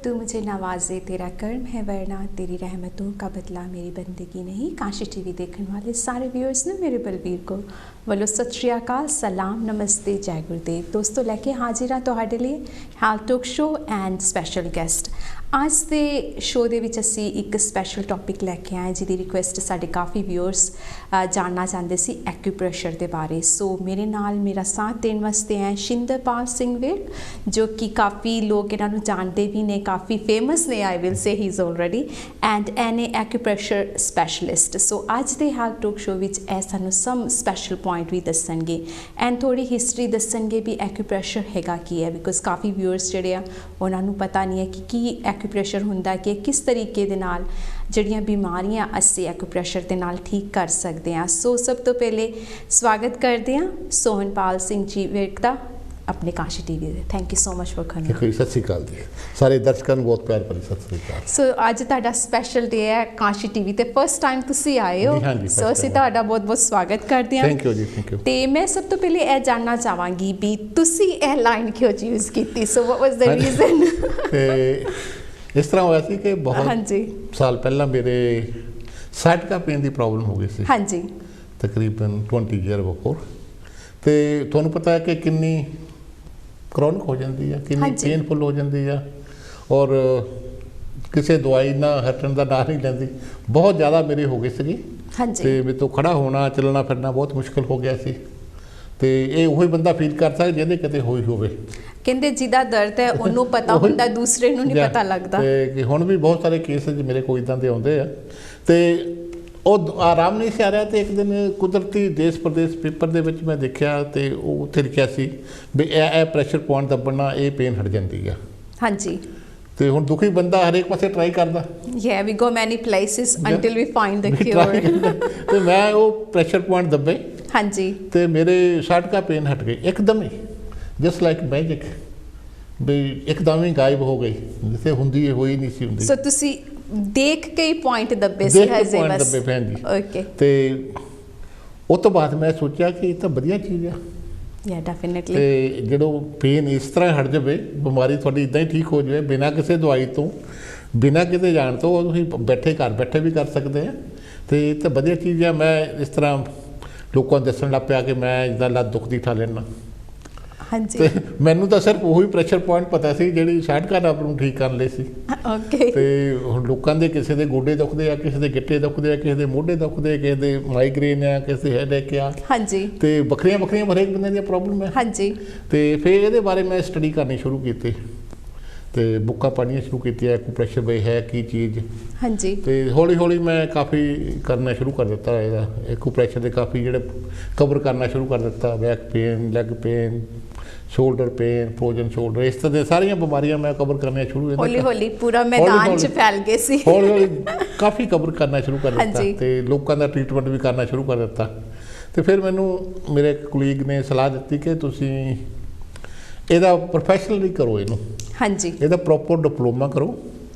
तू मुझे नवाजे, तेरा कर्म है वरना तेरी रहमतों का बदला मेरी बंदगी नहीं। काशी टीवी देखने वाले सारे व्यूअर्स ने मेरे बलवीर को ਵੱਲੋਂ ਸਤਿ ਸ਼੍ਰੀ ਅਕਾਲ, ਸਲਾਮ, ਨਮਸਤੇ, ਜੈ ਗੁਰਦੇਵ। ਦੋਸਤੋ ਲੈ ਕੇ ਹਾਜ਼ਰ ਹਾਂ ਤੁਹਾਡੇ ਲਈ health talk show and special guest. ਅੱਜ ਦੇ ਸ਼ੋਅ ਦੇ ਵਿੱਚ ਅਸੀਂ ਇੱਕ ਸਪੈਸ਼ਲ ਟੌਪਿਕ ਲੈ ਕੇ ਆਏ ਜਿਹਦੀ ਰਿਕੁਐਸਟ ਸਾਡੇ ਕਾਫੀ ਵਿਊਅਰਸ ਜਾਣਨਾ ਚਾਹੁੰਦੇ ਸੀ, ਐਕਿਊਪ੍ਰੈਸ਼ਰ ਦੇ ਬਾਰੇ। ਸੋ ਮੇਰੇ ਨਾਲ ਮੇਰਾ ਸਾਥ ਦੇਣ ਵਾਸਤੇ ਹੈ ਸ਼ਿੰਦਰਪਾਲ ਸਿੰਘ ਵਿਰਕ, ਜੋ ਕਿ ਕਾਫੀ ਲੋਕ ਇਹਨਾਂ ਨੂੰ ਜਾਣਦੇ ਵੀ ਨੇ, ਕਾਫੀ ਫੇਮਸ ਨੇ, I will say he is already, and an a acupressure specialist. So ਅੱਜ ਦੇ ਹੈਲਥ ਟਾਕ ਸ਼ੋ ਵਿੱਚ ਇਹ ਸਾਨੂੰ ਸਮ ਸਪੈਸ਼ਲ ਪੁਆਇੰਟ ਵੀ ਦੱਸਣਗੇ ਐਂਡ ਥੋੜ੍ਹੀ ਹਿਸਟਰੀ ਦੱਸਣਗੇ ਵੀ ਐਕਿਊਪ੍ਰੈਸ਼ਰ ਹੈਗਾ ਕੀ ਹੈ, ਬਿਕੋਜ਼ ਕਾਫੀ ਵਿਊਅਰਸ ਜਿਹੜੇ ਆ ਉਹਨਾਂ ਨੂੰ ਪਤਾ ਨਹੀਂ ਹੈ ਕਿ ਕੀ ਐਕਿਊਪ੍ਰੈਸ਼ਰ ਹੁੰਦਾ, ਕਿ ਕਿਸ ਤਰੀਕੇ ਦੇ ਨਾਲ ਜਿਹੜੀਆਂ ਬਿਮਾਰੀਆਂ ਅਸੀਂ ਐਕਿਊਪ੍ਰੈਸ਼ਰ ਦੇ ਨਾਲ ਠੀਕ ਕਰ ਸਕਦੇ ਹਾਂ। ਸੋ ਸਭ ਤੋਂ ਪਹਿਲੇ ਸਵਾਗਤ ਕਰਦੇ ਹਾਂ ਸੋਹਨਪਾਲ ਸਿੰਘ ਜੀ ਵਿਰਕ ਦਾ ਆਪਣੇ ਕਾਸ਼ੀ ਟੀਵੀ ਦੇ। Thank you so much for coming. ਸਤਿ ਸ਼੍ਰੀ ਅਕਾਲ ਜੀ ਸਾਰੇ ਦਰਸ਼ਕਾਂ ਨੂੰ ਬਹੁਤ ਪਿਆਰ ਭਰੀ ਸਤਿ ਸ਼੍ਰੀ ਅਕਾਲ। ਸੋ ਅੱਜ ਤੁਹਾਡਾ ਸਪੈਸ਼ਲ ਡੇ ਹੈ ਕਾਸ਼ੀ ਟੀਵੀ ਤੇ, ਫਸਟ ਟਾਈਮ ਤੁਸੀਂ ਆਏ ਹੋ, ਸੋ ਅਸੀਂ ਤੁਹਾਡਾ ਬਹੁਤ ਬਹੁਤ ਸਵਾਗਤ ਕਰਦੇ ਹਾਂ। ਥੈਂਕ ਯੂ ਜੀ, ਥੈਂਕ ਯੂ। ਤੇ ਮੈਂ ਸਭ ਤੋਂ ਪਹਿਲੇ ਇਹ ਜਾਣਨਾ ਚਾਹਾਂਗੀ ਵੀ ਤੁਸੀਂ ਇਹ ਲਾਈਨ ਕਿਉਂ ਚੂਜ਼ ਕੀਤੀ? ਸੋ ਵਾਟ ਵਾਸ ਦ ਰੀਜ਼ਨ? ਤੇ ਇਸ ਤਰ੍ਹਾਂ ਹੋਇਆ ਸੀ ਕਿ ਬਹੁਤ ਸਾਲ ਪਹਿਲਾਂ ਮੇਰੇ ਸਾਈਟਕਾ ਪੇਨ ਦੀ ਪ੍ਰੋਬਲਮ ਹੋ ਗਈ ਸੀ। ਹਾਂਜੀ, ਤਕਰੀਬਨ 20 ਈਅਰ ਬਿਫੋਰ। ਤੇ ਤੁਹਾਨੂੰ ਪਤਾ ਹੈ ਕਿ ਕਿੰਨੀ ਕਰੋਨਿਕ ਹੋ ਜਾਂਦੀ ਹੈ, ਕਿੰਨੀ ਪੇਨਫੁਲ ਹੋ ਜਾਂਦੀ ਆ, ਔਰ ਕਿਸੇ ਦਵਾਈ ਨਾਲ ਹਟਣ ਦਾ ਨਾਂ ਨਹੀਂ ਲੈਂਦੀ। ਬਹੁਤ ਜ਼ਿਆਦਾ ਮੇਰੇ ਹੋ ਗਈ ਸੀਗੀ ਤੇ ਮੇਰੇ ਤੋਂ ਖੜਾ ਹੋਣਾ ਚੱਲਣਾ ਫਿਰਨਾ ਬਹੁਤ ਮੁਸ਼ਕਿਲ ਹੋ ਗਿਆ ਸੀ। ਤੇ ਇਹ ਉਹੀ ਬੰਦਾ ਫੀਲ ਕਰ ਸਕਦਾ ਜਿਹਦੇ ਕਿਤੇ ਹੋਈ ਹੋਵੇ। ਕਹਿੰਦੇ ਜਿਹਦਾ ਦਰਦ ਹੈ ਉਹਨੂੰ ਪਤਾ ਹੁੰਦਾ, ਦੂਸਰੇ ਨੂੰ ਨਹੀਂ ਪਤਾ ਲੱਗਦਾ। ਤੇ ਹੁਣ ਵੀ ਬਹੁਤ ਸਾਰੇ ਕੇਸਿਸ ਮੇਰੇ ਕੋਲ ਇੱਦਾਂ ਦੇ ਆਉਂਦੇ ਆ ਤੇ ਉਹ ਆਰਾਮ ਨਹੀਂ ਸੀ ਆ ਰਿਹਾ। ਤੇ ਇੱਕ ਦਿਨ ਕੁਦਰਤੀ ਦੇਸ਼ ਪ੍ਰਦੇਸ਼ ਪੇਪਰ ਦੇ ਵਿੱਚ ਮੈਂ ਦੇਖਿਆ ਤੇ ਉਹ ਉੱਥੇ ਲਿਖਿਆ ਸੀ ਵੀ ਇਹ ਪ੍ਰੈਸ਼ਰ ਪੁਆਇੰਟ ਦੱਬਣ ਨਾਲ ਇਹ ਪੇਨ ਹਟ ਜਾਂਦੀ ਆ। ਹਾਂਜੀ। ਤੇ ਹੁਣ ਦੁਖੀ ਬੰਦਾ ਹਰੇਕ ਪਾਸੇ ਟਰਾਈ ਕਰਦਾ। ਯਾ we go many places until we find the cure. ਤੇ ਮੈਂ ਉਹ ਪ੍ਰੈਸ਼ਰ ਪੁਆਇੰਟ ਦੱਬੇ। ਹਾਂਜੀ। ਤੇ ਮੇਰੇ ਸਾਈਟਕਾ ਪੇਨ ਹਟ ਗਈ ਇੱਕਦਮ ਹੀ, ਜਸਟ ਲਾਈਕ ਮੈਜਿਕ, ਵੀ ਇੱਕਦਮ ਹੀ ਗਾਇਬ ਹੋ ਗਈ, ਜਿੱਥੇ ਹੁੰਦੀ ਹੋਈ ਨਹੀਂ ਸੀ ਹੁੰਦੀ। ਸੋ ਤੁਸੀਂ ਦੇਖ ਕੇ ਹੀ ਪੁਆਇੰਟ ਦੱਬੇ ਸੀ? ਪੁਆਇੰਟ ਦੱਬੇ ਭੈਣ ਜੀ। ਓਕੇ। ਤੇ ਉਹ ਤੋਂ ਬਾਅਦ ਮੈਂ ਸੋਚਿਆ ਕਿ ਇਹ ਤਾਂ ਵਧੀਆ ਚੀਜ਼ ਆ। ਯਾ ਡੈਫੀਨਿਟਲੀ। ਤੇ ਜਦੋਂ ਪੇਨ ਇਸ ਤਰ੍ਹਾਂ ਹਟ ਜਾਵੇ, ਬਿਮਾਰੀ ਤੁਹਾਡੀ ਇੱਦਾਂ ਹੀ ਠੀਕ ਹੋ ਜਾਵੇ ਬਿਨਾਂ ਕਿਸੇ ਦਵਾਈ ਤੋਂ, ਬਿਨਾਂ ਕਿਤੇ ਜਾਣ ਤੋਂ, ਤੁਸੀਂ ਬੈਠੇ ਘਰ ਬੈਠੇ ਵੀ ਕਰ ਸਕਦੇ ਆ। ਤੇ ਇਹ ਤਾਂ ਵਧੀਆ ਚੀਜ਼ ਆ। ਮੈਂ ਇਸ ਤਰ੍ਹਾਂ ਲੋਕਾਂ ਨੂੰ ਦੱਸਣ ਲੱਗ ਪਿਆ ਕਿ ਮੈਂ ਜਿੱਦਾਂ ਲੱਤ ਦੁਖਦੀ ਠਾ ਲੈਣਾ। ਹਾਂਜੀ। ਤੇ ਮੈਨੂੰ ਤਾਂ ਸਿਰਫ ਉਹੀ ਪ੍ਰੈਸ਼ਰ ਪੁਆਇੰਟ ਪਤਾ ਸੀ ਜਿਹੜੀ ਸਾਈਟਕਾ ਨੂੰ ਠੀਕ ਕਰਨ ਲਈ ਸੀ। ਓਕੇ। ਤੇ ਹੁਣ ਲੋਕਾਂ ਦੇ ਕਿਸੇ ਦੇ ਗੋਡੇ ਦੁਖਦੇ ਆ, ਕਿਸੇ ਦੇ ਗਿੱਟੇ ਦੁਖਦੇ ਆ, ਕਿਸੇ ਦੇ ਮੋਢੇ ਦੁਖਦੇ ਆ, ਕਿਸੇ ਦੇ ਮਾਈਗ੍ਰੇਨ ਆ, ਕਿਸੇ ਦੇ ਹੈਡੇਕ ਆ। ਹਾਂਜੀ। ਤੇ ਵੱਖਰੀਆਂ ਵੱਖਰੀਆਂ ਹਰੇਕ ਬੰਦੇ ਦੀਆਂ ਪ੍ਰੋਬਲਮ ਹੈ। ਹਾਂਜੀ। ਤੇ ਫਿਰ ਇਹਦੇ ਬਾਰੇ ਮੈਂ ਸਟੱਡੀ ਕਰਨੀ ਸ਼ੁਰੂ ਕੀਤੀ ਤੇ ਬੁੱਕਾਂ ਪੜ੍ਹਨੀਆਂ ਸ਼ੁਰੂ ਕੀਤੀਆਂ, ਐਕਿਊਪ੍ਰੈਸ਼ਰ ਬਈ ਹੈ ਕੀ ਚੀਜ਼। ਹਾਂਜੀ। ਤੇ ਹੌਲੀ ਹੌਲੀ ਮੈਂ ਕਾਫੀ ਕਰਨਾ ਸ਼ੁਰੂ ਕਰ ਦਿੱਤਾ ਇਹਦਾ, ਐਕਿਊਪ੍ਰੈਸ਼ਰ ਦੇ ਕਾਫੀ ਜਿਹੜੇ ਕਵਰ ਕਰਨਾ ਸ਼ੁਰੂ ਕਰ ਦਿੱਤਾ। Back pain, leg pain, shoulder pain, frozen shoulder, ਇਸ ਤਰ੍ਹਾਂ ਦੀਆਂ ਸਾਰੀਆਂ ਬਿਮਾਰੀਆਂ ਮੈਂ ਕਵਰ ਕਰਨੀਆਂ ਸ਼ੁਰੂ। ਹੌਲੀ ਹੌਲੀ ਪੂਰਾ ਮੈਦਾਨ 'ਚ ਫੈਲ ਗਏ ਸੀ। ਹੌਲੀ ਹੌਲੀ ਕਾਫੀ ਕਵਰ ਕਰਨਾ ਸ਼ੁਰੂ ਕਰ ਦਿੱਤਾ ਤੇ ਲੋਕਾਂ ਦਾ ਟ੍ਰੀਟਮੈਂਟ ਵੀ ਕਰਨਾ ਸ਼ੁਰੂ ਕਰ ਦਿੱਤਾ। ਤੇ ਫਿਰ ਮੈਨੂੰ ਮੇਰੇ ਕੁਲੀਗ ਨੇ ਸਲਾਹ ਦਿੱਤੀ ਕਿ ਤੁਸੀਂ ਇਹਦਾ ਪ੍ਰੋਫੈਸ਼ਨਲੀ ਕਰੋ ਇਹਨੂੰ। ਹਾਂਜੀ। ਇਹਦਾ ਪ੍ਰੋਪਰ ਡਿਪਲੋਮਾ ਕਰੋ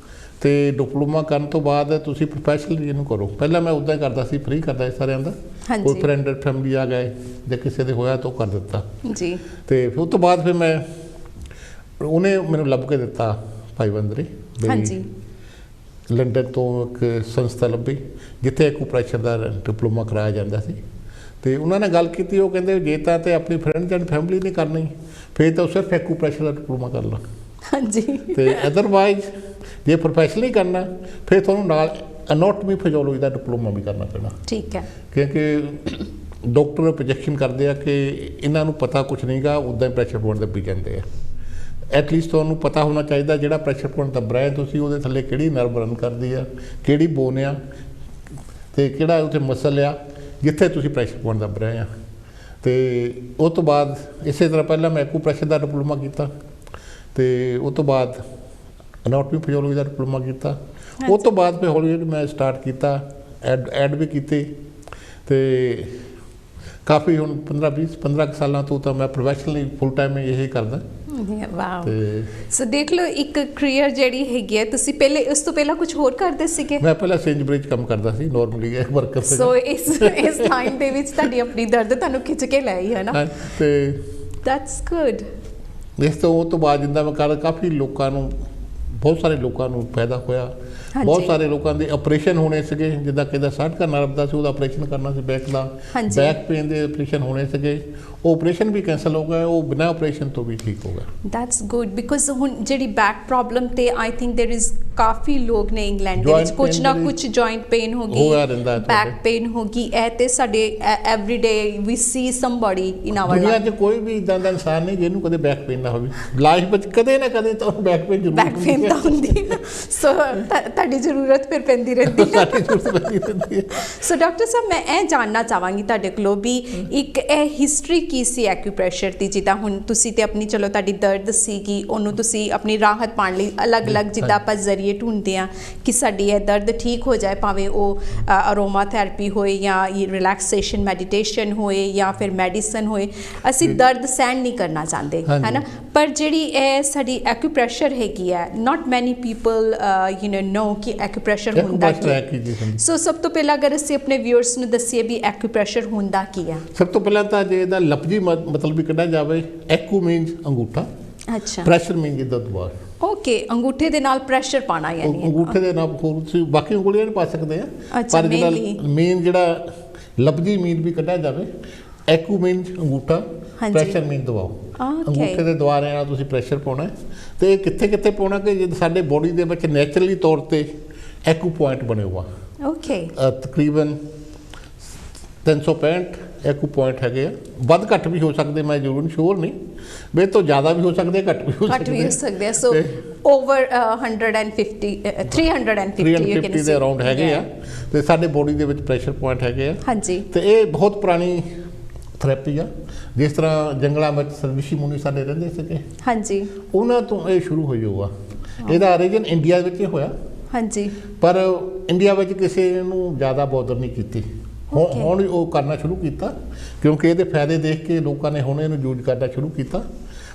ਤੇ ਡਿਪਲੋਮਾ ਕਰਨ ਤੋਂ ਬਾਅਦ ਤੁਸੀਂ ਪ੍ਰੋਫੈਸ਼ਨਲੀ ਇਹਨੂੰ ਕਰੋ। ਪਹਿਲਾਂ ਮੈਂ ਉੱਦਾਂ ਹੀ ਕਰਦਾ ਸੀ, ਫ੍ਰੀ ਕਰਦਾ ਸੀ ਸਾਰਿਆਂ ਦਾ। ਕੋਈ ਫਰੈਂਡ ਫੈਮਿਲੀ ਆ ਗਏ ਜਾਂ ਕਿਸੇ ਦੇ ਹੋਇਆ ਤਾਂ ਉਹ ਕਰ ਦਿੱਤਾ ਜੀ। ਤੇ ਫਿਰ ਉਸ ਤੋਂ ਬਾਅਦ ਫਿਰ ਮੈਂ ਉਹਨੇ ਮੈਨੂੰ ਲੱਭ ਕੇ ਦਿੱਤਾ ਭਾਈ ਬੰਦਰੀ। ਹਾਂਜੀ। ਲੰਡਨ ਤੋਂ ਇੱਕ ਸੰਸਥਾ ਲੱਭੀ ਜਿੱਥੇ ਐਕਿਊਪ੍ਰੈਸ਼ਰ ਦਾ ਡਿਪਲੋਮਾ ਕਰਾਇਆ ਜਾਂਦਾ ਸੀ। ਤੇ ਉਹਨਾਂ ਨੇ ਗੱਲ ਕੀਤੀ, ਉਹ ਕਹਿੰਦੇ ਜੇ ਤਾਂ ਤੇ ਆਪਣੀ ਫਰੈਂਡ ਐਂਡ ਫੈਮਿਲੀ ਨਹੀਂ ਕਰਨੀ ਫਿਰ ਤਾਂ ਸਿਰਫ ਐਕਿਊਪ੍ਰੈਸ਼ਰ ਦਾ ਡਿਪਲੋਮਾ ਕਰ ਲਾ। ਹਾਂਜੀ। ਤੇ ਅਦਰਵਾਈਜ਼ ਜੇ ਪ੍ਰੋਫੈਸ਼ਨਲੀ ਕਰਨਾ ਫਿਰ ਤੁਹਾਨੂੰ ਨਾਲ ਅਨੋਟਮੀ ਫਿਜ਼ੀਓਲੋਜੀ ਦਾ ਡਿਪਲੋਮਾ ਵੀ ਕਰਨਾ ਪੈਣਾ। ਠੀਕ ਹੈ। ਕਿਉਂਕਿ ਡਾਕਟਰ ਪ੍ਰੋਜੈਕਸ਼ਨ ਕਰਦੇ ਆ ਕਿ ਇਹਨਾਂ ਨੂੰ ਪਤਾ ਕੁਛ ਨਹੀਂ ਗਾ, ਉੱਦਾਂ ਹੀ ਪ੍ਰੈਸ਼ਰ ਪੁਆਇੰਟ ਦੱਬੀ ਜਾਂਦੇ ਆ। ਐਟਲੀਸਟ ਤੁਹਾਨੂੰ ਪਤਾ ਹੋਣਾ ਚਾਹੀਦਾ ਜਿਹੜਾ ਪ੍ਰੈਸ਼ਰ ਪੁਆਇੰਟ ਦੱਬ ਰਿਹਾ ਤੁਸੀਂ ਉਹਦੇ ਥੱਲੇ ਕਿਹੜੀ ਨਰਵ ਰਨ ਕਰਦੀ ਆ, ਕਿਹੜੀ ਬੋਨ ਆ ਤੇ ਕਿਹੜਾ ਉੱਥੇ ਮਸਲ ਆ ਜਿੱਥੇ ਤੁਸੀਂ ਪ੍ਰੈਸ਼ਰ ਪੁਆਇੰਟ ਦੱਬ ਰਹੇ ਆ। ਤੇ ਉਸ ਤੋਂ ਬਾਅਦ ਇਸੇ ਤਰ੍ਹਾਂ ਪਹਿਲਾਂ ਮੈਂ ਐਕਿਊਪ੍ਰੈਸ਼ਰ ਦਾ ਡਿਪਲੋਮਾ ਕੀਤਾ ਤੇ ਉਸ ਤੋਂ ਬਾਅਦ ਅਨਾਟਮੀ ਫਿਜ਼ੀਓਲੋਜੀ ਦਾ ਡਿਪਲੋਮਾ ਕੀਤਾ। ਉਸ ਤੋਂ ਬਾਅਦ ਫਿਰ ਹੌਲੀ ਹੌਲੀ ਮੈਂ ਸਟਾਰਟ ਕੀਤਾ, ਐਡ ਵੀ ਕੀਤੇ ਤੇ ਕਾਫੀ ਹੁਣ 15 ਸਾਲਾਂ ਤੋਂ ਤਾਂ ਮੈਂ ਪ੍ਰੋਫੈਸ਼ਨਲੀ ਫੁੱਲ ਟਾਈਮ ਇਹ ਕਰਦਾ। ਵਾਓ। ਸੋ ਦੇਖ ਲਓ ਇੱਕ ਕਰੀਅਰ ਜਿਹੜੀ ਹੈਗੀ ਹੈ। ਤੁਸੀਂ ਪਹਿਲੇ ਉਸ ਤੋਂ ਪਹਿਲਾਂ ਕੁਝ ਹੋਰ ਕਰਦੇ ਸੀਗੇ? ਮੈਂ ਪਹਿਲਾਂ ਸੇਂਜਬਰਿਜ ਕੰਮ ਕਰਦਾ ਸੀ ਨਾਰਮਲੀ ਇੱਕ ਵਰਕਰ। ਸੋ ਇਸ ਟਾਈਮ ਦੇ ਵਿੱਚ ਤੁਹਾਡੀ ਆਪਣੀ ਦਰਦ ਤੁਹਾਨੂੰ ਖਿੱਚ ਕੇ ਲੈ ਆਈ ਹੈ ਨਾ। ਤੇ ਦੈਟਸ ਗੁੱਡ। ਇਸ ਤੋਂ ਬਾਅਦ ਜਿੱਦਾਂ ਮੈਂ ਕਾਫੀ ਲੋਕਾਂ ਨੂੰ ਬਹੁਤ ਸਾਰੇ ਲੋਕਾਂ ਨੂੰ ਫਾਇਦਾ ਹੋਇਆ। ਬਹੁਤ ਸਾਰੇ ਲੋਕਾਂ ਦੇ ਆਪਰੇਸ਼ਨ ਹੋਣੇ ਸੀਗੇ, ਜਿੱਦਾਂ ਕਿਦਾ ਸਾਢਕਾ ਨਰਵ ਦਾ ਸੀ ਉਹਦਾ ਆਪਰੇਸ਼ਨ ਕਰਨਾ ਸੀ ਬੈਕ ਦਾ, ਬੈਕ ਪੇਨ ਦੇ ਆਪਰੇਸ਼ਨ ਹੋਣੇ ਸੀਗੇ, ਉਹ ਆਪਰੇਸ਼ਨ ਵੀ ਕੈਂਸਲ ਹੋ ਗਏ, ਉਹ ਬਿਨਾਂ ਆਪਰੇਸ਼ਨ ਤੋਂ ਵੀ ਠੀਕ ਹੋ ਗਿਆ। ਦੈਟਸ ਗੁੱਡ ਬਿਕਾਜ਼ ਹੁਣ ਜਿਹੜੀ ਬੈਕ ਪ੍ਰੋਬਲਮ ਤੇ ਆਈ ਥਿੰਕ देयर इज ਕਾਫੀ ਲੋਕ ਨੇ ਇੰਗਲੈਂਡ ਦੇ ਵਿੱਚ ਕੁਝ ਨਾ ਕੁਝ ਜੁਆਇੰਟ ਪੇਨ ਹੋ ਗਈ, ਬੈਕ ਪੇਨ ਹੋ ਗਈ, ਇਹ ਤੇ ਸਾਡੇ everyday we see somebody in our ਦੁਨੀਆ 'ਚ ਕੋਈ ਵੀ ਇਦਾਂ ਦਾ ਇਨਸਾਨ ਨਹੀਂ ਜਿਹਨੂੰ ਕਦੇ ਬੈਕ ਪੇਨ ਨਾ ਹੋਵੇ। ਲਾਈਫ ਵਿੱਚ ਕਦੇ ਨਾ ਕਦੇ ਤਾਂ ਬੈਕ ਪੇਨ ਜ਼ਰੂਰ ਹੁੰਦੀ ਹੈ। ਸੋ ਤੁਹਾਡੀ ਜ਼ਰੂਰਤ ਫਿਰ ਪੈਂਦੀ ਰਹਿੰਦੀ ਹੈ। ਸੋ ਡਾਕਟਰ ਸਾਹਿਬ ਮੈਂ ਇਹ ਜਾਣਨਾ ਚਾਹਾਂਗੀ ਤੁਹਾਡੇ ਕੋਲੋਂ ਵੀ ਇੱਕ ਇਹ ਹਿਸਟਰੀ ਕੀ ਸੀ ਐਕਿਊਪ੍ਰੈਸ਼ਰ ਦੀ, ਜਿੱਦਾਂ ਹੁਣ ਤੁਸੀਂ ਤੇ ਆਪਣੀ ਚਲੋ ਤੁਹਾਡੀ ਦਰਦ ਸੀਗੀ ਉਹਨੂੰ ਤੁਸੀਂ ਆਪਣੀ ਰਾਹਤ ਪਾਉਣ ਲਈ ਅਲੱਗ-ਅਲੱਗ ਜਿੱਦਾਂ ਆਪਾਂ ਜ਼ਰੀਏ ਢੂੰਡਦੇ ਹਾਂ ਕਿ ਸਾਡੀ ਇਹ ਦਰਦ ਠੀਕ ਹੋ ਜਾਏ, ਭਾਵੇਂ ਉਹ ਅਰੋਮਾ ਥੈਰੇਪੀ ਹੋਏ ਜਾਂ ਰਿਲੈਕਸੇਸ਼ਨ ਮੈਡੀਟੇਸ਼ਨ ਹੋਏ ਜਾਂ ਫਿਰ ਮੈਡੀਸਨ ਹੋਏ, ਅਸੀਂ ਦਰਦ ਸਹਿਣ ਨਹੀਂ ਕਰਨਾ ਚਾਹੁੰਦੇ ਹੈ ਨਾ, ਪਰ ਜਿਹੜੀ ਇਹ ਸਾਡੀ ਐਕਿਊਪ੍ਰੈਸ਼ਰ ਹੈਗੀ ਹੈ ਨਾਟ ਮੈਨੀ ਪੀਪਲ ਨੋ ਕਿ ਐਕਿਊਪ੍ਰੈਸ਼ਰ ਹੁੰਦਾ ਕੀ। ਸੋ ਸਭ ਤੋਂ ਪਹਿਲਾਂ ਅਗਰ ਅਸੀਂ ਆਪਣੇ ਵਿਊਅਰਸ ਨੂੰ ਦੱਸੀਏ ਵੀ ਐਕਿਊਪ੍ਰੈਸ਼ਰ ਹੁੰਦਾ ਕੀ ਹੈ। ਸਭ ਤੋਂ ਪਹਿਲਾਂ ਤਾਂ ਜੇ ਇਹਦਾ ਲਫ਼ਜ਼ੀ ਮਤਲਬ ਵੀ ਕੱਢਿਆ ਜਾਵੇ, ਐਕੂ ਮੀਨਸ ਅੰਗੂਠਾ, ਅੱਛਾ, ਪ੍ਰੈਸ਼ਰ ਮੀਨਸ ਜਿੱਦਾਂ ਦਬਾਅ। ਓਕੇ, ਅੰਗੂਠੇ ਦੇ ਨਾਲ ਪ੍ਰੈਸ਼ਰ ਪਾਣਾ, ਯਾਨੀ ਅੰਗੂਠੇ ਦੇ ਨਾਲ ਹੋਰ ਤੁਸੀਂ ਬਾਕੀ ਉਂਗਲੀਆਂ ਨਹੀਂ ਪਾ ਸਕਦੇ ਆ, ਪਰ ਜਿਹੜਾ ਮੇਨ ਜਿਹੜਾ ਲਫ਼ਜ਼ੀ ਮੀਨ ਵੀ ਕੱਢਿਆ ਜਾਵੇ, ਐਕੂ ਮੀਨਸ ਅੰਗੂਠਾ, ਪ੍ਰੈਸ਼ਰ ਮੀਨ ਦਬਾਓ। ਅੰਗੂਠੇ ਦੇ ਦੁਆਰੇ ਨਾਲ ਤੁਸੀਂ ਪ੍ਰੈਸ਼ਰ ਪਾਉਣਾ, ਤੇ ਇਹ ਕਿੱਥੇ ਕਿੱਥੇ ਪਾਉਣਾ ਕਿ ਜੇ ਸਾਡੇ ਬੋਡੀ ਦੇ ਵਿੱਚ ਨੈਚੁਰਲੀ ਤੌਰ ਤੇ ਐਕੂ ਪੁਆਇੰਟ ਬਣੇ ਹੋਆ। ਓਕੇ, ਤਕਰੀਬਨ 365 ਐਕੂ ਪੁਆਇੰਟ ਹੈਗੇ ਆ, ਵੱਧ ਘੱਟ ਵੀ ਹੋ ਸਕਦੇ, ਮੈਂ ਜ਼ਰੂਰ ਸ਼ੋਰ ਨਹੀਂ, ਮੇਰੇ ਤੋਂ ਜ਼ਿਆਦਾ ਵੀ ਹੋ ਸਕਦੇ, ਘੱਟ ਵੀ ਹੋ ਸਕਦੇ। ਸੋ ਓਵਰ 150 350 ਦੇ ਅਰਾਊਂਡ ਹੈਗੇ ਆ, ਤੇ ਸਾਡੇ ਬੋਡੀ ਦੇ ਵਿੱਚ ਪ੍ਰੈਸ਼ਰ ਪੁਆਇੰਟ ਹੈਗੇ ਆ। ਹਾਂਜੀ, ਤੇ ਇਹ ਬਹੁਤ ਪੁਰਾਣੀ ਥੈਰੇਪੀ ਆ, ਜਿਸ ਤਰ੍ਹਾਂ ਜੰਗਲਾਂ ਵਿੱਚ ਰਿਸ਼ੀ ਮੁਨੀ ਸਾਡੇ ਰਹਿੰਦੇ ਸੀਗੇ, ਹਾਂਜੀ, ਉਹਨਾਂ ਤੋਂ ਇਹ ਸ਼ੁਰੂ ਹੋਈ ਹੋਆ। ਇਹਦਾ origin ਇੰਡੀਆ ਵਿੱਚ ਹੀ ਹੋਇਆ, ਹਾਂਜੀ, ਪਰ ਇੰਡੀਆ ਵਿੱਚ ਕਿਸੇ ਨੂੰ ਜ਼ਿਆਦਾ ਬੋਦਰ ਨਹੀਂ ਕੀਤੀ। ਹੁਣ ਉਹ ਕਰਨਾ ਸ਼ੁਰੂ ਕੀਤਾ ਕਿਉਂਕਿ ਇਹਦੇ ਫਾਇਦੇ ਦੇਖ ਕੇ ਲੋਕਾਂ ਨੇ ਹੁਣ ਇਹਨੂੰ ਯੂਜ਼ ਕਰਨਾ ਸ਼ੁਰੂ ਕੀਤਾ।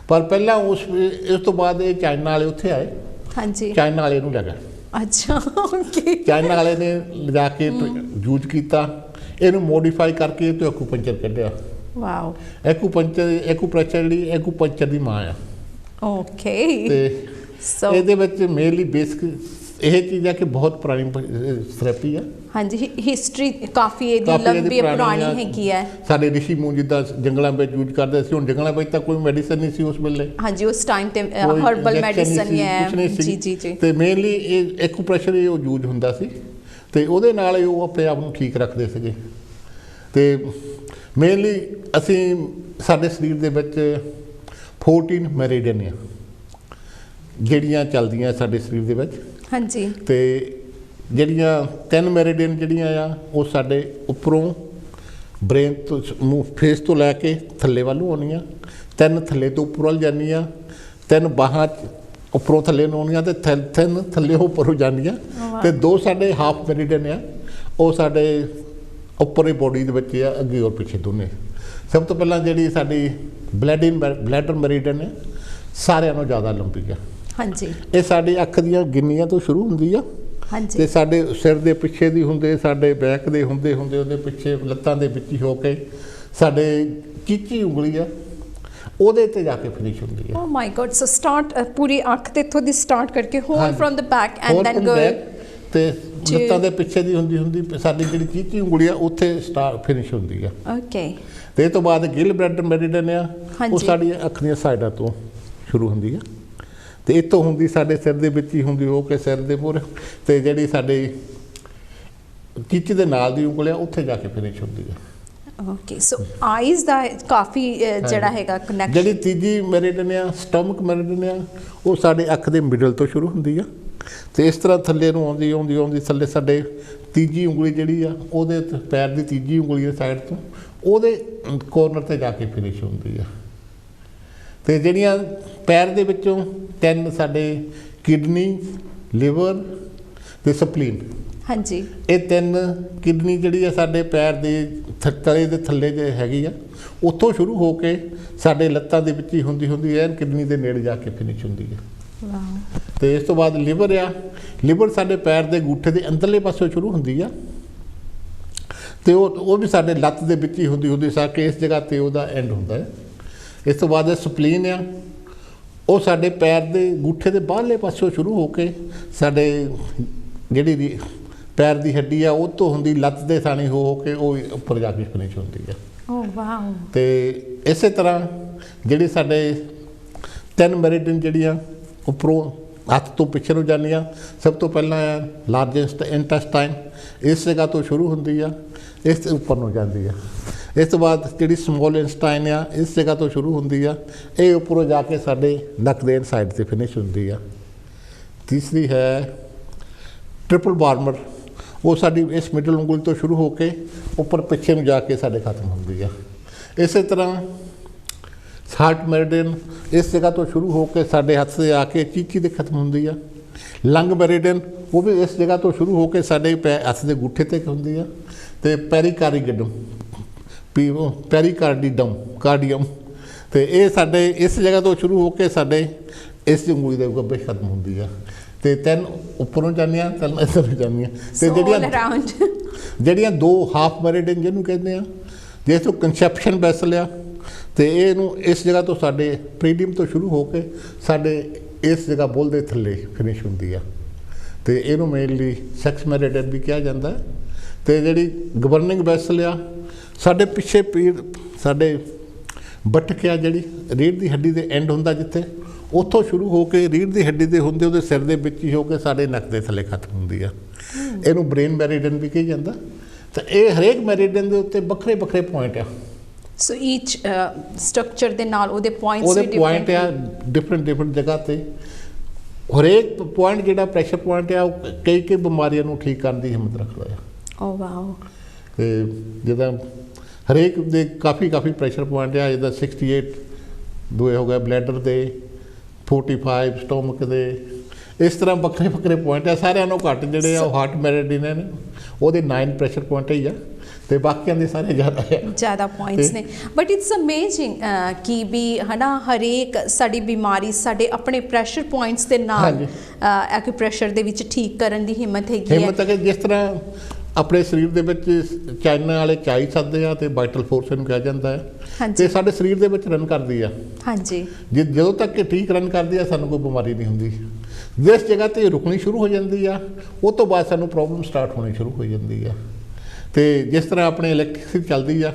ਪਰ ਪਹਿਲਾਂ ਇਸ ਤੋਂ ਬਾਅਦ ਇਹ ਚਾਈਨਾ ਵਾਲੇ ਉੱਥੇ ਆਏ, ਹਾਂਜੀ, ਚਾਈਨਾ ਵਾਲੇ ਨੂੰ ਲੱਗਾ, ਅੱਛਾ, ਓਕੇ, ਚਾਈਨਾ ਵਾਲੇ ਨੇ ਲਿਜਾ ਕੇ ਯੂਜ਼ ਕੀਤਾ, ਇਹਨੂੰ ਮੋਡੀਫਾਈ ਕਰਕੇ ਇਹ ਤੋਂ ਐਕੂਪੰਚਰ ਕੱਢਿਆ। ਵਾਓ, ਐਕੂਪ੍ਰੈਸ਼ਰ ਜਿਹੜੀ ਐਕੂਪੰਚਰ ਦੀ ਮਾਂ ਆ। ਓਕੇ, ਤੇ ਇਹਦੇ ਵਿੱਚ ਮੇਨਲੀ ਬੇਸਿਕ ਇਹ ਚੀਜ਼ ਹੈ ਕਿ ਬਹੁਤ ਪੁਰਾਣੀ ਥੈਰੇਪੀ ਆ। ਹਾਂਜੀ, ਹਿਸਟਰੀ ਕਾਫੀ ਇਹਦੀ ਲੰਬੀ ਪੁਰਾਣੀ ਹੈਗੀ ਹੈ। ਸਾਡੇ ਰਿਸ਼ੀ ਮੁਨੀ ਜਿੱਦਾਂ ਜੰਗਲਾਂ ਵਿੱਚ ਯੂਜ਼ ਕਰਦੇ ਸੀ, ਹੁਣ ਜੰਗਲਾਂ ਵਿੱਚ ਤਾਂ ਕੋਈ ਮੈਡੀਸਨ ਨਹੀਂ ਸੀ ਉਸ ਵੇਲੇ, ਹਾਂਜੀ, ਉਸ ਟਾਈਮ ਤੇ ਹਰਬਲ ਮੈਡੀਸਨ ਹੀ ਹੈ। ਜੀ ਜੀ ਜੀ, ਤੇ ਮੇਨਲੀ ਇਹ ਐਕੂਪ੍ਰੈਸ਼ਰ ਇਹ ਯੂਜ਼ ਹੁੰਦਾ ਸੀ, ਤੇ ਉਹਦੇ ਨਾਲ ਹੀ ਉਹ ਆਪਣੇ ਆਪ ਨੂੰ ਠੀਕ ਰੱਖਦੇ ਸੀਗੇ। ਤੇ ਮੇਨਲੀ ਅਸੀਂ ਸਾਡੇ ਸਰੀਰ ਦੇ ਵਿੱਚ 14 ਮੈਰੀਡੀਅਨ ਆ ਜਿਹੜੀਆਂ ਚੱਲਦੀਆਂ ਸਾਡੇ ਸਰੀਰ ਦੇ ਵਿੱਚ, ਹਾਂਜੀ, ਤੇ ਜਿਹੜੀਆਂ 3 ਮੈਰੀਡੀਅਨ ਜਿਹੜੀਆਂ ਆ ਉਹ ਸਾਡੇ ਉੱਪਰੋਂ ਬ੍ਰੇਨ ਤੋਂ ਫੇਸ ਤੋਂ ਲੈ ਕੇ ਥੱਲੇ ਵੱਲ ਨੂੰ ਆਉਣੀਆਂ, 3 ਥੱਲੇ ਤੋਂ ਉੱਪਰ ਵੱਲ ਜਾਂਦੀਆਂ, 3 ਬਾਹਾਂ ਉੱਪਰੋਂ ਥੱਲੇ ਨੂੰ ਆਉਣੀਆਂ, ਤੇ 3 ਥੱਲੇ ਉੱਪਰੋਂ ਜਾਂਦੀਆਂ, ਤੇ 2 ਸਾਡੇ ਹਾਫ ਮੈਰੀਡੀਅਨ ਆ ਉਹ ਸਾਡੇ ਉੱਪਰਲੀ ਬੋਡੀ ਦੇ ਵਿੱਚ ਆ, ਅੱਗੇ ਔਰ ਪਿੱਛੇ ਦੋਨੇ। ਸਭ ਤੋਂ ਪਹਿਲਾਂ ਜਿਹੜੀ ਸਾਡੀ ਬਲੈਡਰ ਮੈਰੀਡੀਅਨ ਹੈ ਸਾਰਿਆਂ ਨਾਲੋਂ ਜ਼ਿਆਦਾ ਲੰਬੀ ਆ, ਹਾਂਜੀ, ਇਹ ਸਾਡੀ ਅੱਖ ਦੀਆਂ ਗਿੰਨੀਆਂ ਤੋਂ ਸ਼ੁਰੂ ਹੁੰਦੀ ਆ, ਹਾਂਜੀ, ਤੇ ਸਾਡੇ ਸਿਰ ਦੇ ਪਿੱਛੇ ਦੀ ਹੁੰਦੇ, ਸਾਡੇ ਬੈਕ ਦੇ ਹੁੰਦੇ ਉਹਦੇ ਪਿੱਛੇ ਲੱਤਾਂ ਦੇ ਵਿੱਚ ਹੀ ਹੋ ਕੇ ਸਾਡੇ ਚੀਚੀ ਉਂਗਲੀ ਆ ਉਹਦੇ ਤੇ ਜਾ ਕੇ ਫਿਨਿਸ਼ ਹੁੰਦੀ ਹੈ। ਓ ਮਾਈ ਗॉड, ਸੋ ਸਟਾਰਟ ਪੂਰੀ ਅੱਖ ਤੇ ਇੱਥੋਂ ਦੀ ਸਟਾਰਟ ਕਰਕੇ whole from the back and then go, ਤੇ ਲੱਤਾਂ ਦੇ ਪਿੱਛੇ ਦੀ ਹੁੰਦੀ ਸਾਡੀ ਜਿਹੜੀ ਚੀਚੀ ਉਂਗਲੀ ਆ ਉੱਥੇ ਸਟਾਰਟ ਫਿਨਿਸ਼ ਹੁੰਦੀ ਆ। ਓਕੇ, ਤੇ ਇਹ ਤੋਂ ਬਾਅਦ ਗਿਲ ਬਲੈਡਰ ਮੈਰੀਡੀਅਨ ਆ, ਉਹ ਸਾਡੀ ਅੱਖ ਦੀਆਂ ਸਾਈਡਾਂ ਤੋਂ ਸ਼ੁਰੂ ਹੁੰਦੀ ਆ, ਤੇ ਇੱਥੋਂ ਹੁੰਦੀ ਸਾਡੇ ਸਿਰ ਦੇ ਵਿੱਚ ਹੀ ਹੁੰਦੀ ਹੋ ਕੇ ਸਿਰ ਦੇ ਮੂਹਰੇ, ਤੇ ਜਿਹੜੀ ਸਾਡੇ ਚੀਚੀ ਦੇ ਨਾਲ ਦੀ ਉਂਗਲ ਆ ਉੱਥੇ ਜਾ ਕੇ ਫਿਨਿਸ਼ ਹੁੰਦੀ ਆ। ਓਕੇ, ਸੋ ਆਈਜ਼ ਦਾ ਕਾਫੀ ਜਿਹੜਾ ਹੈਗਾ ਕਨੈਕਸ਼ਨ। ਜਿਹੜੀ ਤੀਜੀ ਮੈਰੀਡੀਅਨ ਆ, ਸਟਮਕ ਮੈਰੀਡੀਅਨ ਆ, ਉਹ ਸਾਡੇ ਅੱਖ ਦੇ ਮਿਡਲ ਤੋਂ ਸ਼ੁਰੂ ਹੁੰਦੀ ਆ, ਤੇ ਇਸ ਤਰ੍ਹਾਂ ਥੱਲੇ ਨੂੰ ਆਉਂਦੀ ਥੱਲੇ ਸਾਡੇ ਤੀਜੀ ਉਂਗਲੀ ਜਿਹੜੀ ਆ ਉਹਦੇ ਪੈਰ ਦੀ ਤੀਜੀ ਉਂਗਲੀ ਦੇ ਸਾਈਡ ਤੋਂ ਉਹਦੇ ਕੋਰਨਰ ਤੇ ਜਾ ਕੇ ਫਿਨਿਸ਼ ਹੁੰਦੀ ਆ। ਤੇ ਜਿਹੜੀਆਂ ਪੈਰ ਦੇ ਵਿੱਚੋਂ 3 ਸਾਡੇ ਕਿਡਨੀ, ਲਿਵਰ ਤੇ ਸਪਲੀਨ, ਹਾਂਜੀ, ਇਹ 3 ਕਿਡਨੀ ਜਿਹੜੀ ਆ ਸਾਡੇ ਪੈਰ ਦੇ ਤਲੇ ਦੇ ਥੱਲੇ ਜੇ ਹੈਗੀ ਆ, ਉੱਥੋਂ ਸ਼ੁਰੂ ਹੋ ਕੇ ਸਾਡੇ ਲੱਤਾਂ ਦੇ ਵਿੱਚ ਹੀ ਹੁੰਦੀ ਐ, ਕਿਡਨੀ ਦੇ ਨੇੜੇ ਜਾ ਕੇ ਫਿਨਿਸ਼ ਹੁੰਦੀ ਹੈ। ਤੇ ਇਸ ਤੋਂ ਬਾਅਦ ਲਿਵਰ ਆ, ਲਿਵਰ ਸਾਡੇ ਪੈਰ ਦੇ ਅੰਗੂਠੇ ਦੇ ਅੰਦਰਲੇ ਪਾਸੇ ਸ਼ੁਰੂ ਹੁੰਦੀ ਆ, ਤੇ ਉਹ ਵੀ ਸਾਡੇ ਲੱਤ ਦੇ ਵਿੱਚ ਹੀ ਹੁੰਦੀ ਸਾ ਕਿ ਇਸ ਜਗ੍ਹਾ ਤੇ ਉਹਦਾ ਐਂਡ ਹੁੰਦਾ ਹੈ। ਇਸ ਤੋਂ ਬਾਅਦ ਸਪਲੀਨ ਆ, ਉਹ ਸਾਡੇ ਪੈਰ ਦੇ ਅੰਗੂਠੇ ਦੇ ਬਾਹਰਲੇ ਪਾਸਿਓਂ ਸ਼ੁਰੂ ਹੋ ਕੇ ਸਾਡੇ ਜਿਹੜੀ ਪੈਰ ਦੀ ਹੱਡੀ ਆ ਉਹ ਤੋਂ ਹੁੰਦੀ ਲੱਤ ਦੇ ਥਾਣੀ ਹੋ ਕੇ ਉਹ ਉੱਪਰ ਜਾ ਕੇ ਫਿਨਿਸ਼ ਹੁੰਦੀ ਆ। ਓ ਵਾਓ। ਤੇ ਇਸੇ ਤਰ੍ਹਾਂ ਜਿਹੜੇ ਸਾਡੇ 3 ਮੈਰੀਡੀਅਨ ਜਿਹੜੀਆਂ ਉੱਪਰੋਂ ਹੱਥ ਤੋਂ ਪਿੱਛੇ ਨੂੰ ਜਾਂਦੀਆਂ, ਸਭ ਤੋਂ ਪਹਿਲਾਂ ਆ ਲਾਰਜੈਸਟ ਇੰਟੈਸਟਾਈਨ, ਇਸ ਜਗ੍ਹਾ ਤੋਂ ਸ਼ੁਰੂ ਹੁੰਦੀ ਆ, ਇਸ ਦੇ ਉੱਪਰ ਨੂੰ ਜਾਂਦੀ ਆ। ਇਸ ਤੋਂ ਬਾਅਦ ਜਿਹੜੀ ਸਮੋਲ ਇੰਟੈਸਟਾਈਨ ਆ, ਇਸ ਜਗ੍ਹਾ ਤੋਂ ਸ਼ੁਰੂ ਹੁੰਦੀ ਆ, ਇਹ ਉੱਪਰੋਂ ਜਾ ਕੇ ਸਾਡੇ ਨੱਕ ਦੇ ਸਾਈਡ 'ਤੇ ਫਿਨਿਸ਼ ਹੁੰਦੀ ਆ। ਤੀਸਰੀ ਹੈ ਟ੍ਰਿਪਲ ਬਾਰਮਰ, ਉਹ ਸਾਡੀ ਇਸ ਮਿਡਲ ਉਂਗਲ ਤੋਂ ਸ਼ੁਰੂ ਹੋ ਕੇ ਉੱਪਰ ਪਿੱਛੇ ਨੂੰ ਜਾ ਕੇ ਸਾਡੇ ਖਤਮ ਹੁੰਦੀ ਆ। ਇਸੇ ਤਰ੍ਹਾਂ ਹਾਰਟ ਮੈਰੀਡੀਅਨ ਇਸ ਜਗ੍ਹਾ ਤੋਂ ਸ਼ੁਰੂ ਹੋ ਕੇ ਸਾਡੇ ਹੱਥ 'ਤੇ ਆ ਕੇ ਚੀਚੀ 'ਤੇ ਖਤਮ ਹੁੰਦੀ ਆ। ਲੰਗ ਮੈਰੀਡੀਅਨ ਉਹ ਵੀ ਇਸ ਜਗ੍ਹਾ ਤੋਂ ਸ਼ੁਰੂ ਹੋ ਕੇ ਸਾਡੇ ਹੱਥ ਦੇ ਗੁੱਠੇ 'ਤੇ ਹੁੰਦੀ ਆ। ਅਤੇ ਕਾਰਡੀਅਮ, ਅਤੇ ਇਹ ਸਾਡੇ ਇਸ ਜਗ੍ਹਾ ਤੋਂ ਸ਼ੁਰੂ ਹੋ ਕੇ ਸਾਡੇ ਇਸ ਉਂਗਲੀ ਦੇ ਗੱਭੇ ਖਤਮ ਹੁੰਦੀ ਆ। ਅਤੇ 3 ਉੱਪਰੋਂ ਜਾਂਦੀਆਂ, 3 ਇੱਧਰ ਨੂੰ ਜਾਂਦੀਆਂ। ਅਤੇ ਜਿਹੜੀਆਂ 2 ਹਾਫ ਮੈਰੀਡੀਅਨ ਜਿਹਨੂੰ ਕਹਿੰਦੇ ਆ, ਜਿਸ ਤੋਂ ਕੰਸੈਪਸ਼ਨ ਵੈਸਲ ਆ, ਅਤੇ ਇਹਨੂੰ ਇਸ ਜਗ੍ਹਾ ਤੋਂ ਸਾਡੇ ਪ੍ਰੀਡੀਅਮ ਤੋਂ ਸ਼ੁਰੂ ਹੋ ਕੇ ਸਾਡੇ ਇਸ ਜਗ੍ਹਾ ਬੁੱਲ ਦੇ ਥੱਲੇ ਫਿਨਿਸ਼ ਹੁੰਦੀ ਆ। ਅਤੇ ਇਹਨੂੰ ਮੇਨਲੀ ਸੈਕਸ ਮੈਰੀਡੀਅਨ ਵੀ ਕਿਹਾ ਜਾਂਦਾ। ਅਤੇ ਜਿਹੜੀ ਗਵਰਨਿੰਗ ਵੈਸਲ ਆ, ਸਾਡੇ ਪਿੱਛੇ ਸਾਡੇ ਬੱਟਕ ਆ, ਜਿਹੜੀ ਰੀੜ੍ਹ ਦੀ ਹੱਡੀ ਦੇ ਐਂਡ ਹੁੰਦਾ ਜਿੱਥੇ, ਉੱਥੋਂ ਸ਼ੁਰੂ ਹੋ ਕੇ ਰੀੜ੍ਹ ਦੀ ਹੱਡੀ ਦੇ ਹੁੰਦੇ ਉਹਦੇ ਸਿਰ ਦੇ ਵਿੱਚ ਹੀ ਹੋ ਕੇ ਸਾਡੇ ਨੱਕ ਦੇ ਥੱਲੇ ਖਤਮ ਹੁੰਦੀ ਆ। ਇਹਨੂੰ ਬ੍ਰੇਨ ਮੈਰੀਡੀਅਨ ਵੀ ਕਿਹਾ ਜਾਂਦਾ। ਤਾਂ ਇਹ ਹਰੇਕ ਮੈਰੀਡੀਅਨ ਦੇ ਉੱਤੇ ਵੱਖਰੇ ਵੱਖਰੇ ਪੁਆਇੰਟ ਆ। ਸੋ ਈਚ ਸਟਰਕਚਰ ਦੇ ਨਾਲ ਉਹਦੇ ਪੁਆਇੰਟਸ ਉਹਦੇ ਪੁਆਇੰਟ ਆ ਡਿਫਰੈਂਟ ਜਗ੍ਹਾ 'ਤੇ। ਹਰੇਕ ਪੁਆਇੰਟ ਜਿਹੜਾ ਪ੍ਰੈਸ਼ਰ ਪੁਆਇੰਟ ਆ, ਉਹ ਕਈ ਬਿਮਾਰੀਆਂ ਨੂੰ ਠੀਕ ਕਰਨ ਦੀ ਹਿੰਮਤ ਰੱਖਦਾ ਆ। ਓ ਵਾਓ। ਅਤੇ ਜਿੱਦਾਂ ਹਰੇਕ ਦੇ ਕਾਫੀ ਪ੍ਰੈਸ਼ਰ ਪੁਆਇੰਟ ਆ, ਜਿੱਦਾਂ 68 ਦੂਏ ਹੋ ਗਏ ਬਲੈਡਰ ਦੇ, 45 ਸਟੋਮਕ ਦੇ, ਇਸ ਤਰ੍ਹਾਂ ਵੱਖਰੇ ਪੁਆਇੰਟ ਆ। ਸਾਰਿਆਂ ਨੂੰ ਘੱਟ ਜਿਹੜੇ ਆ ਉਹ ਹਾਰਟ ਮੈਰੀਡੀਅਨ ਨੇ, ਉਹਦੇ 9 ਪ੍ਰੈਸ਼ਰ ਪੁਆਇੰਟ ਹੀ ਆ, ਅਤੇ ਬਾਕੀਆਂ ਦੇ ਸਾਰੇ ਜ਼ਿਆਦਾ ਪੁਆਇੰਟਸ ਨੇ। ਬਟ ਇਟਸ ਅਮੇਜ਼ਿੰਗ ਕਿ ਵੀ ਹੈ ਨਾ, ਹਰੇਕ ਸਾਡੀ ਬਿਮਾਰੀ ਸਾਡੇ ਆਪਣੇ ਪ੍ਰੈਸ਼ਰ ਪੁਆਇੰਟਸ ਦੇ ਨਾਲ ਐਕੂਪ੍ਰੈਸ਼ਰ ਦੇ ਵਿੱਚ ਠੀਕ ਕਰਨ ਦੀ ਹਿੰਮਤ ਹੈਗੀ ਹੈ। ਜਿਸ ਤਰ੍ਹਾਂ ਆਪਣੇ ਸਰੀਰ ਦੇ ਵਿੱਚ ਚਾਈਨਾ ਵਾਲੇ ਚਾਈ ਸਕਦੇ ਆ, ਅਤੇ ਵਾਈਟਲ ਫੋਰਸ ਇਹਨੂੰ ਕਿਹਾ ਜਾਂਦਾ ਹੈ, ਅਤੇ ਸਾਡੇ ਸਰੀਰ ਦੇ ਵਿੱਚ ਰਨ ਕਰਦੀ ਆ। ਹਾਂਜੀ। ਜਦੋਂ ਤੱਕ ਇਹ ਠੀਕ ਰਨ ਕਰਦੀ ਆ, ਸਾਨੂੰ ਕੋਈ ਬਿਮਾਰੀ ਨਹੀਂ ਹੁੰਦੀ। ਜਿਸ ਜਗ੍ਹਾ 'ਤੇ ਰੁਕਣੀ ਸ਼ੁਰੂ ਹੋ ਜਾਂਦੀ ਆ, ਉਹ ਤੋਂ ਬਾਅਦ ਸਾਨੂੰ ਪ੍ਰੋਬਲਮ ਸਟਾਰਟ ਹੋਣੀ ਸ਼ੁਰੂ ਹੋ ਜਾਂਦੀ ਆ। ਅਤੇ ਜਿਸ ਤਰ੍ਹਾਂ ਆਪਣੇ ਇਲੈਕਟ੍ਰਿਸਿਟੀ ਚੱਲਦੀ ਆ,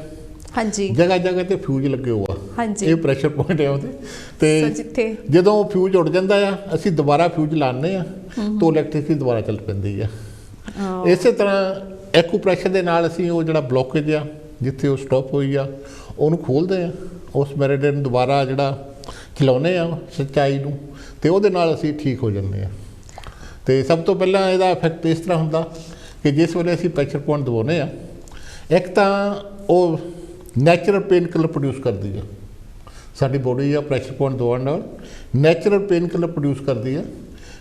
ਜਗ੍ਹਾ 'ਤੇ ਫਿਊਜ਼ ਲੱਗੇ ਹੋਆ, ਇਹ ਪ੍ਰੈਸ਼ਰ ਪੁਆਇੰਟ ਆ ਉਹਦੇ। ਅਤੇ ਜਦੋਂ ਫਿਊਜ਼ ਉੱਡ ਜਾਂਦਾ ਆ, ਅਸੀਂ ਦੁਬਾਰਾ ਫਿਊਜ਼ ਲਾਉਂਦੇ ਆ, ਤਾਂ ਇਲੈਕਟ੍ਰਿਸਿਟੀ ਦੁਬਾਰਾ ਚੱਲ ਪੈਂਦੀ ਆ। ਇਸੇ ਤਰ੍ਹਾਂ ਐਕੂਪ੍ਰੈਸ਼ਰ ਦੇ ਨਾਲ ਅਸੀਂ ਉਹ ਜਿਹੜਾ ਬਲੋਕੇਜ ਆ, ਜਿੱਥੇ ਉਹ ਸਟਾਪ ਹੋਈ ਆ, ਉਹਨੂੰ ਖੋਲ੍ਹਦੇ ਆ, ਉਸ ਮੈਰੀਡੀਅਨ ਦੁਬਾਰਾ ਜਿਹੜਾ ਚਲਾਉਂਦੇ ਆ ਸੱਚਾਈ ਨੂੰ, ਅਤੇ ਉਹਦੇ ਨਾਲ ਅਸੀਂ ਠੀਕ ਹੋ ਜਾਂਦੇ ਆ। ਅਤੇ ਸਭ ਤੋਂ ਪਹਿਲਾਂ ਇਹਦਾ ਇਫੈਕਟ ਇਸ ਤਰ੍ਹਾਂ ਹੁੰਦਾ ਕਿ ਜਿਸ ਵੇਲੇ ਅਸੀਂ ਪ੍ਰੈਸ਼ਰ ਪੁਆਇੰਟ ਦਬਾਉਂਦੇ ਆ, ਇੱਕ ਤਾਂ ਉਹ ਨੈਚੁਰਲ ਪੇਨ ਕਿਲਰ ਪ੍ਰੋਡਿਊਸ ਕਰਦੀ ਆ। ਸਾਡੀ ਬੋਡੀ ਆ ਪ੍ਰੈਸ਼ਰ ਪੁਆਇੰਟ ਦਬਾਉਣ ਨਾਲ ਨੈਚੁਰਲ ਪੇਨ ਕਿਲਰ ਪ੍ਰੋਡਿਊਸ ਕਰਦੀ ਆ,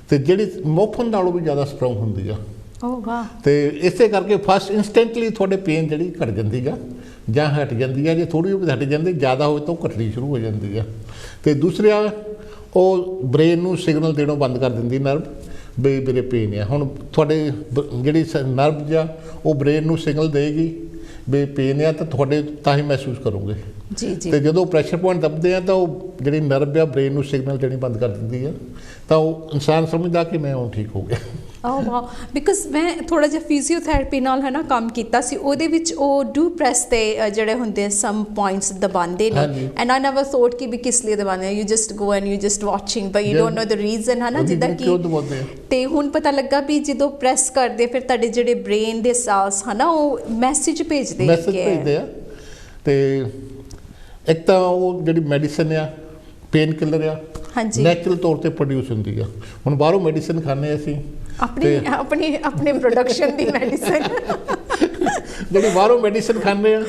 ਅਤੇ ਜਿਹੜੀ ਮੋਫਨ ਨਾਲੋਂ ਵੀ ਜ਼ਿਆਦਾ ਸਟਰੋਂਗ ਹੁੰਦੀ ਆ। ਅਤੇ ਇਸੇ ਕਰਕੇ ਫਸਟ ਇੰਸਟੈਂਟਲੀ ਤੁਹਾਡੇ ਪੇਨ ਜਿਹੜੀ ਘਟ ਜਾਂਦੀ ਆ ਜਾਂ ਹਟ ਜਾਂਦੀ ਆ। ਜੇ ਥੋੜ੍ਹੀ ਜਿਹੀ ਹਟ ਜਾਂਦੀ, ਜ਼ਿਆਦਾ ਹੋਵੇ ਤਾਂ ਉਹ ਘਟਣੀ ਸ਼ੁਰੂ ਹੋ ਜਾਂਦੀ ਆ। ਅਤੇ ਦੂਸਰਾ, ਉਹ ਬ੍ਰੇਨ ਨੂੰ ਸਿਗਨਲ ਦੇਣੋਂ ਬੰਦ ਕਰ ਦਿੰਦੀ ਨਰਵ, ਵੀ ਮੇਰੇ ਪੇਨ ਆ। ਹੁਣ ਤੁਹਾਡੇ ਜਿਹੜੀ ਨਰਵ ਜਾਂ ਉਹ ਬ੍ਰੇਨ ਨੂੰ ਸਿਗਨਲ ਦੇਗੀ ਵੀ ਪੇਨ ਆ, ਤਾਂ ਤੁਹਾਡੇ ਤਾਂ ਹੀ ਮਹਿਸੂਸ ਕਰੋਗੇ। ਅਤੇ ਜਦੋਂ ਪ੍ਰੈਸ਼ਰ ਪੁਆਇੰਟ ਦੱਬਦੇ ਆ, ਤਾਂ ਉਹ ਜਿਹੜੀ ਨਰਵ ਆ ਬ੍ਰੇਨ ਨੂੰ ਸਿਗਨਲ ਦੇਣੀ ਬੰਦ ਕਰ ਦਿੰਦੀ ਆ, ਤਾਂ ਉਹ ਇਨਸਾਨ ਸਮਝਦਾ ਕਿ ਮੈਂ ਹੁਣ ਠੀਕ ਹੋ ਗਿਆ। ਵਾਹ। ਬਿਕਾਜ਼ ਮੈਂ ਥੋੜ੍ਹਾ ਜਿਹਾ ਫਿਜ਼ੀਓਥੈਰੇਪੀ ਨਾਲ ਹੈ ਨਾ ਕੰਮ ਕੀਤਾ ਸੀ, ਉਹਦੇ ਵਿੱਚ ਉਹ ਡੂ ਪ੍ਰੈਸ 'ਤੇ ਜਿਹੜੇ ਹੁੰਦੇ ਸਮ ਪੁਆਇੰਟਸ ਦਬਾਉਂਦੇ ਨੇ, ਐਂਡ ਆਈ ਨੈਵਰ ਥੋਟ ਕਿ ਵੀ ਕਿਸ ਲਈ ਦਬਾਉਂਦੇ, you just go and you just watching, but you don't know the reason, ਹੈ ਨਾ, ਜਿੱਦਾਂ ਕਿ। ਅਤੇ ਹੁਣ ਪਤਾ ਲੱਗਾ ਵੀ ਜਦੋਂ ਪ੍ਰੈਸ ਕਰਦੇ, ਫਿਰ ਤੁਹਾਡੇ ਜਿਹੜੇ ਬ੍ਰੇਨ ਦੇ ਸੈਲਸ ਹੈ ਨਾ, ਉਹ ਮੈਸੇਜ ਭੇਜਦੇ ਆ। ਅਤੇ ਇੱਕ ਤਾਂ ਉਹ ਜਿਹੜੀ ਮੈਡੀਸਨ ਆ, ਪੇਨ ਕਿਲਰ ਆ, ਨੈਚੁਰਲ ਤੌਰ 'ਤੇ ਪ੍ਰੋਡਿਊਸ ਹੁੰਦੀ ਆ। ਹੁਣ ਬਾਹਰੋਂ ਮੈਡੀਸਨ ਖਾਂਦੇ ਅਸੀਂ, ਆਪਣੇ ਪ੍ਰੋਡਕਸ਼ਨ ਦੀ ਮੈਡੀਸਨ, ਜਿਹੜੀ ਬਾਹਰੋਂ ਮੈਡੀਸਨ ਖਾਂਦੇ ਆ,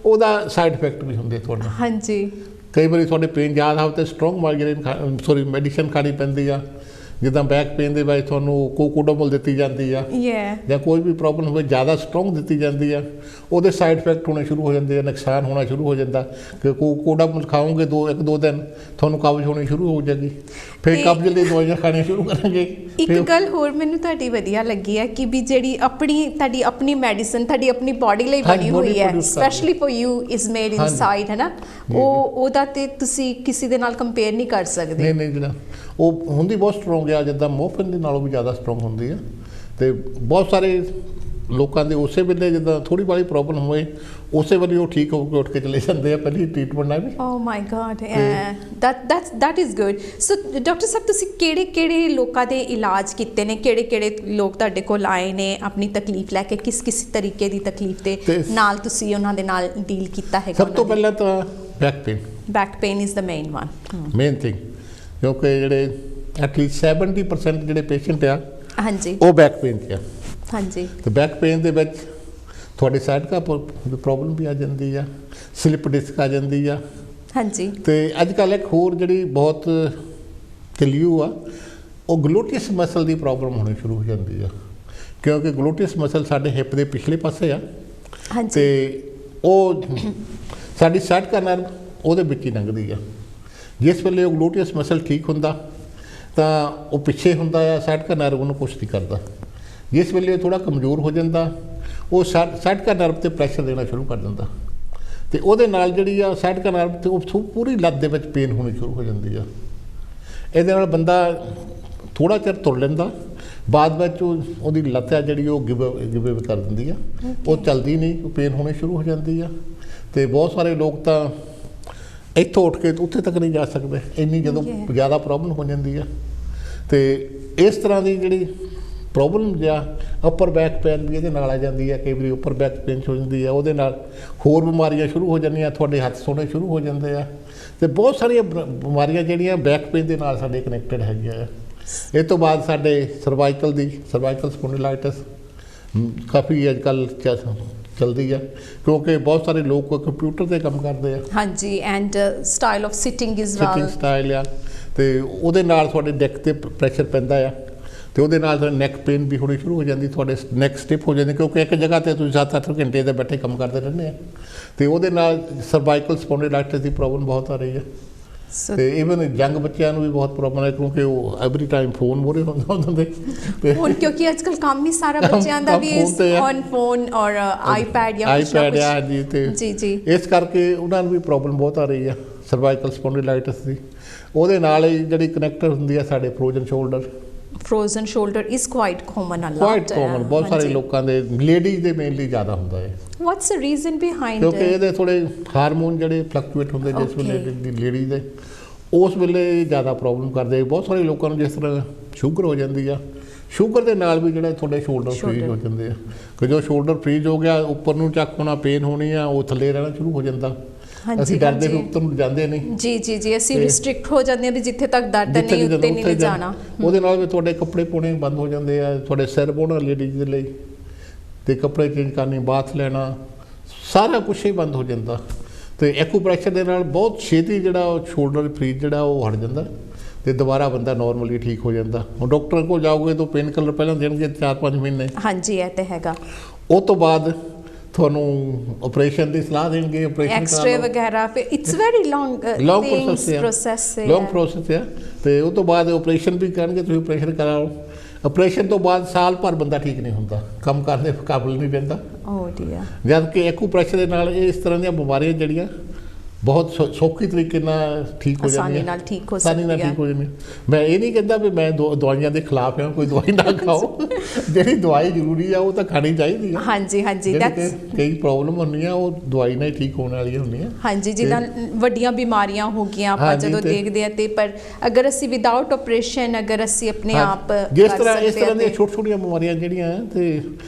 ਉਹਦਾ ਸਾਈਡ ਇਫੈਕਟ ਵੀ ਹੁੰਦੇ ਤੁਹਾਨੂੰ। ਕਈ ਵਾਰੀ ਤੁਹਾਡੇ ਪੇਨ ਜ਼ਿਆਦਾ ਹੋ, ਤੇ ਸਟਰੋਂਗ ਮੈਡੀਸਨ ਖਾਣੀ ਪੈਂਦੀ ਆ, ਜਿੱਦਾਂ ਬੈਕ ਪੇਨ ਦੇ ਵਿੱਚ ਤੁਹਾਨੂੰ ਕੋਕੋਡੋਮਲ ਦਿੱਤੀ ਜਾਂਦੀ ਆ ਜਾਂ ਕੋਈ ਵੀ ਪ੍ਰੋਬਲਮ ਹੋਵੇ ਜ਼ਿਆਦਾ ਸਟਰੋਂਗ ਦਿੱਤੀ ਜਾਂਦੀ ਆ, ਉਹਦੇ ਸਾਈਡ ਇਫੈਕਟ ਹੋਣੇ ਸ਼ੁਰੂ ਹੋ ਜਾਂਦੇ ਆ, ਨੁਕਸਾਨ ਹੋਣਾ ਸ਼ੁਰੂ ਹੋ ਜਾਂਦਾ ਕਿ ਕੋਕੋਡੋਮਲ ਖਾਓਗੇ ਇੱਕ ਦੋ ਦਿਨ ਤੁਹਾਨੂੰ ਕਬਜ਼ ਹੋਣੀ ਸ਼ੁਰੂ ਹੋ ਜਾਏਗੀ, ਫਿਰ ਕਬਜ਼ ਲਈ ਦਵਾਈਆਂ ਖਾਣੀਆਂ ਸ਼ੁਰੂ ਕਰਾਂਗੇ। ਇੱਕ ਗੱਲ ਹੋਰ ਮੈਨੂੰ ਤੁਹਾਡੀ ਵਧੀਆ ਲੱਗੀ ਹੈ ਕਿ ਵੀ ਜਿਹੜੀ ਤੁਹਾਡੀ ਆਪਣੀ ਮੈਡੀਸਨ ਤੁਹਾਡੀ ਆਪਣੀ ਬੋਡੀ ਲਈ ਬਣੀ ਹੋਈ ਹੈ, specially for you is made inside, ਹੈ ਨਾ, ਉਹਦਾ ਤੇ ਤੁਸੀਂ ਕਿਸੇ ਦੇ ਨਾਲ ਕੰਪੇਅਰ ਨਹੀਂ ਕਰ ਸਕਦੇ। ਨਹੀਂ ਜਿਹੜਾ ਉਹ ਹੁੰਦੀ ਬਹੁਤ ਸਟਰੋਂਗ ਆ, ਜਿੱਦਾਂ ਮੋਫਨ ਦੇ ਨਾਲੋਂ ਵੀ ਜ਼ਿਆਦਾ ਸਟਰੋਂਗ ਹੁੰਦੀ ਆ। ਤੇ ਬਹੁਤ ਸਾਰੇ ਲੋਕਾਂ ਦੇ ਉਸੇ ਵੇਲੇ ਜਿੱਦਾਂ ਥੋੜੀ ਬਾਲੀ ਪ੍ਰੋਬਲਮ ਹੋਏ ਉਸੇ ਵੇਲੇ ਉਹ ਠੀਕ ਹੋ ਕੇ ਉੱਠ ਕੇ ਚਲੇ ਜਾਂਦੇ ਆ ਪਹਿਲੀ ਟ੍ਰੀਟਮੈਂਟ ਨਾਲ ਵੀ। Oh my God, that is good। So doctor ਸਾਹਿਬ ਤੁਸੀਂ ਕਿਹੜੇ ਲੋਕਾਂ ਦੇ ਇਲਾਜ ਕੀਤੇ ਨੇ, ਕਿਹੜੇ ਲੋਕ ਤੁਹਾਡੇ ਕੋਲ ਆਏ ਨੇ ਆਪਣੀ ਤਕਲੀਫ ਲੈ ਕੇ, ਕਿਸ ਤਰੀਕੇ ਦੀ ਤਕਲੀਫ ਦੇ ਨਾਲ ਤੁਸੀਂ ਉਹਨਾਂ ਦੇ ਨਾਲ ਡੀਲ ਕੀਤਾ ਹੈਗਾ? ਸਭ ਤੋਂ ਪਹਿਲਾਂ ਤਾਂ back pain is the main thing, ਕਿਉਂਕਿ ਜਿਹੜੇ ਐਟਲੀਸਟ 70% ਜਿਹੜੇ ਪੇਸ਼ੈਂਟ ਆ ਹਾਂਜੀ ਉਹ ਬੈਕ ਪੇਨ 'ਚ ਆ। ਹਾਂਜੀ, ਤੇ ਬੈਕ ਪੇਨ ਦੇ ਵਿੱਚ ਤੁਹਾਡੇ ਸਾਈਡਕਾ ਪ੍ਰੋਬਲਮ ਵੀ ਆ ਜਾਂਦੀ ਆ, ਸਲਿਪ ਡਿਸਕ ਆ ਜਾਂਦੀ ਆ। ਹਾਂਜੀ, ਤੇ ਅੱਜ ਕੱਲ੍ਹ ਇੱਕ ਹੋਰ ਜਿਹੜੀ ਬਹੁਤ ਕਲਿਊ ਆ, ਉਹ ਗਲੂਟੀਅਸ ਮਸਲ ਦੀ ਪ੍ਰੋਬਲਮ ਹੋਣੀ ਸ਼ੁਰੂ ਹੋ ਜਾਂਦੀ ਆ, ਕਿਉਂਕਿ ਗਲੂਟੀਅਸ ਮਸਲ ਸਾਡੇ ਹਿੱਪ ਦੇ ਪਿਛਲੇ ਪਾਸੇ ਆ। ਹਾਂਜੀ, ਤੇ ਉਹ ਸਾਡੀ ਸਾਈਡਕਾ ਨਰਵ ਉਹਦੇ ਵਿੱਚ ਹੀ ਲੰਘਦੀ ਆ। ਜਿਸ ਵੇਲੇ ਉਹ ਗਲੂਟੀਅਸ ਮਸਲ ਠੀਕ ਹੁੰਦਾ ਤਾਂ ਉਹ ਪਿੱਛੇ ਹੁੰਦਾ ਆ, ਸਾਈਡਕਾ ਨਰਵ ਉਹਨੂੰ ਕੁਛ ਨਹੀਂ ਕਰਦਾ। ਜਿਸ ਵੇਲੇ ਥੋੜਾ ਕਮਜ਼ੋਰ ਹੋ ਜਾਂਦਾ ਉਹ ਸਾਈਡਕਾ ਨਰਵ ਤੇ ਪ੍ਰੈਸ਼ਰ ਦੇਣਾ ਸ਼ੁਰੂ ਕਰ ਦਿੰਦਾ, ਤੇ ਉਹਦੇ ਨਾਲ ਜਿਹੜੀ ਆ ਸਾਈਡਕਾ ਨਰਵ ਤੇ ਉਹ ਪੂਰੀ ਲੱਤ ਦੇ ਵਿੱਚ ਪੇਨ ਹੋਣੀ ਸ਼ੁਰੂ ਹੋ ਜਾਂਦੀ ਆ। ਇਹਦੇ ਨਾਲ ਬੰਦਾ ਥੋੜਾ ਚਿਰ ਤੁਰ ਲੈਂਦਾ, ਬਾਅਦ ਵਿੱਚ ਉਹਦੀ ਲੱਤ ਆ ਜਿਹੜੀ ਉਹ ਗਿਵ ਕਰ ਦਿੰਦੀ ਆ, ਉਹ ਚੱਲਦੀ ਨਹੀਂ, ਉਹ ਪੇਨ ਹੋਣੀ ਸ਼ੁਰੂ ਹੋ ਜਾਂਦੀ ਆ। ਤੇ ਬਹੁਤ ਸਾਰੇ ਲੋਕ ਤਾਂ ਇੱਥੋਂ ਉੱਠ ਕੇ ਉੱਥੇ ਤੱਕ ਨਹੀਂ ਜਾ ਸਕਦੇ, ਇੰਨੀ ਜਦੋਂ ਜ਼ਿਆਦਾ ਪ੍ਰੋਬਲਮ ਹੋ ਜਾਂਦੀ ਆ। ਤੇ ਇਸ ਤਰ੍ਹਾਂ ਦੀ ਜਿਹੜੀ ਪ੍ਰੋਬਲਮ ਜਾਂ ਅਪਰ ਬੈਕ ਪੇਨ ਵੀ ਇਹਦੇ ਨਾਲ ਆ ਜਾਂਦੀ ਹੈ, ਕਈ ਵਾਰੀ ਉੱਪਰ ਬੈਕ ਪੇਨ ਹੋ ਜਾਂਦੀ ਹੈ, ਉਹਦੇ ਨਾਲ ਹੋਰ ਬਿਮਾਰੀਆਂ ਸ਼ੁਰੂ ਹੋ ਜਾਂਦੀਆਂ, ਤੁਹਾਡੇ ਹੱਥ ਸੋਣੇ ਸ਼ੁਰੂ ਹੋ ਜਾਂਦੇ ਆ। ਤੇ ਬਹੁਤ ਸਾਰੀਆਂ ਬਿਮਾਰੀਆਂ ਜਿਹੜੀਆਂ ਬੈਕ ਪੇਨ ਦੇ ਨਾਲ ਸਾਡੇ ਕਨੈਕਟਡ ਹੈਗੀਆਂ ਆ। ਇਹ ਤੋਂ ਬਾਅਦ ਸਾਡੇ ਸਰਵਾਈਕਲ ਸਪੌਂਡਿਲਾਈਟਿਸ ਕਾਫੀ ਅੱਜ ਕੱਲ੍ਹ ਚਲਦੀ ਆ, ਕਿਉਂਕਿ ਬਹੁਤ ਸਾਰੇ ਲੋਕ ਕੰਪਿਊਟਰ 'ਤੇ ਕੰਮ ਕਰਦੇ ਆ। ਹਾਂਜੀ, and style of sitting is well style ਆ, ਤੇ ਉਹਦੇ ਨਾਲ ਤੁਹਾਡੇ ਨੈਕ 'ਤੇ ਪ੍ਰੈਸ਼ਰ ਪੈਂਦਾ ਆ, ਤੇ ਉਹਦੇ ਨਾਲ ਨੈਕ ਪੇਨ ਵੀ ਹੋਣੀ ਸ਼ੁਰੂ ਹੋ ਜਾਂਦੀ, ਤੁਹਾਡੇ ਨੈਕ ਸਟਿਫ ਹੋ ਜਾਂਦੀ, ਕਿਉਂਕਿ ਇੱਕ ਜਗ੍ਹਾ 'ਤੇ ਤੁਸੀਂ 7-8 ਘੰਟੇ ਦੇ ਬੈਠੇ ਕੰਮ ਕਰਦੇ ਰਹਿੰਦੇ ਆ। ਤੇ ਉਹਦੇ ਨਾਲ ਸਰਵਾਈਕਲ ਸਪੌਂਡਿਲਾਈਟਿਸ ਦੀ ਪ੍ਰੋਬਲਮ ਬਹੁਤ ਆ ਰਹੀ ਹੈ। ਤੇ ਇਵਨ ਯੰਗ ਬੱਚਿਆਂ ਨੂੰ ਵੀ ਬਹੁਤ ਪ੍ਰੋਬਲਮ ਹੈ, ਕਿਉਂਕਿ ਉਹ ਐਵਰੀ ਟਾਈਮ ਫੋਨ ਮੂਹਰੇ ਹੁੰਦੇ ਤੇ ਹੁਣ ਕਿਉਂਕਿ ਅੱਜ ਕੱਲ੍ਹ ਕੰਮ ਹੀ ਸਾਰਾ ਬੱਚਿਆਂ ਦਾ ਵੀ ਔਨ ਫੋਨ ਔਰ ਆਈਪੈਡ ਜਾਂ ਕੁਛ ਨਾ ਕੁਛ। ਆ ਜੀ ਇਸ ਕਰਕੇ ਉਹਨਾਂ ਨੂੰ ਵੀ ਪ੍ਰੋਬਲਮ ਬਹੁਤ ਆ ਰਹੀ ਆ ਸਰਵਾਈਕਲ ਸਪੌਂਡਿਲਾਈਟਿਸ ਦੀ। ਉਹਦੇ ਨਾਲ ਹੀ ਜਿਹੜੀ ਕਨੈਕਟਰ ਹੁੰਦੀ ਆ ਸਾਡੇ frozen shoulder is quite common ਬਹੁਤ ਸਾਰੇ ਲੋਕਾਂ ਦੇ, ਲੇਡੀਜ਼ ਦੇ ਮੇਨਲੀ ਜ਼ਿਆਦਾ ਹੁੰਦਾ ਹੈ। What's the reason behind? ਕਿਉਂਕਿ ਇਹਦੇ ਥੋੜੇ ਹਾਰਮੋਨ ਜਿਹੜੇ ਫਲਕਚੁਏਟ ਹੁੰਦੇ ਜਿਸ ਵੇਲੇ ਦੀ ਲੇਡੀਜ਼ ਦੇ, ਉਸ ਵੇਲੇ ਜ਼ਿਆਦਾ ਪ੍ਰੋਬਲਮ ਕਰਦੇ। ਬਹੁਤ ਸਾਰੇ ਲੋਕਾਂ ਨੂੰ ਜਿਸ ਤਰ੍ਹਾਂ ਸ਼ੂਗਰ ਹੋ ਜਾਂਦੀ ਆ, ਸ਼ੂਗਰ ਦੇ ਨਾਲ ਵੀ ਜਿਹੜੇ ਤੁਹਾਡੇ ਸ਼ੋਲਡਰ ਫਰੀਜ਼ ਹੋ ਜਾਂਦੇ ਆ, ਕਿ ਜੋ ਸ਼ੋਲਡਰ ਫਰੀਜ਼ ਹੋ ਗਿਆ, ਉੱਪਰ ਨੂੰ ਚੱਕ ਹੋਣਾ, ਪੇਨ ਹੋਣੀ ਆ, ਉਹ ਥੱਲੇ ਰਹਿਣਾ ਸ਼ੁਰੂ ਹੋ ਜਾਂਦਾ। ਅਸੀਂ ਡਰਦੇ ਵੀ ਉੱਤਰ ਨੂੰ ਜਾਂਦੇ ਨਹੀਂ। ਜੀ ਅਸੀਂ ਰਿਸਟ੍ਰਿਕਟ ਹੋ ਜਾਂਦੇ ਆ ਵੀ ਜਿੱਥੇ ਤੱਕ ਦਰਦ ਨਹੀਂ ਉੱਤੇ ਨਹੀਂ ਜਾਣਾ। ਉਹਦੇ ਨਾਲ ਵੀ ਤੁਹਾਡੇ ਕੱਪੜੇ ਪਾਉਣੇ ਬੰਦ ਹੋ ਜਾਂਦੇ ਆ, ਤੁਹਾਡੇ ਸਿਰ ਬੋਣਾ ਲੇਡੀਜ਼ ਦੇ ਲਈ, ਤੇ ਕੱਪੜੇ ਚੇਂਜ ਕਰਨੇ, ਬਾਥ ਲੈਣਾ, ਸਾਰਾ ਕੁਛ ਹੀ ਬੰਦ ਹੋ ਜਾਂਦਾ। ਤੇ ਐਕੂਪ੍ਰੈਸ਼ਰ ਦੇ ਨਾਲ ਬਹੁਤ ਛੇਤੀ ਜਿਹੜਾ ਉਹ ਸ਼ੋਲਡਰ ਫਰੀਜ਼ ਜਿਹੜਾ ਉਹ ਹਟ ਜਾਂਦਾ, ਤੇ ਦੁਬਾਰਾ ਬੰਦਾ ਨਾਰਮਲੀ ਠੀਕ ਹੋ ਜਾਂਦਾ। ਹੁਣ ਡਾਕਟਰ ਕੋਲ ਜਾਓਗੇ ਤਾਂ ਪੇਨ ਕਿਲਰ ਪਹਿਲਾਂ ਦੇਣਗੇ 4-5 ਮਹੀਨੇ। ਹਾਂਜੀ, ਇਹ ਤੇ ਹੈਗਾ। ਉਹ ਤੋਂ ਬਾਅਦ ਤੁਹਾਨੂੰ ਆਪਰੇਸ਼ਨ ਦੀ ਸਲਾਹ ਦੇਣਗੇ, ਆਪਰੇਸ਼ਨ ਐਕਸਰੇ ਵਗੈਰਾ, ਫਿਰ ਇਟਸ ਵੈਰੀ ਲੌਂਗ ਪ੍ਰੋਸੈਸ ਆ। ਤੇ ਉਹ ਤੋਂ ਬਾਅਦ ਆਪਰੇਸ਼ਨ ਵੀ ਕਰਨਗੇ, ਤੁਸੀਂ ਆਪਰੇਸ਼ਨ ਕਰਾਓ। ਆਪਰੇਸ਼ਨ ਤੋਂ ਬਾਅਦ ਸਾਲ ਭਰ ਬੰਦਾ ਠੀਕ ਨਹੀਂ ਹੁੰਦਾ, ਕੰਮ ਕਰਨ ਦੇ ਕਾਬਿਲ ਨਹੀਂ ਰਹਿੰਦਾ। ਓ ਡੀਅਰ। ਜਦ ਕਿ ਐਕੂਪ੍ਰੈਸ਼ਰ ਦੇ ਨਾਲ ਇਸ ਤਰ੍ਹਾਂ ਦੀਆਂ ਬਿਮਾਰੀਆਂ ਜਿਹੜੀਆਂ ਬਹੁਤ ਸੌਖੀ ਤਰੀਕੇ ਨਾਲ ਠੀਕ ਹੋ ਜਾਂਦੀਆਂ, ਆਸਾਨੀ ਨਾਲ ਠੀਕ ਹੋ ਜਾਂਦੀਆਂ। ਮੈਂ ਇਹ ਨਹੀਂ ਕਹਿੰਦਾ ਵੀ ਮੈਂ ਦਵਾਈਆਂ ਦੇ ਖਿਲਾਫ ਹਾਂ, ਕੋਈ ਦਵਾਈ ਨਾ ਖਾਓ। ਜਿਹੜੀ ਦਵਾਈ ਜ਼ਰੂਰੀ ਆ ਉਹ ਤਾਂ ਖਾਣੀ ਚਾਹੀਦੀ ਆ। ਹਾਂਜੀ ਕਈ ਪ੍ਰੋਬਲਮ ਹੁੰਦੀਆਂ ਉਹ ਦਵਾਈ ਨਾਲ ਹੀ ਠੀਕ ਹੋਣ ਵਾਲੀਆਂ ਹੁੰਦੀਆਂ। ਹਾਂਜੀ, ਜਿੱਦਾਂ ਵੱਡੀਆਂ ਬਿਮਾਰੀਆਂ ਹੋ ਗਈਆਂ ਆਪਾਂ ਜਦੋਂ ਦੇਖਦੇ ਆ, ਤੇ ਪਰ ਅਗਰ ਅਸੀਂ ਵਿਦਆਊਟ ਆਪਰੇਸ਼ਨ ਅਗਰ ਅਸੀਂ ਆਪਣੇ ਆਪ ਜਿਸ ਤਰ੍ਹਾਂ ਇਸ ਤਰ੍ਹਾਂ ਦੀਆਂ ਛੋਟੀਆਂ ਬਿਮਾਰੀਆਂ ਜਿਹੜੀਆਂ, ਤੇ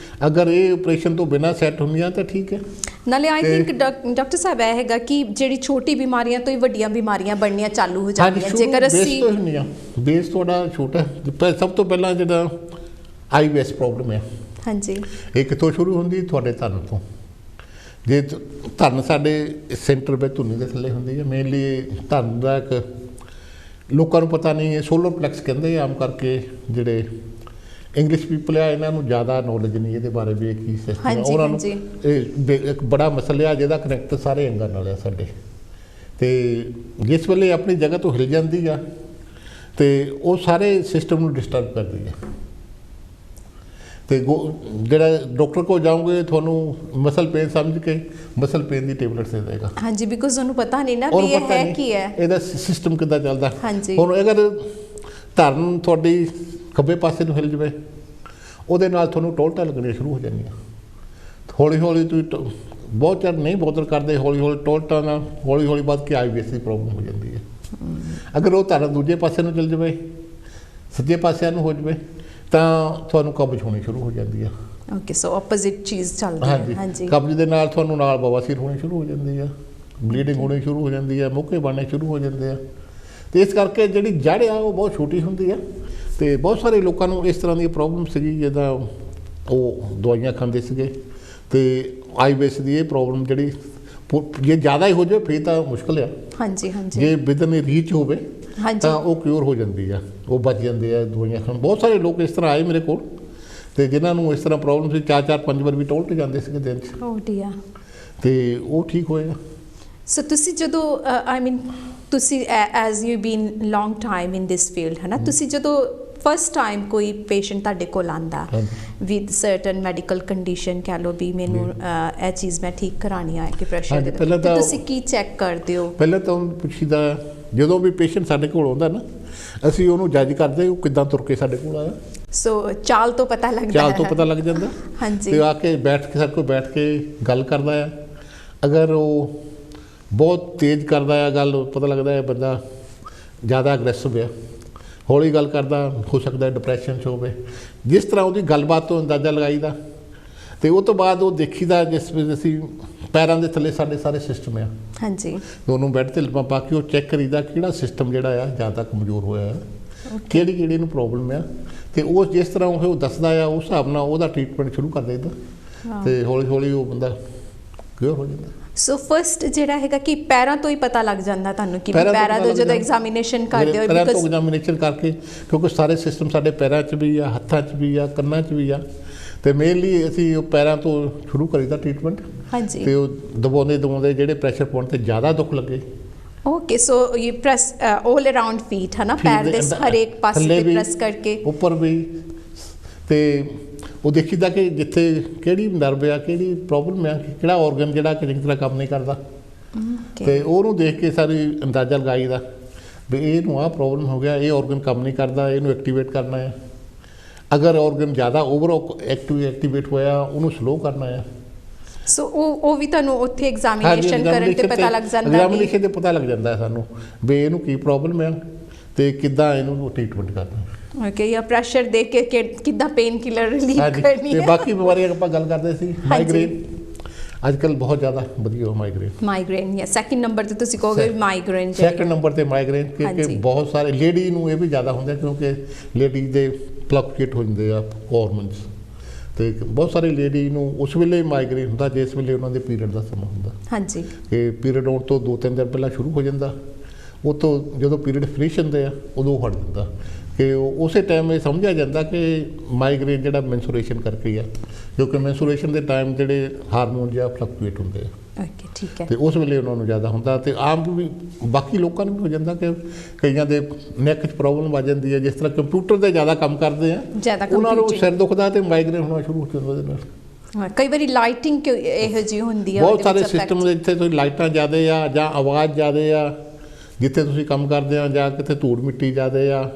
ਅਗਰ ਇਹ ਆਪਰੇਸ਼ਨ ਤੋਂ ਬਿਨਾਂ ਸੈੱਟ ਹੁੰਦੀਆਂ ਤਾਂ ਠੀਕ ਹੈ। ਨਾਲੇ ਆਈ ਥਿੰਕ ਡਾਕਟਰ ਸਾਹਿਬ ਇਹ ਹੈਗਾ ਕਿ ਜਿਹੜੀ ਛੋਟੀ ਬਿਮਾਰੀਆਂ ਤੋਂ ਹੀ ਵੱਡੀਆਂ ਬਿਮਾਰੀਆਂ ਬਣਨੀਆਂ ਚਾਲੂ ਹੋ ਜਾਂਦੀਆਂ ਜੇਕਰ ਅਸੀਂ ਬੇਸ ਤੁਹਾਡਾ ਛੋਟਾ। ਸਭ ਤੋਂ ਪਹਿਲਾਂ ਜਿਹੜਾ IBS ਪ੍ਰੋਬਲਮ ਹੈ, ਹਾਂਜੀ, ਇਹ ਕਿੱਥੋਂ ਸ਼ੁਰੂ ਹੁੰਦੀ? ਤੁਹਾਡੇ ਧਨ ਤੋਂ। ਜੇ ਧਨ ਸਾਡੇ ਸੈਂਟਰ ਵਿੱਚ ਧੁਨੀ ਦੇ ਥੱਲੇ ਹੁੰਦੀ ਹੈ, ਮੇਨਲੀ ਧਨ ਦਾ ਇੱਕ ਲੋਕਾਂ ਨੂੰ ਪਤਾ ਨਹੀਂ ਹੈ। ਸੋਲਰ ਪਲੈਕਸ ਕਹਿੰਦੇ ਆਮ ਕਰਕੇ ਜਿਹੜੇ ਇੰਗਲਿਸ਼ ਪੀਪਲ ਆ ਇਹਨਾਂ ਨੂੰ ਜ਼ਿਆਦਾ ਨੌਲੇਜ ਨਹੀਂ ਇਹਦੇ ਬਾਰੇ ਵੀ ਇਹ ਕੀ ਸਿਸਟਮ ਹੈ। ਉਹਨਾਂ ਨੂੰ ਇਹ ਇੱਕ ਬੜਾ ਮਸਲਾ ਆ ਜਿਹਦਾ ਕਨੈਕਟ ਸਾਰੇ ਅੰਗਾਂ ਨਾਲ ਆ ਸਾਡੇ। ਤੇ ਜਿਸ ਵੇਲੇ ਆਪਣੀ ਜਗ੍ਹਾ ਤੋਂ ਹਿਲ ਜਾਂਦੀ ਆ ਤੇ ਉਹ ਸਾਰੇ ਸਿਸਟਮ ਨੂੰ ਡਿਸਟਰਬ ਕਰਦੀ ਆ। ਤੇ ਜਿਹੜਾ ਡਾਕਟਰ ਕੋਲ ਜਾਓਗੇ ਤੁਹਾਨੂੰ ਮਸਲ ਪੇਨ ਸਮਝ ਕੇ ਮਸਲ ਪੇਨ ਦੀ ਟੈਬਲੇਟ ਦੇ ਦੇਗਾ। ਹਾਂਜੀ, ਬਿਕੋਜ਼ ਉਹਨੂੰ ਪਤਾ ਨਹੀਂ ਨਾ ਵੀ ਇਹ ਹੈ ਕੀ ਹੈ, ਇਹਦਾ ਸਿਸਟਮ ਕਿੱਦਾਂ ਚੱਲਦਾ। ਹਾਂਜੀ, ਹੁਣ ਅਗਰ ਧਰਨ ਤੁਹਾਡੀ ਖੱਬੇ ਪਾਸੇ ਨੂੰ ਹਿਲ ਜਾਵੇ ਉਹਦੇ ਨਾਲ ਤੁਹਾਨੂੰ ਟੋਲਟਾਂ ਲੱਗਣੀਆਂ ਸ਼ੁਰੂ ਹੋ ਜਾਂਦੀਆਂ। ਹੌਲੀ ਹੌਲੀ ਤੁਸੀਂ ਬਹੁਤ ਚਿਰ ਨਹੀਂ ਬੋਤਲ ਕਰਦੇ, ਹੌਲੀ ਹੌਲੀ ਟੋਲਟਾਂ ਨਾਲ ਹੌਲੀ ਹੌਲੀ ਵੱਧ ਕੇ ਆਈਬੀਐਸ ਦੀ ਪ੍ਰੋਬਲਮ ਹੋ ਜਾਂਦੀ ਹੈ। ਅਗਰ ਉਹ ਧਰਨ ਦੂਜੇ ਪਾਸੇ ਨੂੰ ਚੱਲ ਜਾਵੇ, ਸੱਜੇ ਪਾਸਿਆਂ ਨੂੰ ਹੋ ਜਾਵੇ ਤਾਂ ਤੁਹਾਨੂੰ ਕਬਜ਼ ਹੋਣੀ ਸ਼ੁਰੂ ਹੋ ਜਾਂਦੀ ਆ। ਓਕੇ, ਸੋ ਆਪੋਜ਼ਿਟ ਚੀਜ਼ ਚੱਲਦੀ ਹੈ। ਹਾਂਜੀ, ਕਬਜ਼ ਦੇ ਨਾਲ ਤੁਹਾਨੂੰ ਨਾਲ ਬਵਾਸੀਰ ਹੋਣੀ ਸ਼ੁਰੂ ਹੋ ਜਾਂਦੀ ਆ, ਬਲੀਡਿੰਗ ਹੋਣੀ ਸ਼ੁਰੂ ਹੋ ਜਾਂਦੀ ਆ, ਮੁੱਕੇ ਬਣਨੇ ਸ਼ੁਰੂ ਹੋ ਜਾਂਦੇ ਆ। ਤੇ ਇਸ ਕਰਕੇ ਜਿਹੜੀ ਜੜ੍ਹ ਆ ਉਹ ਬਹੁਤ ਛੋਟੀ ਹੁੰਦੀ ਆ। ਤੇ ਬਹੁਤ ਸਾਰੇ ਲੋਕਾਂ ਨੂੰ ਇਸ ਤਰ੍ਹਾਂ ਦੀ ਪ੍ਰੋਬਲਮ ਸੀਗੀ ਜਿੱਦਾਂ ਉਹ ਦਵਾਈਆਂ ਖਾਂਦੇ ਸੀਗੇ। ਤੇ ਆਈਬੀਐਸ ਦੀ ਇਹ ਪ੍ਰੋਬਲਮ ਜਿਹੜੀ ਜੇ ਜ਼ਿਆਦਾ ਹੀ ਹੋ ਜਾਵੇ ਫਿਰ ਤਾਂ ਮੁਸ਼ਕਿਲ ਆ। ਹਾਂਜੀ ਹਾਂਜੀ, ਜੇ ਵਿਦਨ ਰੀਚ ਹੋਵੇ ਤਾਂ ਉਹ ਕਿਉਰ ਹੋ ਜਾਂਦੀ ਆ, ਉਹ ਬਚ ਜਾਂਦੇ ਆ ਦਵਾਈਆਂ ਖਾਣ। ਬਹੁਤ ਸਾਰੇ ਲੋਕ ਇਸ ਤਰ੍ਹਾਂ ਆਏ ਮੇਰੇ ਕੋਲ ਤੇ ਜਿਨ੍ਹਾਂ ਨੂੰ ਇਸ ਤਰ੍ਹਾਂ ਪ੍ਰੋਬਲਮ ਸੀ, 4-4-5 ਵਾਰ ਵੀ ਟੋਲਟ ਜਾਂਦੇ ਸੀਗੇ ਦਿਨ 'ਚ। ਓ ਡੀਅਰ। ਤੇ ਉਹ ਠੀਕ ਹੋਏਗਾ। ਸੋ ਤੁਸੀਂ ਜਦੋਂ ਆਈ ਮੀਨ ਤੁਸੀਂ as you been long time in this field ਹੈ ਨਾ, ਤੁਸੀਂ ਜਦੋਂ ਫਸਟ ਟਾਈਮ ਕੋਈ ਪੇਸ਼ੈਂਟ ਤੁਹਾਡੇ ਕੋਲ ਆਉਂਦਾ ਵਿਦ ਸਰਟਨ ਮੈਡੀਕਲ ਕੰਡੀਸ਼ਨ, ਕਹਿ ਲਓ ਵੀ ਮੈਨੂੰ ਇਹ ਚੀਜ਼ ਮੈਂ ਠੀਕ ਕਰਾਉਣੀ ਆ ਕਿ ਪ੍ਰੈਸ਼ਰ ਦੇ, ਤੇ ਤੁਸੀਂ ਕੀ ਚੈੱਕ ਕਰਦੇ ਹੋ? ਪਹਿਲਾਂ ਤਾਂ ਉਹਨੂੰ ਪੁੱਛੀਦਾ, ਜਦੋਂ ਵੀ ਪੇਸ਼ੈਂਟ ਸਾਡੇ ਕੋਲ ਆਉਂਦਾ ਨਾ ਅਸੀਂ ਉਹਨੂੰ ਜੱਜ ਕਰਦੇ ਉਹ ਕਿੱਦਾਂ ਤੁਰ ਕੇ ਸਾਡੇ ਕੋਲ ਆਇਆ। ਸੋ ਚਾਲ ਤੋਂ ਪਤਾ ਲੱਗਦਾ, ਚਾਲ ਤੋਂ ਪਤਾ ਲੱਗ ਜਾਂਦਾ। ਹਾਂਜੀ, ਤੇ ਆ ਕੇ ਬੈਠ ਕੇ ਸਾਡੇ ਕੋਲ ਬੈਠ ਕੇ ਗੱਲ ਕਰਦਾ ਆ। ਅਗਰ ਉਹ ਬਹੁਤ ਤੇਜ਼ ਕਰਦਾ ਆ ਗੱਲ, ਪਤਾ ਲੱਗਦਾ ਹੈ ਬੰਦਾ ਜ਼ਿਆਦਾ ਅਗਰੈਸਿਵ ਆ। ਹੌਲੀ ਗੱਲ ਕਰਦਾ, ਹੋ ਸਕਦਾ ਡਿਪਰੈਸ਼ਨ 'ਚ ਹੋਵੇ। ਜਿਸ ਤਰ੍ਹਾਂ ਉਹਦੀ ਗੱਲਬਾਤ ਤੋਂ ਅੰਦਾਜ਼ਾ ਲਗਾਈਦਾ। ਤੇ ਉਹ ਤੋਂ ਬਾਅਦ ਉਹ ਦੇਖੀਦਾ, ਜਿਸ ਵਿੱਚ ਅਸੀਂ ਪੈਰਾਂ ਦੇ ਥੱਲੇ ਸਾਡੇ ਸਾਰੇ ਸਿਸਟਮ ਆ। ਹਾਂਜੀ, ਉਹਨੂੰ ਬੈੱਡ 'ਤੇ ਲੰਮਾ ਪਾ ਕੇ ਉਹ ਚੈੱਕ ਕਰੀਦਾ ਕਿਹੜਾ ਸਿਸਟਮ ਜਿਹੜਾ ਆ ਜ਼ਿਆਦਾ ਕਮਜ਼ੋਰ ਹੋਇਆ, ਕਿਹੜੀ ਨੂੰ ਪ੍ਰੋਬਲਮ ਆ। ਤੇ ਉਹ ਜਿਸ ਤਰ੍ਹਾਂ ਉਹ ਦੱਸਦਾ ਆ ਉਸ ਹਿਸਾਬ ਨਾਲ ਉਹਦਾ ਟ੍ਰੀਟਮੈਂਟ ਸ਼ੁਰੂ ਕਰ ਦਿੰਦਾ। ਤੇ ਹੌਲੀ ਹੌਲੀ ਉਹ ਬੰਦਾ ਕਿਉਰ ਹੋ ਜਾਂਦਾ। ਸੋ ਫਸਟ ਜਿਹੜਾ ਹੈਗਾ ਕਿ ਪੈਰਾਂ ਤੋਂ ਹੀ ਪਤਾ ਲੱਗ ਜਾਂਦਾ ਤੁਹਾਨੂੰ ਕਿ ਪੈਰਾਂ ਤੋਂ ਜਦੋਂ ਐਗਜ਼ਾਮੀਨੇਸ਼ਨ ਕਰਦੇ ਹੋ, ਪੈਰਾਂ ਤੋਂ ਐਗਜ਼ਾਮੀਨੇਸ਼ਨ ਕਰਕੇ, ਕਿਉਂਕਿ ਸਾਰੇ ਸਿਸਟਮ ਸਾਡੇ ਪੈਰਾਂ 'ਚ ਵੀ ਆ, ਹੱਥਾਂ 'ਚ ਵੀ ਆ, ਕੰਨਾਂ 'ਚ ਵੀ ਆ। ਤੇ ਮੇਨਲੀ ਅਸੀਂ ਉਹ ਪੈਰਾਂ ਤੋਂ ਸ਼ੁਰੂ ਕਰੀਦਾ ਟ੍ਰੀਟਮੈਂਟ। ਹਾਂਜੀ, ਤੇ ਉਹ ਦਬਾਉਂਦੇ ਜਿਹੜੇ ਪ੍ਰੈਸ਼ਰ ਪੁਆਇੰਟ 'ਤੇ ਜ਼ਿਆਦਾ ਦੁੱਖ ਲੱਗੇ। Okay, so you press all around feet ਹੈ ਨਾ, ਪੈਰ ਦੇ ਹਰੇਕ ਪਾਸੇ ਤੇ ਪ੍ਰੈਸ ਕਰਕੇ, ਉੱਪਰ ਵੀ। ਤੇ ਉਹ ਦੇਖੀਦਾ ਕਿ ਜਿੱਥੇ ਕਿਹੜੀ ਨਰਵ ਆ, ਕਿਹੜੀ ਪ੍ਰੋਬਲਮ ਆ, ਕਿਹੜਾ ਔਰਗਨ ਜਿਹੜਾ ਚੰਗੀ ਤਰ੍ਹਾਂ ਕੰਮ ਨਹੀਂ ਕਰਦਾ। ਤੇ ਉਹਨੂੰ ਦੇਖ ਕੇ ਸਾਰੀ ਅੰਦਾਜ਼ਾ ਲਗਾਈਦਾ ਵੀ ਇਹਨੂੰ ਆਹ ਪ੍ਰੋਬਲਮ ਹੋ ਗਿਆ, ਇਹ ਔਰਗਨ ਕੰਮ ਨਹੀਂ ਕਰਦਾ, ਇਹਨੂੰ ਐਕਟੀਵੇਟ ਕਰਨਾ ਆ। ਅਗਰ ਔਰਗਨ ਜ਼ਿਆਦਾ ਓਵਰ ਐਕਟੀਵੇਟ ਹੋਇਆ ਉਹਨੂੰ ਸਲੋ ਕਰਨਾ ਆ। ਸੋ ਉਹ ਵੀ ਤੁਹਾਨੂੰ ਉੱਥੇ ਐਗਜ਼ਾਮੀਨੇਸ਼ਨ ਕਰਨ ਤੇ ਪਤਾ ਲੱਗ ਜਾਂਦਾ। ਐਗਜ਼ਾਮੀਨੇਸ਼ਨ ਤੇ ਪਤਾ ਲੱਗ ਜਾਂਦਾ ਸਾਨੂੰ ਵੀ ਇਹਨੂੰ ਕੀ ਪ੍ਰੋਬਲਮ ਆ ਤੇ ਕਿੱਦਾਂ ਇਹਨੂੰ ਟ੍ਰੀਟਮੈਂਟ ਕਰਨਾ। ਓਕੇ, ਜਾਂ ਪ੍ਰੈਸ਼ਰ ਦੇ ਕੇ ਕਿੱਦਾਂ ਪੇਨ ਕਿਲਰ ਰਿਲੀਵ ਕਰਨੀ ਹੈ। ਤੇ ਬਾਕੀ ਬਿਮਾਰੀਆਂ ਆਪਾਂ ਗੱਲ ਕਰਦੇ ਸੀ, ਮਾਈਗ੍ਰੇਨ ਅੱਜ ਕੱਲ੍ਹ ਬਹੁਤ ਜ਼ਿਆਦਾ ਵਧੀਆ ਮਾਈਗ੍ਰੇਨ ਜਾਂ ਸੈਕਿੰਡ ਨੰਬਰ ਤੇ ਤੁਸੀਂ ਕਹੋਗੇ ਮਾਈਗ੍ਰੇਨ। ਸੈਕਿੰਡ ਨੰਬਰ ਤੇ ਮਾਈਗ੍ਰੇਨ, ਕਿਉਂਕਿ ਬਹੁਤ ਸਾਰੇ ਲੇਡੀ ਨੂੰ ਇਹ ਵੀ ਜ਼ਿਆਦਾ ਹੁੰਦਾ ਕਿਉਂਕਿ ਲੇਡੀ ਦੇ ਫਲਕਚੁਏਟ ਹੋ ਜਾਂਦੇ ਆ ਹਾਰਮੋਨਸ। ਤੇ ਬਹੁਤ ਸਾਰੀ ਲੇਡੀ ਨੂੰ ਉਸ ਵੇਲੇ ਮਾਈਗ੍ਰੇਨ ਹੁੰਦਾ ਜਿਸ ਵੇਲੇ ਉਹਨਾਂ ਦੇ ਪੀਰੀਅਡ ਦਾ ਸਮਾਂ ਹੁੰਦਾ। ਹਾਂਜੀ, ਇਹ ਪੀਰੀਅਡ ਆਉਣ ਤੋਂ 2-3 ਦਿਨ ਪਹਿਲਾਂ ਸ਼ੁਰੂ ਹੋ ਜਾਂਦਾ। ਉਹ ਤੋਂ ਜਦੋਂ ਪੀਰੀਅਡ ਫਿਨਿਸ਼ ਹੁੰਦੇ ਆ ਉਦੋਂ ਹਟ ਜਾਂਦਾ। ਕਿ ਉਸੇ ਟਾਈਮ ਇਹ ਸਮਝਿਆ ਜਾਂਦਾ ਕਿ ਮਾਈਗ੍ਰੇਨ ਜਿਹੜਾ ਮੈਂਸੂਰੇਸ਼ਨ ਕਰਕੇ ਆ, ਕਿਉਂਕਿ ਮੈਂਸੂਰੇਸ਼ਨ ਦੇ ਟਾਈਮ ਜਿਹੜੇ ਹਾਰਮੋਨ ਜਾਂ ਫਲਕਚੁਏਟ ਹੁੰਦੇ ਆ। ਓਕੇ, ਠੀਕ ਹੈ। ਤੇ ਉਸ ਵੇਲੇ ਉਹਨਾਂ ਨੂੰ ਜ਼ਿਆਦਾ ਹੁੰਦਾ। ਤੇ ਆਮ ਵੀ ਬਾਕੀ ਲੋਕਾਂ ਨੂੰ ਵੀ ਹੋ ਜਾਂਦਾ ਕਿ ਕਈਆਂ ਦੇ ਨੈਕ 'ਚ ਪ੍ਰੋਬਲਮ ਆ ਜਾਂਦੀ ਹੈ। ਜਿਸ ਤਰ੍ਹਾਂ ਕੰਪਿਊਟਰ 'ਤੇ ਜ਼ਿਆਦਾ ਕੰਮ ਕਰਦੇ ਆ ਉਹਨਾਂ ਨੂੰ ਸਿਰ ਦੁਖਦਾ ਤੇ ਮਾਈਗ੍ਰੇਨ ਹੋਣਾ ਸ਼ੁਰੂ ਹੋ ਜਾਂਦਾ ਉਹਦੇ ਨਾਲ। ਕਈ ਵਾਰੀ ਲਾਈਟਿੰਗ ਇਹੋ ਜਿਹੀ ਹੁੰਦੀ ਆ, ਬਹੁਤ ਸਾਰੇ ਸਿਸਟਮ ਦੇ ਜਿੱਥੇ ਤੁਸੀਂ ਲਾਈਟਾਂ ਜ਼ਿਆਦਾ ਆ ਜਾਂ ਆਵਾਜ਼ ਜ਼ਿਆਦਾ ਆ, ਜਿੱਥੇ ਤੁਸੀਂ ਕੰਮ ਕਰਦੇ ਆ ਜਾਂ ਕਿਤੇ ਧੂੜ ਮਿੱਟੀ ਜ਼ਿਆਦਾ ਆ।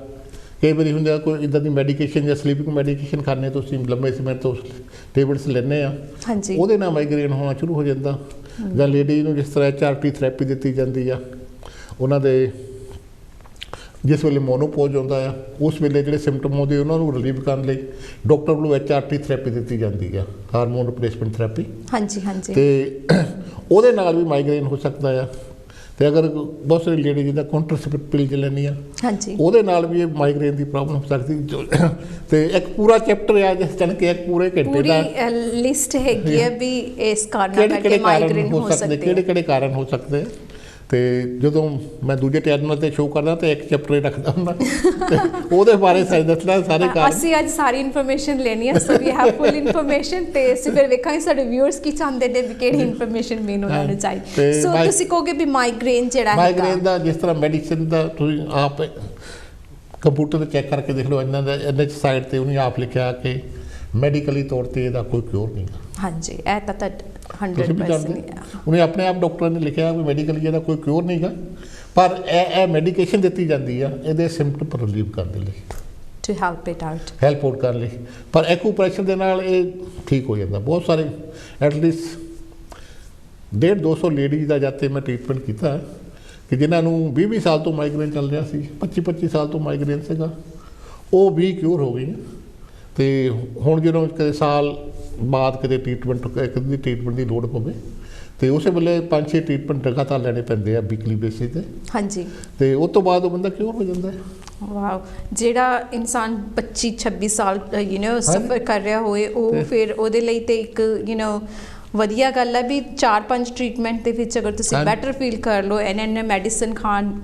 ਕਈ ਵਾਰੀ ਹੁੰਦਾ ਕੋਈ ਇੱਦਾਂ ਦੀ ਮੈਡੀਕੇਸ਼ਨ ਜਾਂ ਸਲੀਪਿੰਗ ਮੈਡੀਕੇਸ਼ਨ ਖਾਣੇ ਤੁਸੀਂ ਲੰਬੇ ਸਮੇਂ ਤੋਂ ਟੇਬਲਟਸ ਲੈਂਦੇ ਆ, ਉਹਦੇ ਨਾਲ ਮਾਈਗ੍ਰੇਨ ਹੋਣਾ ਸ਼ੁਰੂ ਹੋ ਜਾਂਦਾ। ਜਾਂ ਲੇਡੀ ਨੂੰ ਜਿਸ ਤਰ੍ਹਾਂ HRT ਥੈਰੇਪੀ ਦਿੱਤੀ ਜਾਂਦੀ ਆ, ਉਹਨਾਂ ਦੇ ਜਿਸ ਵੇਲੇ ਮੋਨੋਪੋਜ਼ ਆਉਂਦਾ ਆ ਉਸ ਵੇਲੇ ਜਿਹੜੇ ਸਿੰਪਟਮ ਆਉਂਦੇ ਉਹਨਾਂ ਨੂੰ ਰਿਲੀਵ ਕਰਨ ਲਈ ਡਾਕਟਰ ਵੱਲੋਂ HRT ਥੈਰੇਪੀ ਦਿੱਤੀ ਜਾਂਦੀ ਆ, ਹਾਰਮੋਨ ਰਿਪਲੇਸਮੈਂਟ ਥੈਰੇਪੀ। ਹਾਂਜੀ, ਤੇ ਉਹਦੇ ਨਾਲ ਵੀ ਮਾਈਗ੍ਰੇਨ ਹੋ ਸਕਦਾ ਆ। ਤੇ ਅਗਰ ਬਹੁਤ ਸਾਰੀ ਲੇਡੀ ਜਿਹਦਾ ਕਾਂਟਰਾਸੈਪਟਿਵ ਪਿਲ ਲੈਂਦੀ ਆ, ਉਹਦੇ ਨਾਲ ਵੀ ਇਹ ਮਾਈਗ੍ਰੇਨ ਦੀ ਪ੍ਰੋਬਲਮ ਹੋ ਸਕਦੀ। ਤੇ ਇੱਕ ਪੂਰਾ ਚੈਪਟਰ ਆ ਜਿਸ ਚਣ ਕੇ ਇੱਕ ਪੂਰੇ ਘੰਟੇ ਦਾ ਲਿਸਟ ਹੈਗੀ ਹੈ ਵੀ ਇਸ ਕਾਰਨ ਕਰਕੇ ਮਾਈਗ੍ਰੇਨ ਹੋ ਸਕਦੇ, ਕਿਹੜੇ ਕਾਰਨ ਹੋ ਸਕਦੇ। ਤੇ ਜਦੋਂ ਮੈਂ ਦੂਜੇ ਚੈਨਲ ਤੇ ਸ਼ੋਅ ਕਰਦਾ ਤੇ ਇੱਕ ਚੈਪਟਰ ਹੀ ਰੱਖਦਾ ਹੁੰਦਾ ਤੇ ਉਹਦੇ ਬਾਰੇ ਸਾਰੇ ਦੱਸਣਾ ਸਾਰੇ ਕਾਰਨ। ਅਸੀਂ ਅੱਜ ਸਾਰੀ ਇਨਫੋਰਮੇਸ਼ਨ ਲੈਣੀ ਹੈ, ਸੋ ਵੀ ਹੈਵ ਫੁੱਲ ਇਨਫੋਰਮੇਸ਼ਨ ਤੇ ਅਸੀਂ ਫਿਰ ਵੇਖਾਂਗੇ ਸਾਡੇ ਵਿਊਅਰਸ ਕੀ ਚਾਹੁੰਦੇ ਨੇ ਵੀ ਕਿਹੜੀ ਇਨਫੋਰਮੇਸ਼ਨ ਮੇਨ ਉਹਨਾਂ ਨੂੰ ਚਾਹੀਦੀ। ਸੋ ਤੁਸੀਂ ਕਹੋਗੇ ਵੀ ਮਾਈਗ੍ਰੇਨ ਜਿਹੜਾ ਹੈ, ਮਾਈਗ੍ਰੇਨ ਦਾ ਜਿਸ ਤਰ੍ਹਾਂ ਮੈਡੀਸਿਨ ਦਾ ਤੁਸੀਂ ਆਪ ਕੰਪਿਊਟਰ ਤੇ ਚੈੱਕ ਕਰਕੇ ਦੇਖ ਲਓ, ਇਹਨਾਂ ਦਾ ਇਹਦੇ ਸਾਈਡ ਤੇ ਉਹਨੇ ਆਪ ਲਿਖਿਆ ਕਿ ਮੈਡੀਕਲੀ ਤੌਰ ਤੇ ਇਹਦਾ ਕੋਈ ਕਿਉਰ ਨਹੀਂ। ਹਾਂਜੀ, ਇਹ ਤਾਂ 100% ਉਹਨੇ ਆਪਣੇ ਆਪ ਡਾਕਟਰਾਂ ਨੇ ਲਿਖਿਆ ਵੀ ਮੈਡੀਕਲੀ ਇਹਦਾ ਕੋਈ ਕਿਉਰ ਨਹੀਂਗਾ, ਪਰ ਇਹ ਮੈਡੀਕੇਸ਼ਨ ਦਿੱਤੀ ਜਾਂਦੀ ਆ ਇਹਦੇ ਸਿੰਪਟਮ ਰਿਲੀਵ ਕਰਨ ਦੇ ਲਈ, to help it out, help out ਕਰਨ ਲਈ। ਪਰ ਐਕੂਪ੍ਰੈਸ਼ਰ ਦੇ ਨਾਲ ਇਹ ਠੀਕ ਹੋ ਜਾਂਦਾ। ਬਹੁਤ ਸਾਰੇ ਐਟਲੀਸਟ 150-200 ਲੇਡੀਜ਼ ਦਾ ਜਾਤੇ ਮੈਂ ਟ੍ਰੀਟਮੈਂਟ ਕੀਤਾ ਕਿ ਜਿਨ੍ਹਾਂ ਨੂੰ 20 ਸਾਲ ਤੋਂ ਮਾਈਗ੍ਰੇਨ ਚੱਲ ਰਿਹਾ ਸੀ, 25 ਸਾਲ ਤੋਂ ਮਾਈਗ੍ਰੇਨ ਸੀਗਾ, ਉਹ ਵੀ ਕਿਉਰ ਹੋ ਗਈ। ਤੇ ਹੁਣ ਜਦੋਂ ਕਦੇ ਸਾਲ ਬਾਅਦ ਕਿਤੇ ਟ੍ਰੀਟਮੈਂਟ ਦੀ ਲੋੜ ਪਵੇ ਤੇ ਉਸੇ ਵੇਲੇ 5-6 ਟ੍ਰੀਟਮੈਂਟ ਲਗਾਤਾਰ ਲੈਣੇ ਪੈਂਦੇ ਆ ਵੀਕਲੀ ਬੇਸਿਸ ਤੇ। ਹਾਂਜੀ, ਤੇ ਉਸ ਤੋਂ ਬਾਅਦ ਉਹ ਬੰਦਾ ਕਿਉਰ ਹੋ ਜਾਂਦਾ ਹੈ। ਵਾਓ, ਜਿਹੜਾ ਇਨਸਾਨ 25-26 ਸਾਲ ਸਫਰ ਕਰ ਰਿਹਾ ਹੋਏ, ਉਹ ਫਿਰ ਉਹਦੇ ਲਈ ਤੇ ਇੱਕ ਵਧੀਆ ਗੱਲ ਹੈ ਵੀ 4-5 ਟ੍ਰੀਟਮੈਂਟ ਦੇ ਵਿੱਚ ਅਗਰ ਤੁਸੀਂ ਬੈਟਰ ਫੀਲ ਕਰ ਲਓ, ਐਨ ਮੈਡੀਸਨ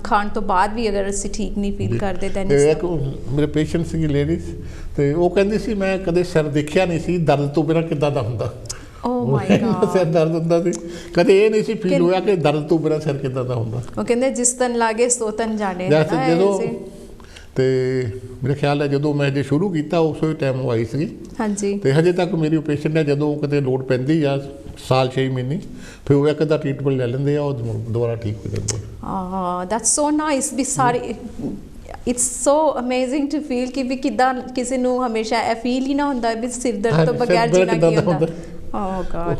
ਖਾਣ ਤੋਂ ਬਾਅਦ ਵੀ ਅਗਰ ਅਸੀਂ ਠੀਕ ਨਹੀਂ ਫੀਲ ਕਰਦੇ ਤਾਂ ਮੇਰੇ ਪੇਸ਼ੈਂਟ ਸੀਗੀ ਲੇਡੀਜ਼ ਤੇ ਉਹ ਕਹਿੰਦੀ ਸੀ ਮੈਂ ਕਦੇ ਸਿਰ ਦੇਖਿਆ ਨਹੀਂ ਸੀ ਦਰਦ ਤੋਂ ਬਿਨਾਂ ਕਿੱਦਾਂ ਦਾ ਹੁੰਦਾ। ਓ ਮਾਈ ਗॉड, ਸਿਰ ਦਰਦ ਹੁੰਦਾ ਸੀ, ਕਦੇ ਇਹ ਨਹੀਂ ਸੀ ਫੀਲ ਹੋਇਆ ਕਿ ਦਰਦ ਤੋਂ ਬਿਨਾਂ ਸਿਰ ਕਿੱਦਾਂ ਦਾ ਹੁੰਦਾ। ਉਹ ਕਹਿੰਦੇ ਜਿਸ ਤਨ ਲਾਗੇ ਸੋ ਤਨ ਜਾਣੇ। ਤੇ ਮੇਰਾ ਖਿਆਲ ਹੈ ਜਦੋਂ ਮੈਂ ਜੇ ਸ਼ੁਰੂ ਕੀਤਾ ਉਸੇ ਟਾਈਮ ਉਹ ਆਈ ਸੀ। ਹਾਂਜੀ, ਤੇ ਹਜੇ ਤੱਕ ਮੇਰੀ ਪੇਸ਼ੈਂਟ ਹੈ ਜਦੋਂ ਕਿਤੇ ਲੋੜ ਪੈਂਦੀ ਆ ਸਾਲ 6 ਮਹੀਨੇ ਫਿਰ ਉਹ ਇੱਕ ਦਾ ਟ੍ਰੀਟਮੈਂਟ ਲੈ ਲੈਂਦੇ ਆ, ਉਹ ਦੁਬਾਰਾ ਠੀਕ ਹੋ ਜਾਂਦੇ ਆ। ਦੈਟਸ ਸੋ ਨਾਈਸ ਵੀ ਸਾਰੇ it's so amazing to feel ਕਿ ਵੀ ਕਿੱਦਾਂ ਕਿਸੇ ਨੂੰ ਹਮੇਸ਼ਾ ਇਹ ਫੀਲ ਹੀ ਨਾ ਹੁੰਦਾ ਵੀ ਸਿਰ ਦਰਦ ਤੋਂ ਬਗੈਰ ਜੀਣਾ ਕੀ ਹੁੰਦਾ। ਓ ਗॉड,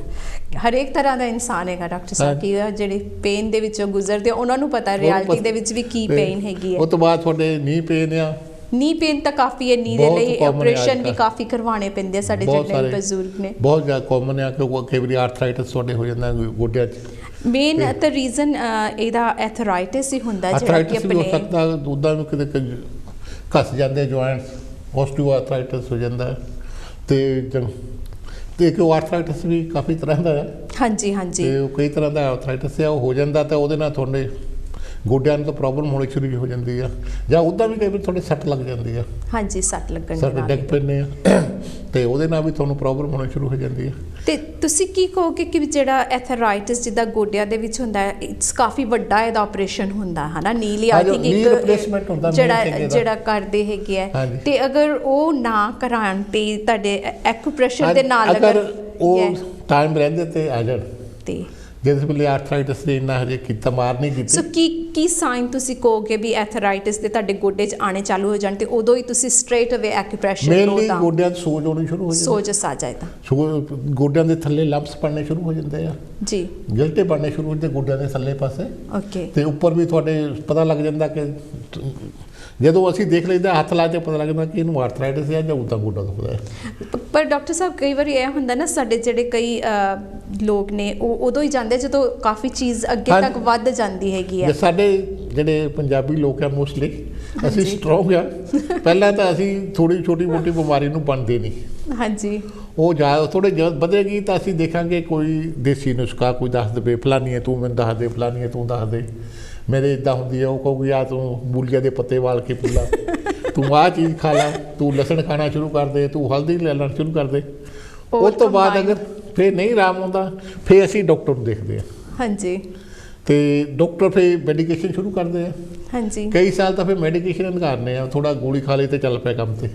ਹਰੇਕ ਤਰ੍ਹਾਂ ਦਾ ਇਨਸਾਨ ਹੈਗਾ ਡਾਕਟਰ ਸਾਹਿਬ ਕਿ ਜਿਹੜੇ ਪੇਨ ਦੇ ਵਿੱਚੋਂ ਗੁਜ਼ਰਦੇ ਉਹਨਾਂ ਨੂੰ ਪਤਾ ਰਿਐਲਿਟੀ ਦੇ ਵਿੱਚ ਵੀ ਕੀ ਪੇਨ ਹੈਗੀ ਹੈ। ਉਸ ਤੋਂ ਬਾਅਦ ਤੁਹਾਡੇ ਨੀ ਪੇਨ ਆ, ਨੀ ਪੇਨ ਤਾਂ ਕਾਫੀ ਹੈ, ਨੀ ਦੇ ਲਈ ਆਪਰੇਸ਼ਨ ਵੀ ਕਾਫੀ ਕਰਵਾਉਣੇ ਪੈਂਦੇ ਆ ਸਾਡੇ ਜਿਹੜੇ ਬਜ਼ੁਰਗ ਨੇ। ਬਹੁਤ ਜ਼ਿਆਦਾ ਕਾਮਨ ਹੈ ਕਿ ਕਈ ਵਾਰੀ ਆਰਥਰਾਈਟਿਸ ਤੁਹਾਡੇ ਹੋ ਜਾਂਦਾ ਗੋਡਿਆਂ 'ਚ। ਮੇਨ ਤਾਂ ਰੀਜ਼ਨ ਇਹਦਾ ਐਥਰਾਈਟਿਸ ਹੀ ਹੁੰਦਾ ਜਿਹੜਾ ਕਿ ਆਪਣੇ ਉੱਦਾਂ ਨੂੰ ਕਿਤੇ ਘਸ ਜਾਂਦੇ ਜੁਆਇੰਟਸ, ਆਸਟੀਓਆਰਥਰਾਈਟਿਸ ਹੋ ਜਾਂਦਾ। ਤੇ ਇੱਕ ਆਰਥਰਾਈਟਿਸ ਵੀ ਕਾਫੀ ਤਰ੍ਹਾਂ ਦਾ ਹੈ। ਹਾਂਜੀ, ਤੇ ਉਹ ਕਈ ਤਰ੍ਹਾਂ ਦਾ ਆਰਥਰਾਈਟਿਸ ਹੈ, ਉਹ ਹੋ ਜਾਂਦਾ ਤਾਂ ਉਹਦੇ ਨਾਲ ਤੁਹਾਡੇ ਗੋਡਿਆਂ ਨੂੰ ਤਾਂ ਪ੍ਰੋਬਲਮ ਹੋਣੀ ਸ਼ੁਰੂ ਹੋ ਜਾਂਦੀ ਆ, ਜਾਂ ਉੱਦਾਂ ਵੀ ਕਈ ਵਾਰ ਤੁਹਾਡੇ ਸੱਟ ਲੱਗ ਜਾਂਦੀ ਆ। ਹਾਂਜੀ, ਸੱਟ ਲੱਗਣ ਦੇ ਨਾਲ ਡਿੱਗ ਪੈਂਦੇ ਆ ਤੇ ਉਹਦੇ ਨਾਲ ਵੀ ਤੁਹਾਨੂੰ ਪ੍ਰੋਬਲਮ ਹੋਣੀ ਸ਼ੁਰੂ ਹੋ ਜਾਂਦੀ ਆ। ਤੇ ਤੁਸੀਂ ਕੀ ਕਹੋਗੇ ਕਿ ਜਿਹੜਾ ਐਥਰਾਈਟਿਸ ਜਿੱਦਾਂ ਗੋਡਿਆਂ ਦੇ ਵਿੱਚ ਹੁੰਦਾ ਹੈ, ਇਟਸ ਕਾਫੀ ਵੱਡਾ ਇਹਦਾ ਆਪਰੇਸ਼ਨ ਹੁੰਦਾ ਹੈ ਨਾ, ਨੀ ਲਈ ਆਈ ਥਿੰਕ ਜਿਹੜਾ ਕਰਦੇ ਹੈਗੇ ਆ, ਤੇ ਅਗਰ ਉਹ ਨਾ ਕਰਾਉਣ ਤੇ ਤੁਹਾਡੇ ਐਕੂਪ੍ਰੈਸ਼ਰ ਦੇ ਨਾਲ ਅਗਰ ਉਹ ਟਾਈਮ ਰਹਿੰਦੇ ਤੇ ਆ ਜਾਣ ਤੇ ਜਿਸ ਵੇਲੇ ਆਰਥਰਾਈਟਿਸ ਦੇ ਇੰਨਾ ਹਜੇ ਕੀਤਾ ਮਾਰ ਨਹੀਂ ਕੀਤੀ। ਸੋ ਕੀ ਸਾਈਨ ਤੁਸੀਂ ਕਹੋਗੇ ਵੀ ਐਥਰਾਈਟਿਸ ਦੇ ਤੁਹਾਡੇ ਗੋਡੇ 'ਚ ਆਣੇ ਚਾਲੂ ਹੋ ਜਾਣ ਤੇ ਉਦੋਂ ਹੀ ਤੁਸੀਂ ਸਟ੍ਰੇਟ ਅਵੇ ਐਕੂਪ੍ਰੈਸ਼ਰ ਲਓ ਤਾਂ ਗੋਡਿਆਂ 'ਚ ਸੋਜ ਆਉਣੀ ਸ਼ੁਰੂ ਹੋ ਜਾਂਦੀ, ਸੋਜ ਆ ਜਾਏ ਤਾਂ ਗੋਡਿਆਂ ਦੇ ਥੱਲੇ ਲੰਪਸ ਬਣਨੇ ਸ਼ੁਰੂ ਹੋ ਜਾਂਦੇ ਆ ਜੀ, ਗਿਲਟੇ ਬਣਨੇ ਸ਼ੁਰੂ ਹੋ ਜਾਂਦੇ ਗੋਡਿਆਂ ਦੇ ਥੱਲੇ ਪਾਸੇ। ਓਕੇ, ਤੇ ਉੱਪਰ ਵੀ ਤੁਹਾਡੇ ਪਤਾ ਲੱਗ ਜਾਂਦਾ ਕਿ ਜਦੋਂ ਅਸੀਂ ਦੇਖ ਲਈਦਾ ਹੱਥ ਲਾ ਕੇ ਪਤਾ ਲੱਗਦਾ ਕਿ ਇਹਨੂੰ ਆਰਥਰਾਈਟਿਸ ਹੈ ਜਾਂ ਉਦਾਂ ਗੋਡਾ ਦੁਖਦਾ ਹੈ। ਪਰ ਡਾਕਟਰ ਸਾਹਿਬ ਕਈ ਵਾਰੀ ਇਹ ਹੁੰਦਾ ਨਾ ਸਾਡੇ ਜਿਹੜੇ ਕਈ ਲੋਕ ਨੇ ਉਹ ਉਦੋਂ ਹੀ ਜਾਂਦੇ ਜਦੋਂ ਕਾਫੀ ਚੀਜ਼ ਅੱਗੇ ਤੱਕ ਵੱਧ ਜਾਂਦੀ ਹੈਗੀ ਹੈ। ਸਾਡੇ ਜਿਹੜੇ ਪੰਜਾਬੀ ਲੋਕ ਆ ਮੋਸਟਲੀ ਅਸੀਂ ਸਟਰੋਂਗ ਆ, ਪਹਿਲਾਂ ਤਾਂ ਅਸੀਂ ਥੋੜੀ ਛੋਟੀ ਮੋਟੀ ਬਿਮਾਰੀ ਨੂੰ ਬਣਦੇ ਨਹੀਂ। ਹਾਂਜੀ, ਉਹ ਜਾ ਥੋੜੇ ਜਦ ਵਧੇਗੀ ਤਾਂ ਅਸੀਂ ਦੇਖਾਂਗੇ ਕੋਈ ਦੇਸੀ ਨੁਸਖਾ ਕੋਈ ਦੱਸ ਦੇਵੇ, ਫਲਾਨੀ ਹੈ ਤੂੰ ਮੈਨੂੰ ਦੱਸ ਦੇ, ਫਲਾਨੀ ਹੈ ਤੂੰ ਦੱਸ ਦੇ, ਮੇਰੇ ਇੱਦਾਂ ਹੁੰਦੀ ਹੈ, ਉਹ ਕਹੂਗੀ ਆ ਤੂੰ ਮੂਲੀਆਂ ਦੇ ਪੱਤੇ ਵਾਲ ਕੇ ਪੀ ਲਾ, ਤੂੰ ਆਹ ਚੀਜ਼ ਖਾ ਲਾ, ਤੂੰ ਲਸਣ ਖਾਣਾ ਸ਼ੁਰੂ ਕਰ ਦੇ, ਤੂੰ ਹਲਦੀ ਲੈਣਾ ਸ਼ੁਰੂ ਕਰ ਦੇ। ਉਸ ਤੋਂ ਬਾਅਦ ਅਗਰ ਫਿਰ ਨਹੀਂ ਆਰਾਮ ਆਉਂਦਾ ਫਿਰ ਅਸੀਂ ਡਾਕਟਰ ਨੂੰ ਦੇਖਦੇ ਹਾਂ। ਹਾਂਜੀ, ਤੇ ਡਾਕਟਰ ਫਿਰ ਮੈਡੀਕੇਸ਼ਨ ਸ਼ੁਰੂ ਕਰਦੇ ਆ। ਹਾਂਜੀ, ਕਈ ਸਾਲ ਤਾਂ ਫਿਰ ਮੈਡੀਕੇਸ਼ਨ ਨਿਕਾਲਨੇ ਆ, ਥੋੜਾ ਗੋਲੀ ਖਾ ਲਈ ਤੇ ਚੱਲ ਪਿਆ ਕੰਮ ਤੇ।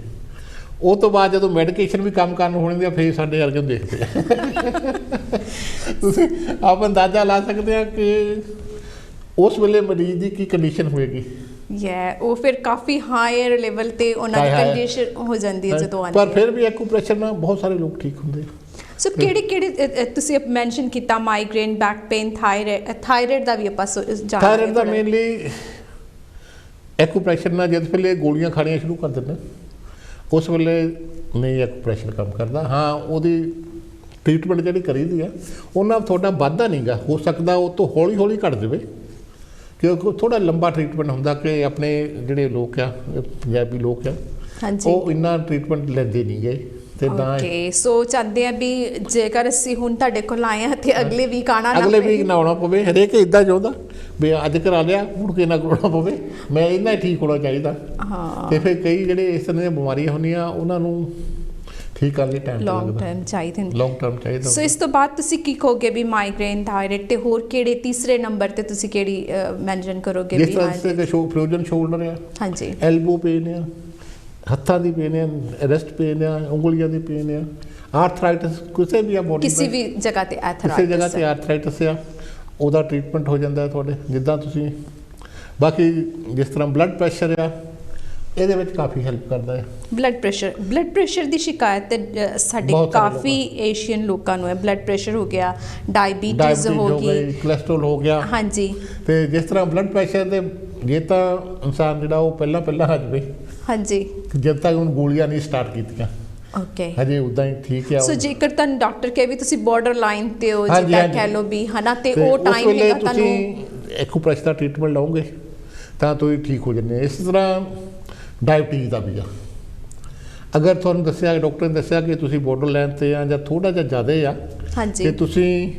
ਉਹ ਤੋਂ ਬਾਅਦ ਜਦੋਂ ਮੈਡੀਕੇਸ਼ਨ ਵੀ ਕੰਮ ਕਰਨ ਹੋਣੀ ਆ ਫਿਰ ਸਾਡੇ ਵਰਗੇ ਨੂੰ ਦੇਖਦੇ ਆ। ਤੁਸੀਂ ਆਪ ਅੰਦਾਜ਼ਾ ਲਾ ਸਕਦੇ ਆ ਕਿ ਉਸ ਵੇਲੇ ਮਰੀਜ਼ ਦੀ ਕੀ ਕੰਡੀਸ਼ਨ ਹੋਏਗੀ। ਉਹ ਫਿਰ ਕਾਫੀ ਹਾਇਰ ਲੈਵਲ ਤੇ ਉਹਨਾਂ ਦੀ ਕੰਡੀਸ਼ਨ ਹੋ ਜਾਂਦੀ ਹੈ ਜਦੋਂ ਆਉਂਦੀ ਹੈ। ਪਰ ਫਿਰ ਵੀ ਐਕੂਪ੍ਰੈਸ਼ਰ ਨਾਲ ਬਹੁਤ ਸਾਰੇ ਲੋਕ ਠੀਕ ਹੁੰਦੇ। ਸੋ ਕਿਹੜੇ ਤੁਸੀਂ ਮੈਂਸ਼ਨ ਕੀਤਾ ਮਾਈਗ੍ਰੇਨ, ਬੈਕ ਪੇਨ, ਥਾਇਰਾਇਡ ਦਾ ਵੀ ਆਪਾਂ ਜਾਣਦੇ। ਥਾਇਰਾਇਡ ਦਾ ਮੇਨਲੀ ਐਕੂਪ੍ਰੈਸ਼ਰ ਨਾਲ ਜਦ ਵੇਲੇ ਗੋਲੀਆਂ ਖਾਣੀਆਂ ਸ਼ੁਰੂ ਕਰ ਦਿੰਦੇ ਉਸ ਵੇਲੇ ਨਹੀਂ ਐਕੂਪ੍ਰੈਸ਼ਰ ਕੰਮ ਕਰਦਾ। ਹਾਂ, ਉਹਦੀ ਟ੍ਰੀਟਮੈਂਟ ਜਿਹੜੀ ਕਰੀਦੀ ਆ ਉਹਨਾਂ ਤੁਹਾਡਾ ਵਾਧਾ ਨਹੀਂ ਗਾ, ਹੋ ਸਕਦਾ ਉਹ ਤੋਂ ਹੌਲੀ ਹੌਲੀ ਘੱਟ ਜਾਵੇ ਕਿਉਂਕਿ ਥੋੜਾ ਲੰਬਾ ਟ੍ਰੀਟਮੈਂਟ ਹੁੰਦਾ ਕਿ ਆਪਣੇ ਜਿਹੜੇ ਲੋਕ ਆ ਪੰਜਾਬੀ ਲੋਕ ਆ ਉਹ ਇੰਨਾ ਟ੍ਰੀਟਮੈਂਟ ਲੈਂਦੇ ਨਹੀਂ ਗਏ। ਓਕੇ, ਸੋ ਚਾਹੁੰਦੇ ਆ ਵੀ ਜੇਕਰ ਅਸੀਂ ਹੁਣ ਤੁਹਾਡੇ ਕੋਲ ਆਏ ਹਾਂ ਤੇ ਅਗਲੇ ਵੀਕ ਆਉਣਾ ਨਾ ਅਗਲੇ ਵੀਕ ਨਾ ਆਉਣਾ ਪਵੇ। ਹਰੇਕ ਇੱਦਾਂ ਚਾਹੁੰਦਾ ਵੀ ਅੱਜ ਕਰਾ ਲਿਆ ਮੁੜ ਕੇ ਨਾ ਕਰਾਉਣਾ ਪਵੇ, ਮੈਂ ਇੰਨਾ ਹੀ ਠੀਕ ਹੋਣਾ ਚਾਹੀਦਾ। ਹਾਂ, ਤੇ ਫਿਰ ਕਈ ਜਿਹੜੇ ਇਸ ਤਰ੍ਹਾਂ ਦੀਆਂ ਬਿਮਾਰੀਆਂ ਹੁੰਦੀਆਂ ਉਹਨਾਂ ਨੂੰ ਠੀਕ ਕਰਨ ਲਈ ਟਾਈਮ ਲੌਂਗ ਟਰਮ ਚਾਹੀਦੇ ਨੇ। ਲੌਂਗ ਟਰਮ ਚਾਹੀਦਾ। ਸੋ ਇਸ ਤੋਂ ਬਾਅਦ ਤੁਸੀਂ ਕੀ ਕਹੋਗੇ ਵੀ ਮਾਈਗ੍ਰੇਨ, ਥਾਇਰਾਇਡ ਤੇ ਹੋਰ ਕਿਹੜੇ ਤੀਸਰੇ ਨੰਬਰ ਤੇ ਤੁਸੀਂ ਕਿਹੜੀ ਮੈਂਸ਼ਨ ਕਰੋਗੇ? ਜਿਸ ਤਰ੍ਹਾਂ ਕਿ ਫਰੋਜ਼ਨ ਸ਼ੋਲਡਰ ਆ, ਹਾਂਜੀ, ਐਲਬੋ ਪੇਨ ਆ, ਹੱਥਾਂ ਦੀ ਪੇਨ ਆ, ਰੈਸਟ ਪੇਨ ਆ, ਉਂਗਲੀਆਂ ਦੀ ਪੇਨ ਆ, ਆਰਥਰਾਈਟਿਸ ਕਿਸੇ ਵੀ ਆ ਬੋਡੀ ਕਿਸੇ ਵੀ ਜਗ੍ਹਾ ਤੇ ਕਿਸੇ ਜਗ੍ਹਾ ਤੇ ਆਰਥਰਾਈਟਿਸ ਆ, ਉਹਦਾ ਟ੍ਰੀਟਮੈਂਟ ਹੋ ਜਾਂਦਾ ਤੁਹਾਡੇ। ਜਿੱਦਾਂ ਤੁਸੀਂ ਬਾਕੀ ਜਿਸ ਤਰ੍ਹਾਂ ਬਲੱਡ ਪ੍ਰੈਸ਼ਰ ਆ, ਇਹਦੇ ਵਿੱਚ ਕਾਫੀ ਹੈਲਪ ਕਰਦਾ ਹੈ। ਬਲੱਡ ਪ੍ਰੈਸ਼ਰ ਦੀ ਸ਼ਿਕਾਇਤ ਤੇ ਸਾਡੇ ਕਾਫੀ ਏਸ਼ੀਅਨ ਲੋਕਾਂ ਨੂੰ ਹੈ। ਬਲੱਡ ਪ੍ਰੈਸ਼ਰ ਹੋ ਗਿਆ, ਡਾਇਬੀਟੀਜ਼ ਹੋ ਗਈ, ਕੋਲੇਸਟ੍ਰੋਲ ਹੋ ਗਿਆ। ਹਾਂਜੀ, ਤੇ ਜਿਸ ਤਰ੍ਹਾਂ ਬਲੱਡ ਪ੍ਰੈਸ਼ਰ ਦੇ ਜੇ ਤਾਂ ਇਨਸਾਨ ਜਿਹੜਾ ਉਹ ਪਹਿਲਾਂ ਆ ਜਾਵੇ, ਹਾਂਜੀ, ਜਦ ਤੱਕ ਉਹਨੂੰ ਗੋਲੀਆਂ ਨਹੀਂ ਸਟਾਰਟ ਕੀਤੀਆਂ, ਓਕੇ, ਹਜੇ ਉਦਾਂ ਹੀ ਠੀਕ ਆ। ਸੋ ਜੇਕਰ ਤੁਹਾਨੂੰ ਡਾਕਟਰ ਕਹੇ ਵੀ ਤੁਸੀਂ ਬਾਰਡਰ ਲਾਈਨ ਤੇ ਹੋ, ਜਿੱਦਾਂ ਕਹਿ ਲਓ ਵੀ ਹਨਾ, ਤੇ ਉਹ ਟਾਈਮ ਹੈਗਾ ਤੁਹਾਨੂੰ ਐਕੂਪ੍ਰੈਸ਼ਰ ਦਾ ਟ੍ਰੀਟਮੈਂਟ ਲਓਗੇ ਤਾਂ ਤੁਸੀਂ ਠੀਕ ਹੋ ਜਾਂਦੇ। ਇਸ ਤਰ੍ਹਾਂ ਡਾਇਬਟੀਜ਼ ਦਾ ਵੀ ਆ, ਅਗਰ ਤੁਹਾਨੂੰ ਦੱਸਿਆ, ਡਾਕਟਰ ਨੇ ਦੱਸਿਆ ਕਿ ਤੁਸੀਂ ਬਾਰਡਰ ਲਾਈਨ ਤੇ ਆ ਜਾਂ ਥੋੜਾ ਜਿਹਾ ਜ਼ਿਆਦਾ ਆ, ਹਾਂਜੀ, ਤੇ ਤੁਸੀਂ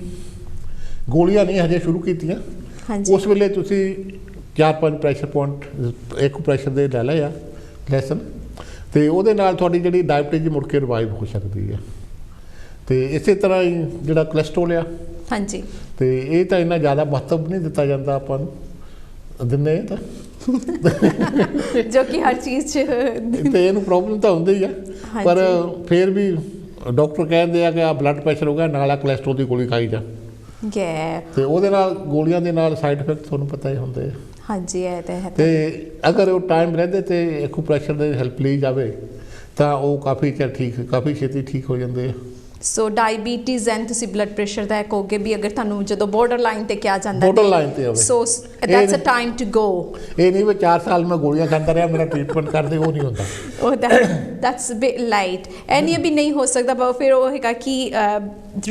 ਗੋਲੀਆਂ ਨਹੀਂ ਹਜੇ ਸ਼ੁਰੂ ਕੀਤੀਆਂ, ਹਾਂਜੀ, ਉਸ ਵੇਲੇ ਤੁਸੀਂ 4-5 ਪ੍ਰੈਸ਼ਰ ਪੁਆਇੰਟ ਇੱਕ ਪ੍ਰੈਸ਼ਰ ਦੇ ਲੈ ਲਿਆ ਲੈਸਨ, ਤੇ ਉਹਦੇ ਨਾਲ ਤੁਹਾਡੀ ਜਿਹੜੀ ਡਾਇਬਟੀਜ਼ ਮੁੜ ਕੇ ਰਿਵਾਈਵ ਹੋ ਸਕਦੀ ਹੈ। ਤੇ ਇਸੇ ਤਰ੍ਹਾਂ ਹੀ ਜਿਹੜਾ ਕੋਲੇਸਟ੍ਰੋਲ ਆ, ਹਾਂਜੀ, ਤੇ ਇਹ ਤਾਂ ਇੰਨਾ ਜ਼ਿਆਦਾ ਮਹੱਤਵ ਨਹੀਂ ਦਿੱਤਾ ਜਾਂਦਾ ਆਪਾਂ ਨੂੰ, ਦਿੰਦੇ ਤਾਂ ਜੋ ਕਿ ਹਰ ਚੀਜ਼ 'ਚ ਤੇ ਇਹਨੂੰ ਪ੍ਰੋਬਲਮ ਤਾਂ ਹੁੰਦੀ ਆ, ਪਰ ਫਿਰ ਵੀ ਡਾਕਟਰ ਕਹਿੰਦੇ ਆ ਕਿ ਆ ਬਲੱਡ ਪ੍ਰੈਸ਼ਰ ਹੋ ਗਿਆ, ਨਾਲ ਆ ਕੋਲੇਸਟ੍ਰੋਲ ਦੀ ਗੋਲੀ ਖਾਈ ਜਾ, ਤੇ ਉਹਦੇ ਨਾਲ ਗੋਲੀਆਂ ਦੇ ਨਾਲ ਸਾਈਡ ਇਫੈਕਟ ਤੁਹਾਨੂੰ ਪਤਾ ਹੀ ਹੁੰਦੇ ਆ। ਹਾਂਜੀ, ਇਹ ਤਾਂ ਹੈ। ਤੇ ਅਗਰ ਉਹ ਟਾਈਮ ਰਹਿੰਦੇ ਤੇ ਐਕੂਪ੍ਰੈਸ਼ਰ ਦੇ ਹੈਲਪ ਲਈ ਜਾਵੇ ਤਾਂ ਉਹ ਕਾਫੀ ਛੇਤੀ ਠੀਕ ਹੋ ਜਾਂਦੇ ਆ। ਸੋ ਡਾਇਬੀਟੀਜ਼ ਐਂਡ ਤੁਸੀਂ ਬਲੱਡ ਪ੍ਰੈਸ਼ਰ ਦਾ ਕਹੋਗੇ ਵੀ ਅਗਰ ਤੁਹਾਨੂੰ ਜਦੋਂ ਬਾਰਡਰ ਲਾਈਨ ਤੇ ਕਿਹਾ ਜਾਂਦਾ, ਬਾਰਡਰ ਲਾਈਨ ਤੇ ਹੋਵੇ, so that's a time to go. ਇਹ ਨਹੀਂ ਵੀ 4 ਸਾਲ ਮੈਂ ਗੋਲੀਆਂ ਖਾਂਦਾ ਰਿਹਾ, ਮੇਰਾ ਟ੍ਰੀਟਮੈਂਟ ਕਰਦੇ, ਉਹ ਨਹੀਂ ਹੁੰਦਾ। ਉਹ ਦੈਟਸ ਬਿਟ ਲਾਈਟ, ਐਨੀ ਵੀ ਨਹੀਂ ਹੋ ਸਕਦਾ, ਪਰ ਫਿਰ ਉਹ ਹੈਗਾ ਕਿ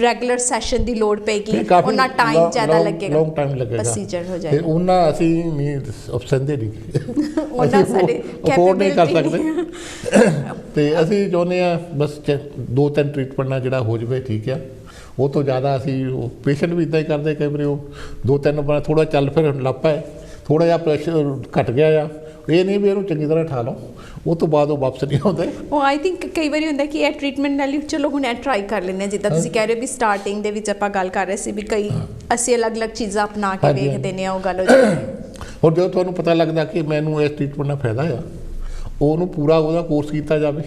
ਰੈਗੂਲਰ ਸੈਸ਼ਨ ਦੀ ਲੋੜ ਪਏਗੀ, ਉਹਨਾਂ ਟਾਈਮ ਜ਼ਿਆਦਾ ਲੱਗੇਗਾ, ਲੌਂਗ ਟਾਈਮ ਲੱਗੇਗਾ, ਪ੍ਰੋਸੀਜਰ ਹੋ ਜਾਏਗਾ। ਤੇ ਉਹਨਾਂ ਅਸੀਂ ਨਹੀਂ ਆਪਸ਼ਨ ਦੇ ਨਹੀਂ ਉਹਨਾਂ ਸਾਡੇ ਅਫੋਰਡ ਨਹੀਂ ਕਰ ਸਕਦੇ, ਤੇ ਅਸੀਂ ਚਾਹੁੰਦੇ ਆ ਬਸ 2-3 ਟ੍ਰੀਟਮੈਂਟ ਨਾਲ ਜਿਹੜਾ ਹੋ ਜਾਵੇ ਠੀਕ ਆ। ਉਹ ਤੋਂ ਜ਼ਿਆਦਾ ਅਸੀਂ ਪੇਸ਼ੈਂਟ ਵੀ ਇੱਦਾਂ ਹੀ ਕਰਦੇ, ਕਈ ਵਾਰੀ ਉਹ 2-3 ਵਾਰ ਥੋੜ੍ਹਾ ਚੱਲ ਫਿਰ ਲੱਗ ਪਏ, ਥੋੜ੍ਹਾ ਜਿਹਾ ਪ੍ਰੈਸ਼ਰ ਘਟ ਗਿਆ ਆ, ਇਹ ਨਹੀਂ ਵੀ ਇਹਨੂੰ ਚੰਗੀ ਤਰ੍ਹਾਂ ਠਾ ਲਓ, ਉਹ ਤੋਂ ਬਾਅਦ ਉਹ ਵਾਪਸ ਨਹੀਂ ਆਉਂਦੇ। ਉਹ ਆਈ ਥਿੰਕ ਕਈ ਵਾਰੀ ਹੁੰਦਾ ਕਿ ਇਹ ਟ੍ਰੀਟਮੈਂਟ ਨਾਲ ਹੀ ਚਲੋ ਹੁਣ ਇਹ ਟਰਾਈ ਕਰ ਲੈਂਦੇ ਹਾਂ, ਜਿੱਦਾਂ ਤੁਸੀਂ ਕਹਿ ਰਹੇ ਹੋ ਵੀ ਸਟਾਰਟਿੰਗ ਦੇ ਵਿੱਚ ਆਪਾਂ ਗੱਲ ਕਰ ਰਹੇ ਸੀ ਵੀ ਕਈ ਅਸੀਂ ਅਲੱਗ-ਅਲੱਗ ਚੀਜ਼ਾਂ ਅਪਣਾ ਕੇ ਵੇਖਦੇ ਨੇ, ਉਹ ਗੱਲ ਹੋ ਜਾਂਦੀ। ਹੁਣ ਜਦੋਂ ਤੁਹਾਨੂੰ ਪਤਾ ਲੱਗਦਾ ਕਿ ਮੈਨੂੰ ਇਸ ਟ੍ਰੀਟਮੈਂਟ ਨਾਲ ਫਾਇਦਾ ਆ, ਉਹਨੂੰ ਪੂਰਾ ਉਹਦਾ ਕੋਰਸ ਕੀਤਾ ਜਾਵੇ।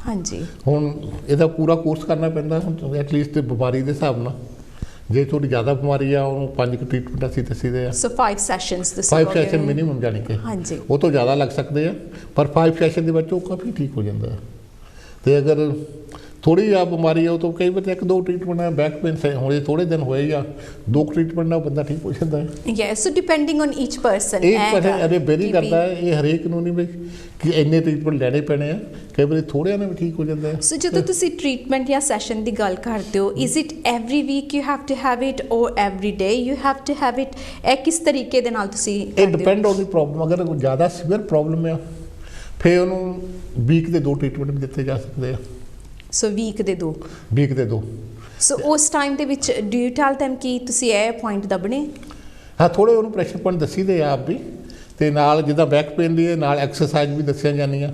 ਹਾਂਜੀ, ਹੁਣ ਇਹਦਾ ਪੂਰਾ ਕੋਰਸ ਕਰਨਾ ਪੈਂਦਾ ਹੁਣ ਐਟਲੀਸਟ ਬਿਮਾਰੀ ਦੇ ਹਿਸਾਬ ਨਾਲ। ਜੇ ਥੋੜੀ ਜ਼ਿਆਦਾ ਬਿਮਾਰੀ ਆ, ਉਹਨੂੰ 5 ਟ੍ਰੀਟਮੈਂਟ ਅਸੀਂ ਦੱਸੀਦੇ ਆ। ਸੋ 5 ਸੈਸ਼ਨਸ ਤੁਸੀਂ 5 ਸੈਸ਼ਨ ਮਿਨੀਮਮ ਜਾਣੀ ਕਿ, ਹਾਂਜੀ, ਉਹ ਤੋਂ ਜ਼ਿਆਦਾ ਲੱਗ ਸਕਦੇ ਆ, ਪਰ 5 ਸੈਸ਼ਨ ਦੇ ਵਿੱਚ ਉਹ ਕਾਫੀ ਠੀਕ ਹੋ ਜਾਂਦਾ। ਤੇ ਅਗਰ ਥੋੜੀ ਜਿਹੀ ਬਿਮਾਰੀ ਆ, ਉਹ ਤੋਂ ਕਈ ਵਾਰ 1-2 ਟ੍ਰੀਟਮੈਂਟ ਆ, ਬੈਕ ਪੇਨ ਹੋਏ ਥੋੜੇ ਦਿਨ ਹੋਏ ਜਾਂ 2 ਟ੍ਰੀਟਮੈਂਟ ਨਾਲ ਬੰਦਾ ਠੀਕ ਹੋ ਜਾਂਦਾ ਹੈ। Yes, so depending on each person, ਇਹ ਵੇਰੀ ਕਰਦਾ ਹੈ, ਇਹ ਹਰੇਕ ਨੂੰ ਨਹੀਂ ਵੀ ਕਿ ਇੰਨੇ ਟ੍ਰੀਟਮੈਂਟ ਲੈਣੇ ਪੈਣੇ ਆ, ਕਈ ਵਾਰੀ ਥੋੜ੍ਹਿਆਂ ਨਾਲ ਵੀ ਠੀਕ ਹੋ ਜਾਂਦਾ ਹੈ। ਸੋ ਜਦੋਂ ਤੁਸੀਂ ਟ੍ਰੀਟਮੈਂਟ ਜਾਂ ਸੈਸ਼ਨ ਦੀ ਗੱਲ ਕਰਦੇ ਹੋ, is it every week you have to have it or every day you have to have it? ਇਹ ਕਿਸ ਤਰੀਕੇ ਦੇ ਨਾਲ ਤੁਸੀਂ ਇਹ ਡਿਪੈਂਡ ਔਨ ਦੀ ਪ੍ਰੋਬਲਮ। ਅਗਰ ਕੋਈ ਜ਼ਿਆਦਾ ਸੀਵੀਅਰ ਪ੍ਰੋਬਲਮ ਆ, ਫਿਰ ਉਹਨੂੰ ਵੀਕ ਦੇ 2 ਟ੍ਰੀਟਮੈਂਟ ਵੀ ਦਿੱਤੇ ਜਾ ਸਕਦੇ ਆ। ਸੋ ਵੀਕ ਦੇ 2? ਵੀਕ ਦੇ 2। ਸੋ ਉਸ ਟਾਈਮ ਦੇ ਵਿੱਚ ਡੂ ਯੂ ਟੈਲ them ਕਿ ਤੁਸੀਂ ਇਹ ਪੁਆਇੰਟ ਦੱਬਣੇ? ਹਾਂ, ਥੋੜ੍ਹੇ ਉਹਨੂੰ ਪ੍ਰੈਸ਼ਰ ਪੁਆਇੰਟ ਦੱਸੀ ਦੇ ਆ ਆਪ ਵੀ, ਅਤੇ ਨਾਲ ਜਿੱਦਾਂ ਬੈਕ ਪੇਨ ਦੀ ਨਾਲ ਐਕਸਰਸਾਈਜ਼ ਵੀ ਦੱਸੀਆਂ ਜਾਂਦੀਆਂ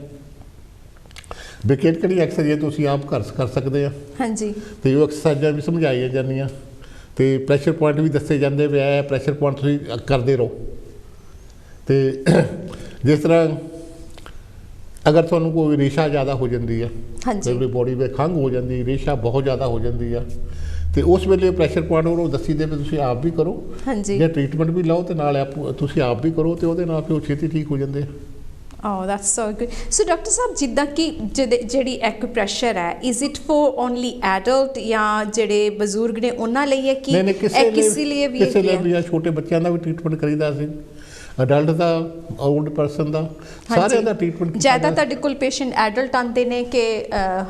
ਵੀ ਕਿਹੜੀ ਐਕਸਰਸਾਈਜ਼ ਤੁਸੀਂ ਆਪ ਕਰ ਸਕਦੇ ਆ। ਹਾਂਜੀ, ਅਤੇ ਉਹ ਐਕਸਰਸਾਈਜ਼ਾਂ ਵੀ ਸਮਝਾਈਆਂ ਜਾਂਦੀਆਂ, ਅਤੇ ਪ੍ਰੈਸ਼ਰ ਪੁਆਇੰਟ ਵੀ ਦੱਸੇ ਜਾਂਦੇ ਵੀ ਇਹ ਪ੍ਰੈਸ਼ਰ ਪੁਆਇੰਟ ਤੁਸੀਂ ਕਰਦੇ ਰਹੋ। ਅਤੇ ਜਿਸ ਤਰ੍ਹਾਂ ਅਗਰ ਤੁਹਾਨੂੰ ਕੋਈ ਰੇਸ਼ਾ ਜ਼ਿਆਦਾ ਹੋ ਜਾਂਦੀ ਆ, ਕਈ ਬੋਡੀ ਵਿੱਚ ਖੰਘ ਹੋ ਜਾਂਦੀ, ਰੇਸ਼ਾ ਬਹੁਤ ਜ਼ਿਆਦਾ ਹੋ ਜਾਂਦੀ ਆ, ਤੇ ਉਸ ਵੇਲੇ ਪ੍ਰੈਸ਼ਰ ਪੁਆਇੰਟ ਉਹ ਦੱਸੀ ਦੇ ਵੀ ਤੁਸੀਂ ਆਪ ਵੀ ਕਰੋ, ਜਾਂ ਟ੍ਰੀਟਮੈਂਟ ਵੀ ਲਓ, ਤੇ ਨਾਲ ਤੁਸੀਂ ਆਪ ਵੀ ਕਰੋ, ਤੇ ਉਹਦੇ ਨਾਲ ਫਿਰ ਛੇਤੀ ਠੀਕ ਹੋ ਜਾਂਦੇ ਆ। Oh, that's so good. So doctor ਸਾਹਿਬ, ਜਿੱਦਾਂ ਕਿ ਜਿਹੜੀ ਐਕੂਪ੍ਰੈਸ਼ਰ ਹੈ, is it for only adult ਜਾਂ ਜਿਹੜੇ ਬਜ਼ੁਰਗ ਨੇ ਉਹਨਾਂ ਲਈ ਹੈ ਕਿ ਇਹ ਕਿਸੇ ਲਈ ਵੀ? ਕਿਸੇ ਲਈ ਵੀ, ਛੋਟੇ ਬੱਚਿਆਂ ਦਾ ਵੀ ਟ੍ਰੀਟਮੈਂਟ ਕਰੀਦਾ ਸੀ, ਅਡਲਟ ਦਾ, ਓਲਡ ਪਰਸਨ ਦਾ, ਸਾਰਿਆਂ ਦਾ ਟ੍ਰੀਟਮੈਂਟ। ਜ਼ਿਆਦਾ ਤੁਹਾਡੇ ਕੋਲ ਪੇਸ਼ੈਂਟ ਐਡਲਟ ਆਉਂਦੇ ਨੇ ਕਿ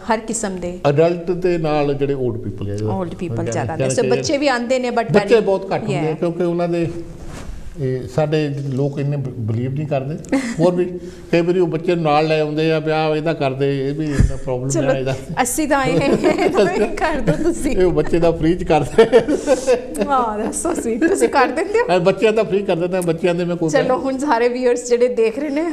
ਹਰ ਕਿਸਮ ਦੇ? ਅਡਲਟ ਦੇ ਨਾਲ ਜਿਹੜੇ ਓਲਡ ਪੀਪਲ ਹੈ, ਓਲਡ ਪੀਪਲ ਜ਼ਿਆਦਾ ਨੇ। ਸੋ ਬੱਚੇ ਵੀ ਆਉਂਦੇ ਨੇ, ਬਟ ਬੱਚੇ ਬਹੁਤ ਘੱਟ ਹੁੰਦੇ, ਕਿਉਂਕਿ ਉਹਨਾਂ ਦੇ ਇਹ ਸਾਡੇ ਲੋਕ ਇੰਨੇ ਬਲੀਵ ਨਹੀਂ ਕਰਦੇ। ਹੋਰ ਵੀ ਕਈ ਵਾਰੀ ਉਹ ਬੱਚੇ ਨੂੰ ਨਾਲ ਲੈ ਆਉਂਦੇ ਆ, ਵਿਆਹ ਇਹਦਾ ਕਰਦੇ, ਇਹ ਵੀ ਪ੍ਰੋਬਲਮ ਹੈ ਇਹਦਾ। ਅਸੀਂ ਤਾਂ ਇਹ ਕਰ ਦੋ ਤੁਸੀਂ, ਇਹ ਬੱਚੇ ਦਾ ਫ੍ਰੀ ਚ ਕਰਦੇ। ਵਾਹ ਦੈਟਸ ਸੋ ਸਵੀਟ। ਤੁਸੀਂ ਕਰ ਦਿੰਦੇ ਹੋ? ਬੱਚਿਆਂ ਦਾ ਫ੍ਰੀ ਕਰ ਦਿੰਦਾ, ਬੱਚਿਆਂ ਦੇ ਮੈਂ ਕੋਈ। ਚਲੋ ਹੁਣ ਸਾਰੇ ਵੀਅਰਸ ਜਿਹੜੇ ਦੇਖ ਰਹੇ ਨੇ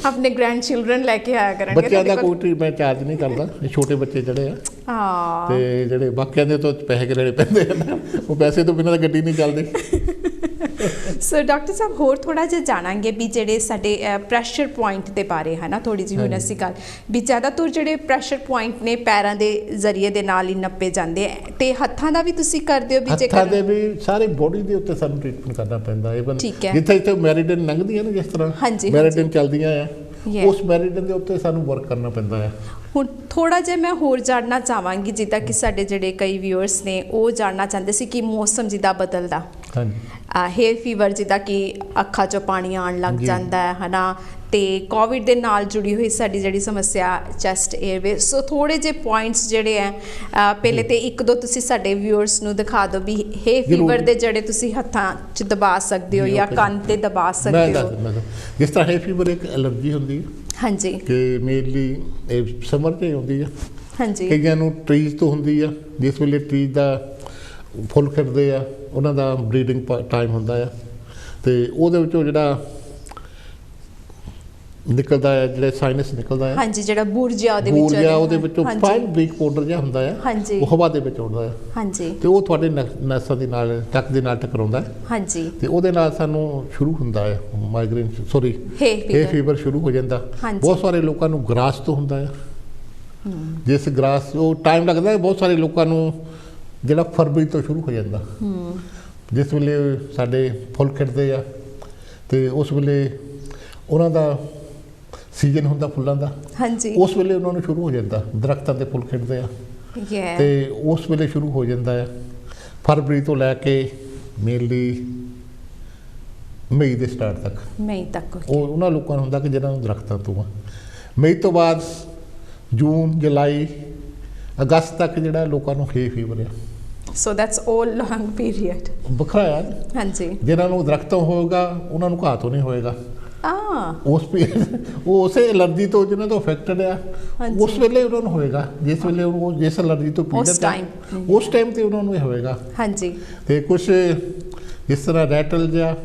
ਆਪਣੇ ਗ੍ਰੈਂਡ ਚਿਲਡਰਨ ਲੈ ਕੇ ਆਇਆ ਕਰਾਂਗੇ। ਬੱਚਿਆਂ ਦਾ ਕੋਈ ਮੈਂ ਚਾਰਜ ਨਹੀਂ ਕਰਦਾ, ਛੋਟੇ ਬੱਚੇ ਜਿਹੜੇ ਆ ਤੇ ਜਿਹੜੇ ਬਾਕੀਆਂ ਦੇ ਤੋਂ ਪੈਸੇ ਕਿਹੜੇ ਪੈਂਦੇ ਆ, ਉਹ ਪੈਸੇ ਤੋਂ ਬਿਨਾਂ ਤਾਂ ਗੱਡੀ ਨਹੀਂ ਚੱਲਦੀ। ਸੋ ਡਾਕਟਰ ਸਾਹਿਬ ਹੋਰ ਥੋੜਾ ਜਿਹਾ ਜਾਣਾਂਗੇ ਵੀ ਜਿਹੜੇ ਸਾਡੇ ਪ੍ਰੈਸ਼ਰ ਪੁਆਇੰਟ ਦੇ ਬਾਰੇ ਹੈ ਨਾ, ਥੋੜੀ ਜਿਹੀ ਹੁਣ ਅਸੀਂ ਗੱਲ ਵੀ ਜ਼ਿਆਦਾਤਰ ਜਿਹੜੇ ਪ੍ਰੈਸ਼ਰ ਪੁਆਇੰਟ ਨੇ ਪੈਰਾਂ ਦੇ ਜ਼ਰੀਏ ਦੇ ਨਾਲ ਹੀ ਨੱਪੇ ਜਾਂਦੇ ਆ, ਤੇ ਹੱਥਾਂ ਦਾ ਵੀ ਤੁਸੀਂ ਕਰਦੇ ਹੋ? ਵੀ ਹੱਥਾਂ ਦੇ ਵੀ ਸਾਰੇ ਬੋਡੀ ਦੇ ਉੱਤੇ ਸਾਨੂੰ ਟ੍ਰੀਟਮੈਂਟ ਕਰਨਾ ਪੈਂਦਾ। ਇਵਨ ਜਿੱਥੇ ਜਿੱਥੇ ਮੈਰੀਡਨ ਲੰਘਦੀਆਂ ਨੇ, ਜਿਸ ਤਰ੍ਹਾਂ ਮੈਰੀਡਨ ਚੱਲਦੀਆਂ ਆ, ਉਸ ਮੈਰੀਡਨ ਦੇ ਉੱਤੇ ਸਾਨੂੰ ਵਰਕ ਕਰਨਾ ਪੈਂਦਾ ਆ। ਹੁਣ ਥੋੜਾ ਜਿਹਾ ਮੈਂ ਹੋਰ ਜਾਣਨਾ ਚਾਹਾਂਗੀ, ਜਿੱਦਾਂ ਕਿ ਸਾਡੇ ਜਿਹੜੇ ਕਈ ਵਿਊਅਰਸ ਨੇ ਉਹ ਜਾਣਨਾ ਚਾਹੁੰਦੇ ਸੀ ਕਿ ਮੌਸਮ ਜਿੱਦਾਂ ਬਦਲਦਾ, ਹੇਅਰ ਫੀਵਰ ਜਿੱਦਾਂ ਕਿ ਅੱਖਾਂ 'ਚੋਂ ਪਾਣੀ ਆਉਣ ਲੱਗ ਜਾਂਦਾ ਹੈ ਨਾ, ਤੇ ਕੋਵਿਡ ਦੇ ਨਾਲ ਜੁੜੀ ਹੋਈ ਸਾਡੀ ਜਿਹੜੀ ਸਮੱਸਿਆ ਚੈਸਟ ਏਅਰਵੇ, ਸੋ ਥੋੜੇ ਜਿਹੇ ਪੁਆਇੰਟਸ ਜਿਹੜੇ ਆ ਪਹਿਲੇ ਤੇ ਇੱਕ ਦੋ ਤੁਸੀਂ ਸਾਡੇ ਵਿਊਅਰਸ ਨੂੰ ਦਿਖਾ ਦਿਓ ਵੀ ਹੇਅਰ ਫੀਵਰ ਦੇ ਜਿਹੜੇ ਤੁਸੀਂ ਹੱਥਾਂ 'ਚ ਦਬਾ ਸਕਦੇ ਹੋ ਜਾਂ ਕੰਨ ਤੇ ਦਬਾ ਸਕਦੇ ਹੋ। ਜਿਸ ਤਰ੍ਹਾਂ ਹੇਅਰ ਫੀਵਰ ਇੱਕ ਐਲਰਜੀ ਹੁੰਦੀ ਹੈ, ਹਾਂਜੀ, ਕਿ ਮੇਨਲੀ ਇਹ ਸਮਰ 'ਚ ਹੁੰਦੀ ਆ। ਹਾਂਜੀ, ਕਈਆਂ ਨੂੰ ਟਰੀਜ਼ ਤੋਂ ਹੁੰਦੀ ਆ, ਜਿਸ ਵੇਲੇ ਟਰੀਜ਼ ਦਾ ਫੁੱਲ ਖਿੜਦੇ ਆ, ਉਹਨਾਂ ਦਾ ਬਰੀਡਿੰਗ ਟਾਈਮ ਹੁੰਦਾ ਆ, ਤੇ ਉਹਦੇ ਵਿੱਚੋਂ ਜਿਹੜਾ ਨਿਕਲਦਾ ਹੈ, ਜਿਹੜੇ ਸਾਈਨਸ ਨਿਕਲਦਾ ਹੈ, ਹਾਂਜੀ, ਜਿਹੜਾ ਬੂਰਜਾ ਉਹਦੇ ਵਿੱਚੋਂ ਫਾਈਨ ਬਰੀਕ ਪਾਊਡਰ ਜਿਹਾ ਹੁੰਦਾ ਆ, ਉਹ ਹਵਾ ਦੇ ਵਿੱਚ ਉੱਡਦਾ ਹੈ, ਹਾਂਜੀ, ਤੇ ਉਹ ਤੁਹਾਡੇ ਨਸਾਂ ਦੇ ਨਾਲ ਟੱਕ ਦੇ ਨਾਲ ਟਕਰਾਉਂਦਾ ਹੈ, ਹਾਂਜੀ, ਤੇ ਉਹਦੇ ਨਾਲ ਸਾਨੂੰ ਸ਼ੁਰੂ ਹੁੰਦਾ ਹੈ ਮਾਈਗ੍ਰੇਨ, ਸੌਰੀ ਹੇਅਰ ਫੀਵਰ ਸ਼ੁਰੂ ਹੋ ਜਾਂਦਾ। ਬਹੁਤ ਸਾਰੇ ਲੋਕਾਂ ਨੂੰ ਗਰਾਸ ਤੋਂ ਹੁੰਦਾ ਹੈ, ਜਿਸ ਗਰਾਸ ਉਹ ਟਾਈਮ ਲੱਗਦਾ ਹੈ, ਬਹੁਤ ਸਾਰੇ ਲੋਕਾਂ ਨੂੰ ਜਿਹੜਾ ਫਰਵਰੀ ਤੋਂ ਸ਼ੁਰੂ ਹੋ ਜਾਂਦਾ, ਜਿਸ ਵੇਲੇ ਸਾਡੇ ਫੁੱਲ ਖਿੜਦੇ ਆ, ਤੇ ਉਸ ਵੇਲੇ ਉਹਨਾਂ ਦਾ ਸੀਜ਼ਨ ਹੁੰਦਾ ਫੁੱਲਾਂ ਦਾ, ਹਾਂਜੀ, ਉਸ ਵੇਲੇ ਉਹਨਾਂ ਨੂੰ ਸ਼ੁਰੂ ਹੋ ਜਾਂਦਾ, ਦਰਖਤਾਂ ਦੇ ਫੁੱਲ ਖਿੜਦੇ ਆ, ਤੇ ਉਸ ਵੇਲੇ ਸ਼ੁਰੂ ਹੋ ਜਾਂਦਾ ਹੈ ਫਰਵਰੀ ਤੋਂ ਲੈ ਕੇ ਮੇਨਲੀ ਮਈ ਦੇ ਸਟਾਰਟ ਤੱਕ, ਮਈ ਤੱਕ ਉਹ ਉਹਨਾਂ ਲੋਕਾਂ ਨੂੰ ਹੁੰਦਾ ਕਿ ਜਿਹਨਾਂ ਨੂੰ ਦਰਖਤਾਂ ਤੋਂ ਆ। ਮਈ ਤੋਂ ਬਾਅਦ ਜੂਨ, ਜੁਲਾਈ, ਅਗਸਤ ਤੱਕ ਜਿਹੜਾ ਲੋਕਾਂ ਨੂੰ ਹੇਅਰ ਫੀਵਰ ਆ। So that's all long period ਵੱਖਰਾ ਆ। ਹਾਂਜੀ, ਜਿਹਨਾਂ ਨੂੰ ਦਰਖਤੋਂ ਹੋਏਗਾ ਉਹਨਾਂ ਨੂੰ ਘਾਹ ਤੋਂ ਨਹੀਂ ਹੋਏਗਾ। ਉਸ ਉਹ ਉਸੇ ਐਲਰਜੀ ਤੋਂ ਜਿਹਨਾਂ ਤੋਂ ਅਫੈਕਟਡ ਆ, ਉਸ ਵੇਲੇ ਉਹਨਾਂ ਨੂੰ ਹੋਏਗਾ, ਜਿਸ ਵੇਲੇ ਉਹ ਜਿਸ ਐਲਰਜੀ ਤੋਂ ਪੀੜਤ ਆ, ਉਸ ਟਾਈਮ ਤੇ ਉਹਨਾਂ ਨੂੰ ਇਹ ਹੋਏਗਾ। ਹਾਂਜੀ, ਤੇ ਕੁਛ ਜਿਸ ਤਰ੍ਹਾਂ ਰੈਟਲ ਜਿਹਾ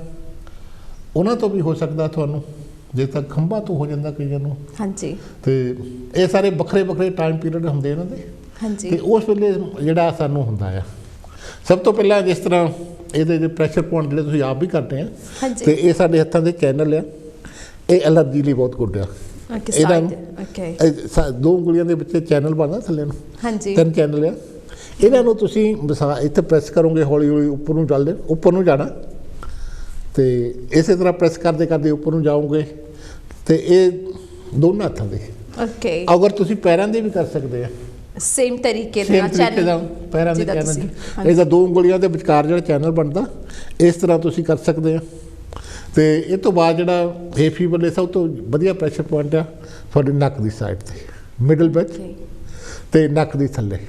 ਉਹਨਾਂ ਤੋਂ ਵੀ ਹੋ ਸਕਦਾ ਤੁਹਾਨੂੰ, ਜੇ ਤੱਕ ਖੰਭਾਂ ਤੋਂ ਹੋ ਜਾਂਦਾ ਕਈਆਂ ਨੂੰ। ਹਾਂਜੀ, ਤੇ ਇਹ ਸਾਰੇ ਵੱਖਰੇ ਵੱਖਰੇ ਟਾਈਮ ਪੀਰੀਅਡ ਹੁੰਦੇ ਇਹਨਾਂ ਦੇ। ਹਾਂਜੀ, ਤੇ ਉਸ ਵੇਲੇ ਜਿਹੜਾ ਸਾਨੂੰ ਹੁੰਦਾ ਆ, ਸਭ ਤੋਂ ਪਹਿਲਾਂ ਜਿਸ ਤਰ੍ਹਾਂ ਇਹਦੇ ਜੇ ਪ੍ਰੈਸ਼ਰ ਪੁਆਇੰਟ ਜਿਹੜੇ ਤੁਸੀਂ ਆਪ ਵੀ ਕਰਦੇ ਆ, ਤੇ ਇਹ ਸਾਡੇ ਹੱਥਾਂ ਦੇ ਚੈਨਲ ਆ, ਇਹ ਐਲਰਜੀ ਲਈ ਬਹੁਤ ਗੁੱਡ ਆ। ਇਹਨਾਂ ਨੂੰ ਦੋ ਉਂਗਲੀਆਂ ਦੇ ਵਿੱਚ ਚੈਨਲ ਬਣਦਾ ਥੱਲੇ ਨੂੰ, ਹਾਂਜੀ, 3 ਚੈਨਲ ਆ। ਇਹਨਾਂ ਨੂੰ ਤੁਸੀਂ ਇੱਥੇ ਪ੍ਰੈਸ ਕਰੋਗੇ, ਹੌਲੀ ਹੌਲੀ ਉੱਪਰ ਨੂੰ ਚੱਲਦੇ, ਉੱਪਰ ਨੂੰ ਜਾਣਾ, ਤੇ ਇਸੇ ਤਰ੍ਹਾਂ ਪ੍ਰੈਸ ਕਰਦੇ ਕਰਦੇ ਉੱਪਰ ਨੂੰ ਜਾਓਗੇ, ਤੇ ਇਹ ਦੋਨਾਂ ਹੱਥਾਂ ਦੇ। ਓਕੇ, ਅਗਰ ਤੁਸੀਂ ਪੈਰਾਂ ਦੇ ਵੀ ਕਰ ਸਕਦੇ ਆ, ਸੇਮ ਤਰੀਕੇ ਨਾਲ ਪੈਰਾਂ ਦੇ ਚੈਨਲ, ਇਹਦਾ 2 ਉਂਗਲੀਆਂ ਦੇ ਵਿਚਕਾਰ ਜਿਹੜਾ ਚੈਨਲ ਬਣਦਾ, ਇਸ ਤਰ੍ਹਾਂ ਤੁਸੀਂ ਕਰ ਸਕਦੇ ਆ। ਤੇ ਇਹ ਤੋਂ ਬਾਅਦ ਜਿਹੜਾ ਹੇਅਰ ਫੀਵਰ ਲਈ ਸਭ ਤੋਂ ਵਧੀਆ ਪ੍ਰੈਸ਼ਰ ਪੁਆਇੰਟ ਆ ਤੁਹਾਡੇ ਨੱਕ ਦੀ ਸਾਈਡ ਤੇ, ਮਿਡਲ ਵਿੱਚ ਤੇ ਨੱਕ ਦੀ ਥੱਲੇ।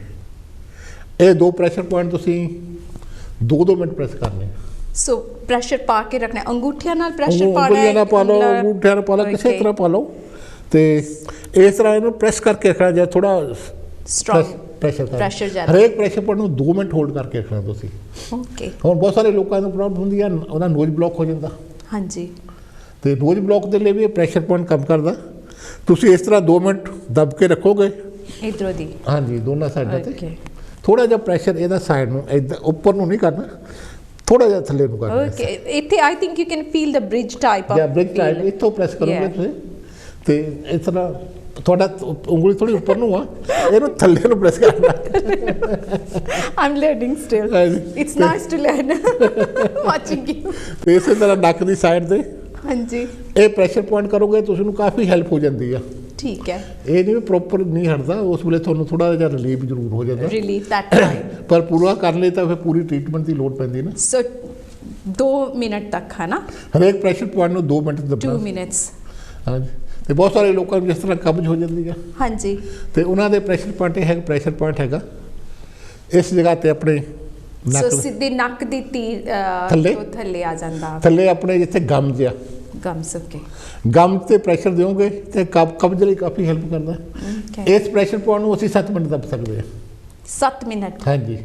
ਇਹ 2 ਪ੍ਰੈਸ਼ਰ ਪੁਆਇੰਟ ਤੁਸੀਂ 2-2 ਮਿੰਟ ਪ੍ਰੈਸ ਕਰਨੇ ਆ। ਸੋ ਪ੍ਰੈਸ਼ਰ ਪਾ ਕੇ ਰੱਖਣਾ, ਅੰਗੂਠਿਆਂ ਨਾਲ ਪ੍ਰੈਸ਼ਰ ਪਾਣਾ, ਉਂਗਲੀਆਂ ਨਾਲ ਪਾ ਲਓ, ਅੰਗੂਠਿਆਂ ਨਾਲ ਪਾ ਲਓ, ਕਿਸੇ ਤਰ੍ਹਾਂ ਪਾ ਲਓ, ਤੇ ਇਸ ਤਰ੍ਹਾਂ ਇਹਨੂੰ ਪ੍ਰੈਸ ਕਰਕੇ ਰੱਖਣਾ, ਜਾਂ ਥੋੜਾ ਸਟਰੋਂਗ ਪ੍ਰੈਸ਼ਰ ਜ਼ਿਆਦਾ। ਹਰੇਕ ਪ੍ਰੈਸ਼ਰ ਪੁਆਇੰਟ ਨੂੰ 2 ਮਿੰਟ ਹੋਲਡ ਕਰਕੇ ਰੱਖਣਾ ਤੁਸੀਂ। ਓਕੇ, ਹੁਣ ਬਹੁਤ ਸਾਰੇ ਲੋਕਾਂ ਨੂੰ ਪ੍ਰੋਬਲਮ ਹੁੰਦੀ ਆ, ਉਹਦਾ ਨੋਜ਼ ਬਲੌਕ ਹੋ ਜਾਂਦਾ। ਹਾਂਜੀ, ਤੇ ਨੋਜ਼ ਬਲੌਕ ਦੇ ਲਈ ਵੀ ਇਹ ਪ੍ਰੈਸ਼ਰ ਪੁਆਇੰਟ ਕੰਮ ਕਰਦਾ। ਤੁਸੀਂ ਇਸ ਤਰ੍ਹਾਂ 2 ਮਿੰਟ ਦਬ ਕੇ ਰੱਖੋਗੇ ਇਧਰੋਂ ਦੀ, ਹਾਂਜੀ, ਦੋਨਾਂ ਸਾਈਡਾਂ ਤੇ ਥੋੜਾ ਜਿਹਾ ਪ੍ਰੈਸ਼ਰ ਇਹਦਾ ਸਾਈਡ ਨੂੰ, ਇੱਧਰ ਉੱਪਰ ਨੂੰ ਨਹੀਂ ਕਰਨਾ, ਥੋੜਾ ਜਿਹਾ ਥੱਲੇ ਨੂੰ ਕਰਨਾ। ਓਕੇ, ਇੱਥੇ I think you can feel the bridge type of, bridge type ਇੱਥੋਂ ਪ੍ਰੈਸ ਕਰੋਗੇ ਤੁਸੀਂ, ਤੇ ਇਸ ਤਰ੍ਹਾਂ ਤੁਹਾਡਾ ਉਂਗਲੀ ਥੋੜੀ ਉੱਪਰ ਨੂੰ ਆ, ਇਹਨੂੰ ਥੱਲੇ ਨੂੰ ਪ੍ਰੈਸ ਕਰਨਾ। I am learning still, it's nice to learn watching you. ਤੇ ਇਸੇ ਤਰ੍ਹਾਂ ਨੱਕ ਦੀ ਸਾਈਡ ਤੇ, ਹਾਂਜੀ, ਇਹ ਪ੍ਰੈਸ਼ਰ ਪੁਆਇੰਟ ਕਰੋਗੇ ਤੁਸੀਂ ਨੂੰ ਕਾਫੀ ਹੈਲਪ ਹੋ ਜਾਂਦੀ ਆ। ਠੀਕ ਹੈ, ਇਹ ਨਹੀਂ ਪ੍ਰੋਪਰ ਨਹੀਂ ਹਟਦਾ, ਉਸ ਵੇਲੇ ਤੁਹਾਨੂੰ ਥੋੜਾ ਜਿਹਾ ਰਿਲੀਫ ਜ਼ਰੂਰ ਹੋ ਜਾਂਦਾ, ਰਿਲੀਫ ਦੈਟ ਟਾਈਮ, ਪਰ ਪੂਰਾ ਕਰ ਲਈ ਤਾਂ ਫਿਰ ਪੂਰੀ ਟ੍ਰੀਟਮੈਂਟ ਦੀ ਲੋੜ ਪੈਂਦੀ ਨਾ। ਸੋ 2 ਮਿੰਟ ਤੱਕ ਹੈ ਨਾ, ਹਰੇਕ ਪ੍ਰੈਸ਼ਰ ਪੁਆਇੰਟ ਨੂੰ 2 ਮਿੰਟ ਦੱਬਣਾ, 2 ਮਿੰਟਸ। ਹਾਂਜੀ, ਤੇ ਬਹੁਤ ਸਾਰੇ ਲੋਕਾਂ ਨੂੰ ਜਿਸ ਤਰ੍ਹਾਂ ਕਬਜ਼ ਹੋ ਜਾਂਦੀ ਆ, ਹਾਂਜੀ, ਤੇ ਉਹਨਾਂ ਦੇ ਪ੍ਰੈਸ਼ਰ ਪੁਆਇੰਟ ਹੈਗਾ, ਪ੍ਰੈਸ਼ਰ ਪੁਆਇੰਟ ਹੈਗਾ ਇਸ ਜਗ੍ਹਾ ਤੇ ਆਪਣੇ ਸੋ ਸਿੱਧੇ ਨੱਕ ਦੀ ਤੀਰ ਥੱਲੇ ਤੋਂ ਥੱਲੇ ਆ ਜਾਂਦਾ ਥੱਲੇ ਆਪਣੇ ਜਿੱਥੇ ਗਮ ਜਿਹਾ ਗਮਸ ਓਕੇ ਗਮ ਤੇ ਪ੍ਰੈਸ਼ਰ ਦਿਓਗੇ ਤੇ ਕਬਜ਼ ਲਈ ਕਾਫੀ ਹੈਲਪ ਕਰਦਾ ਇਸ ਪ੍ਰੈਸ਼ਰ ਪੁਆਇੰਟ ਨੂੰ ਅਸੀਂ 7 ਮਿੰਟ ਦੱਬ ਸਕਦੇ ਹਾਂ 7 ਮਿੰਟ ਹਾਂਜੀ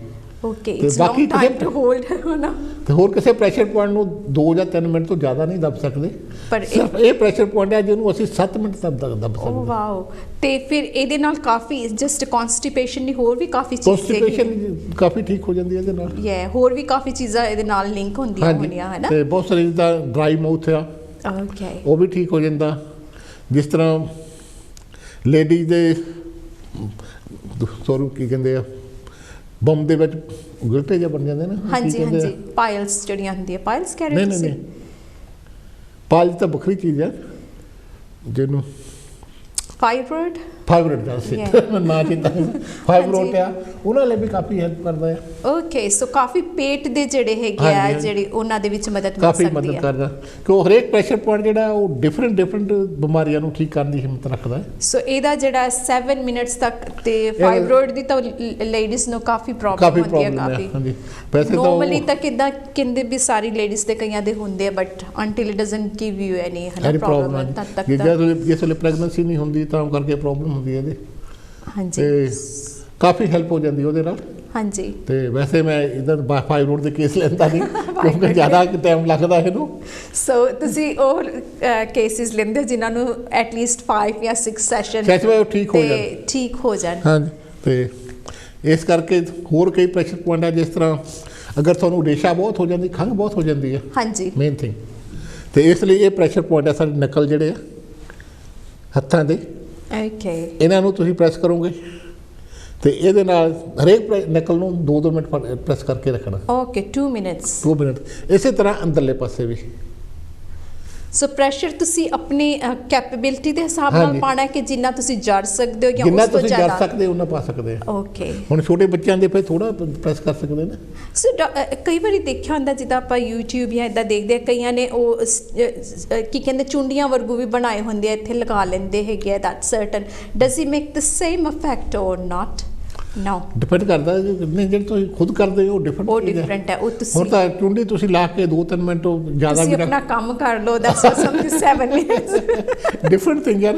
okay it's long time to hold ਹੋਣਾ ਤੇ ਹੋਰ ਕਿਸੇ ਪ੍ਰੈਸ਼ਰ ਪੁਆਇੰਟ ਨੂੰ 2 ਜਾਂ 3 ਮਿੰਟ ਤੋਂ ਜ਼ਿਆਦਾ ਨਹੀਂ ਦੱਬ ਸਕਦੇ ਪਰ ਸਿਰਫ ਇਹ ਪ੍ਰੈਸ਼ਰ ਪੁਆਇੰਟ ਹੈ ਜਿਹਨੂੰ ਅਸੀਂ 7 ਮਿੰਟ ਤੱਕ ਦੱਬ ਸਕਦੇ ਓ ਵਾਓ ਤੇ ਫਿਰ ਇਹਦੇ ਨਾਲ ਕਾਫੀ ਜਸਟ ਕਨਸਟੀਪੇਸ਼ਨ ਨਹੀਂ ਹੋਰ ਵੀ ਕਾਫੀ ਚੀਜ਼ਾਂ ਕਨਸਟੀਪੇਸ਼ਨ ਕਾਫੀ ਠੀਕ ਹੋ ਜਾਂਦੀ ਹੈ ਇਹਦੇ ਨਾਲ ਯਾ ਹੋਰ ਵੀ ਕਾਫੀ ਚੀਜ਼ਾਂ ਇਹਦੇ ਨਾਲ ਲਿੰਕ ਹੁੰਦੀਆਂ ਹੋਣੀਆਂ ਹੈ ਨਾ ਤੇ ਬਹੁਤ ਸਾਰੀ ਦਾ ਡਰਾਈ ਮਾਊਥ ਆ ਓਕੇ ਉਹ ਵੀ ਠੀਕ ਹੋ ਜਾਂਦਾ ਜਿਸ ਤਰ੍ਹਾਂ ਲੇਡੀ ਦੇ ਸੋਰੂ ਕੀ ਕਹਿੰਦੇ ਆ ਬੰਮ ਦੇ ਵਿੱਚ ਗੁਲਟੇ ਜਿਹਾ ਬਣ ਜਾਂਦੇ ਨਾ ਹਾਂਜੀ ਹਾਂਜੀ ਪਾਇਲਸ ਜਿਹੜੀਆਂ ਹੁੰਦੀਆਂ ਪਾਇਲਸ ਕਹਿ ਰਹੇ ਤੁਸੀਂ ਪਾਇਲਸ ਤਾਂ ਵੱਖਰੀ ਚੀਜ਼ ਹੈ ਜਿਹਨੂੰ ਫਾਈਬਰੋਇਡ ਦਾ ਸੀ ਮੈਂ ਨਾ ਚਿੰਤਾ ਫਾਈਬਰੋਇਡ ਆ ਉਹਨਾਂ ਲਈ ਵੀ ਕਾਫੀ ਹੈਲਪ ਕਰਦਾ ਹੈ ਓਕੇ ਸੋ ਕਾਫੀ ਪੇਟ ਦੇ ਜਿਹੜੇ ਹੈਗੇ ਆ ਜਿਹੜੇ ਉਹਨਾਂ ਦੇ ਵਿੱਚ ਮਦਦ ਮਿਲ ਸਕਦੀ ਹੈ ਕਾਫੀ ਮਦਦ ਕਰਦਾ ਕਿ ਹਰੇਕ ਪ੍ਰੈਸ਼ਰ ਪੁਆਇੰਟ ਜਿਹੜਾ ਉਹ ਡਿਫਰੈਂਟ ਬਿਮਾਰੀਆਂ ਨੂੰ ਠੀਕ ਕਰਨ ਦੀ ਹਿੰਮਤ ਰੱਖਦਾ ਹੈ ਸੋ ਇਹਦਾ ਜਿਹੜਾ 7 ਮਿੰਟਸ ਤੱਕ ਤੇ ਫਾਈਬਰੋਇਡ ਦੀ ਤਾਂ ਲੇਡੀਜ਼ ਨੂੰ ਕਾਫੀ ਪ੍ਰੋਬਲਮ ਹੁੰਦੀ ਹੈ ਕਾਫੀ ਹਾਂਜੀ ਵੈਸੇ ਤਾਂ ਨੋਰਮਲੀ ਤਾਂ ਕਿਦਾਂ ਕਹਿੰਦੇ ਵੀ ਸਾਰੀ ਲੇਡੀਜ਼ ਦੇ ਕਈਆਂ ਦੇ ਹੁੰਦੇ ਆ but until it doesn't give you any problem ਤਦ ਤੱਕ ਜਿਸ ਵੇਲੇ ਪ੍ਰੈਗਨੈਂਸੀ ਨਹੀਂ ਹੁੰਦੀ ਤਾਂ ਕਰਕੇ ਪ੍ਰੋਬਲਮ ਹੁੰਦੀ ਹੈ ਇਹਦੇ ਹਾਂਜੀ ਤੇ ਕਾਫੀ ਹੈਲਪ ਹੋ ਜਾਂਦੀ ਉਹਦੇ ਨਾਲ ਹਾਂਜੀ ਤੇ ਵੈਸੇ ਮੈਂ ਇਧਰ ਫਾਈਬਰੋਇਡ ਦੇ ਕੇਸ ਲੈਂਦਾ ਨਹੀਂ ਕਿਉਂਕਿ ਜ਼ਿਆਦਾ ਟਾਈਮ ਲੱਗਦਾ ਇਹਨੂੰ ਸੋ ਤੁਸੀਂ ਉਹ ਕੇਸਿਸ ਲੈਂਦੇ ਜਿਨ੍ਹਾਂ ਨੂੰ ਐਟਲੀਸਟ 5 ਜਾਂ 6 ਸੈਸ਼ਨ ਠੀਕ ਹੋ ਜਾਣ ਹਾਂਜੀ ਤੇ ਇਸ ਕਰਕੇ ਹੋਰ ਕਈ ਪ੍ਰੈਸ਼ਰ ਪੁਆਇੰਟ ਆ ਜਿਸ ਤਰ੍ਹਾਂ ਅਗਰ ਤੁਹਾਨੂੰ ਰੇਸ਼ਾ ਬਹੁਤ ਹੋ ਜਾਂਦੀ ਖੰਘ ਬਹੁਤ ਹੋ ਜਾਂਦੀ ਹੈ ਹਾਂਜੀ ਮੇਨ ਥਿੰਗ ਤੇ ਇਸ ਲਈ ਇਹ ਪ੍ਰੈਸ਼ਰ ਪੁਆਇੰਟ ਆ ਸਾਡੇ ਨਕਲ ਜਿਹੜੇ ਆ ਹੱਥਾਂ ਦੇ ਓਕੇ ਇਹਨਾਂ ਨੂੰ ਤੁਸੀਂ ਪ੍ਰੈਸ ਕਰੋਗੇ ਤੇ ਇਹਦੇ ਨਾਲ ਹਰੇਕ ਨਕਲ ਨੂੰ 2-2 ਮਿੰਟ ਪ੍ਰੈਸ ਕਰਕੇ ਰੱਖਣਾ ਓਕੇ 2 ਮਿੰਟਸ ਇਸੇ ਤਰ੍ਹਾਂ ਅੰਦਰਲੇ ਪਾਸੇ ਵੀ ਸੋ ਪ੍ਰੈਸ਼ਰ ਤੁਸੀਂ ਆਪਣੀ ਕੈਪੇਬਿਲਿਟੀ ਦੇ ਹਿਸਾਬ ਨਾਲ ਪਾਣਾ ਕਿ ਜਿੰਨਾ ਤੁਸੀਂ ਜੜ ਸਕਦੇ ਹੋ ਜਾਂ ਜਿੰਨਾ ਤੁਸੀਂ ਜੜ ਸਕਦੇ ਹੋ ਉਹਨਾਂ ਪਾ ਸਕਦੇ ਆ ਓਕੇ ਹੁਣ ਛੋਟੇ ਬੱਚਿਆਂ ਦੇ ਫਿਰ ਥੋੜਾ ਪ੍ਰੈਸ ਕਰ ਸਕਦੇ ਨੇ ਸੋ ਕਈ ਵਾਰੀ ਦੇਖਿਆ ਹੁੰਦਾ ਜਿੱਦਾਂ ਆਪਾਂ YouTube ਜਾਂ ਇਦਾਂ ਦੇਖਦੇ ਆ ਕਈਆਂ ਨੇ ਉਹ ਕੀ ਕਹਿੰਦੇ ਚੁੰਡੀਆਂ ਵਰਗੂ ਵੀ ਬਣਾਏ ਹੁੰਦੇ ਆ ਇੱਥੇ ਲਗਾ ਲੈਂਦੇ ਹੈਗੇ ਆ that certain does he make the same effect or not no depend ਕਰਦਾ ਨਹੀਂ ਜਿਹੜੇ ਤੁਸੀਂ ਖੁਦ ਕਰਦੇ ਹੋ ਉਹ ਡਿਫਰੈਂਟ ਹੈ ਉਹ ਤੁਸੀਂ ਹੁਣ ਤਾਂ ਚੁੰਡੀ ਤੁਸੀਂ ਲਾ ਕੇ 2-3 ਮਿੰਟ ਜ਼ਿਆਦਾ ਵੀ ਆਪਣਾ ਕੰਮ ਕਰ ਲਓ that's something 7 minutes different thing ਹੈ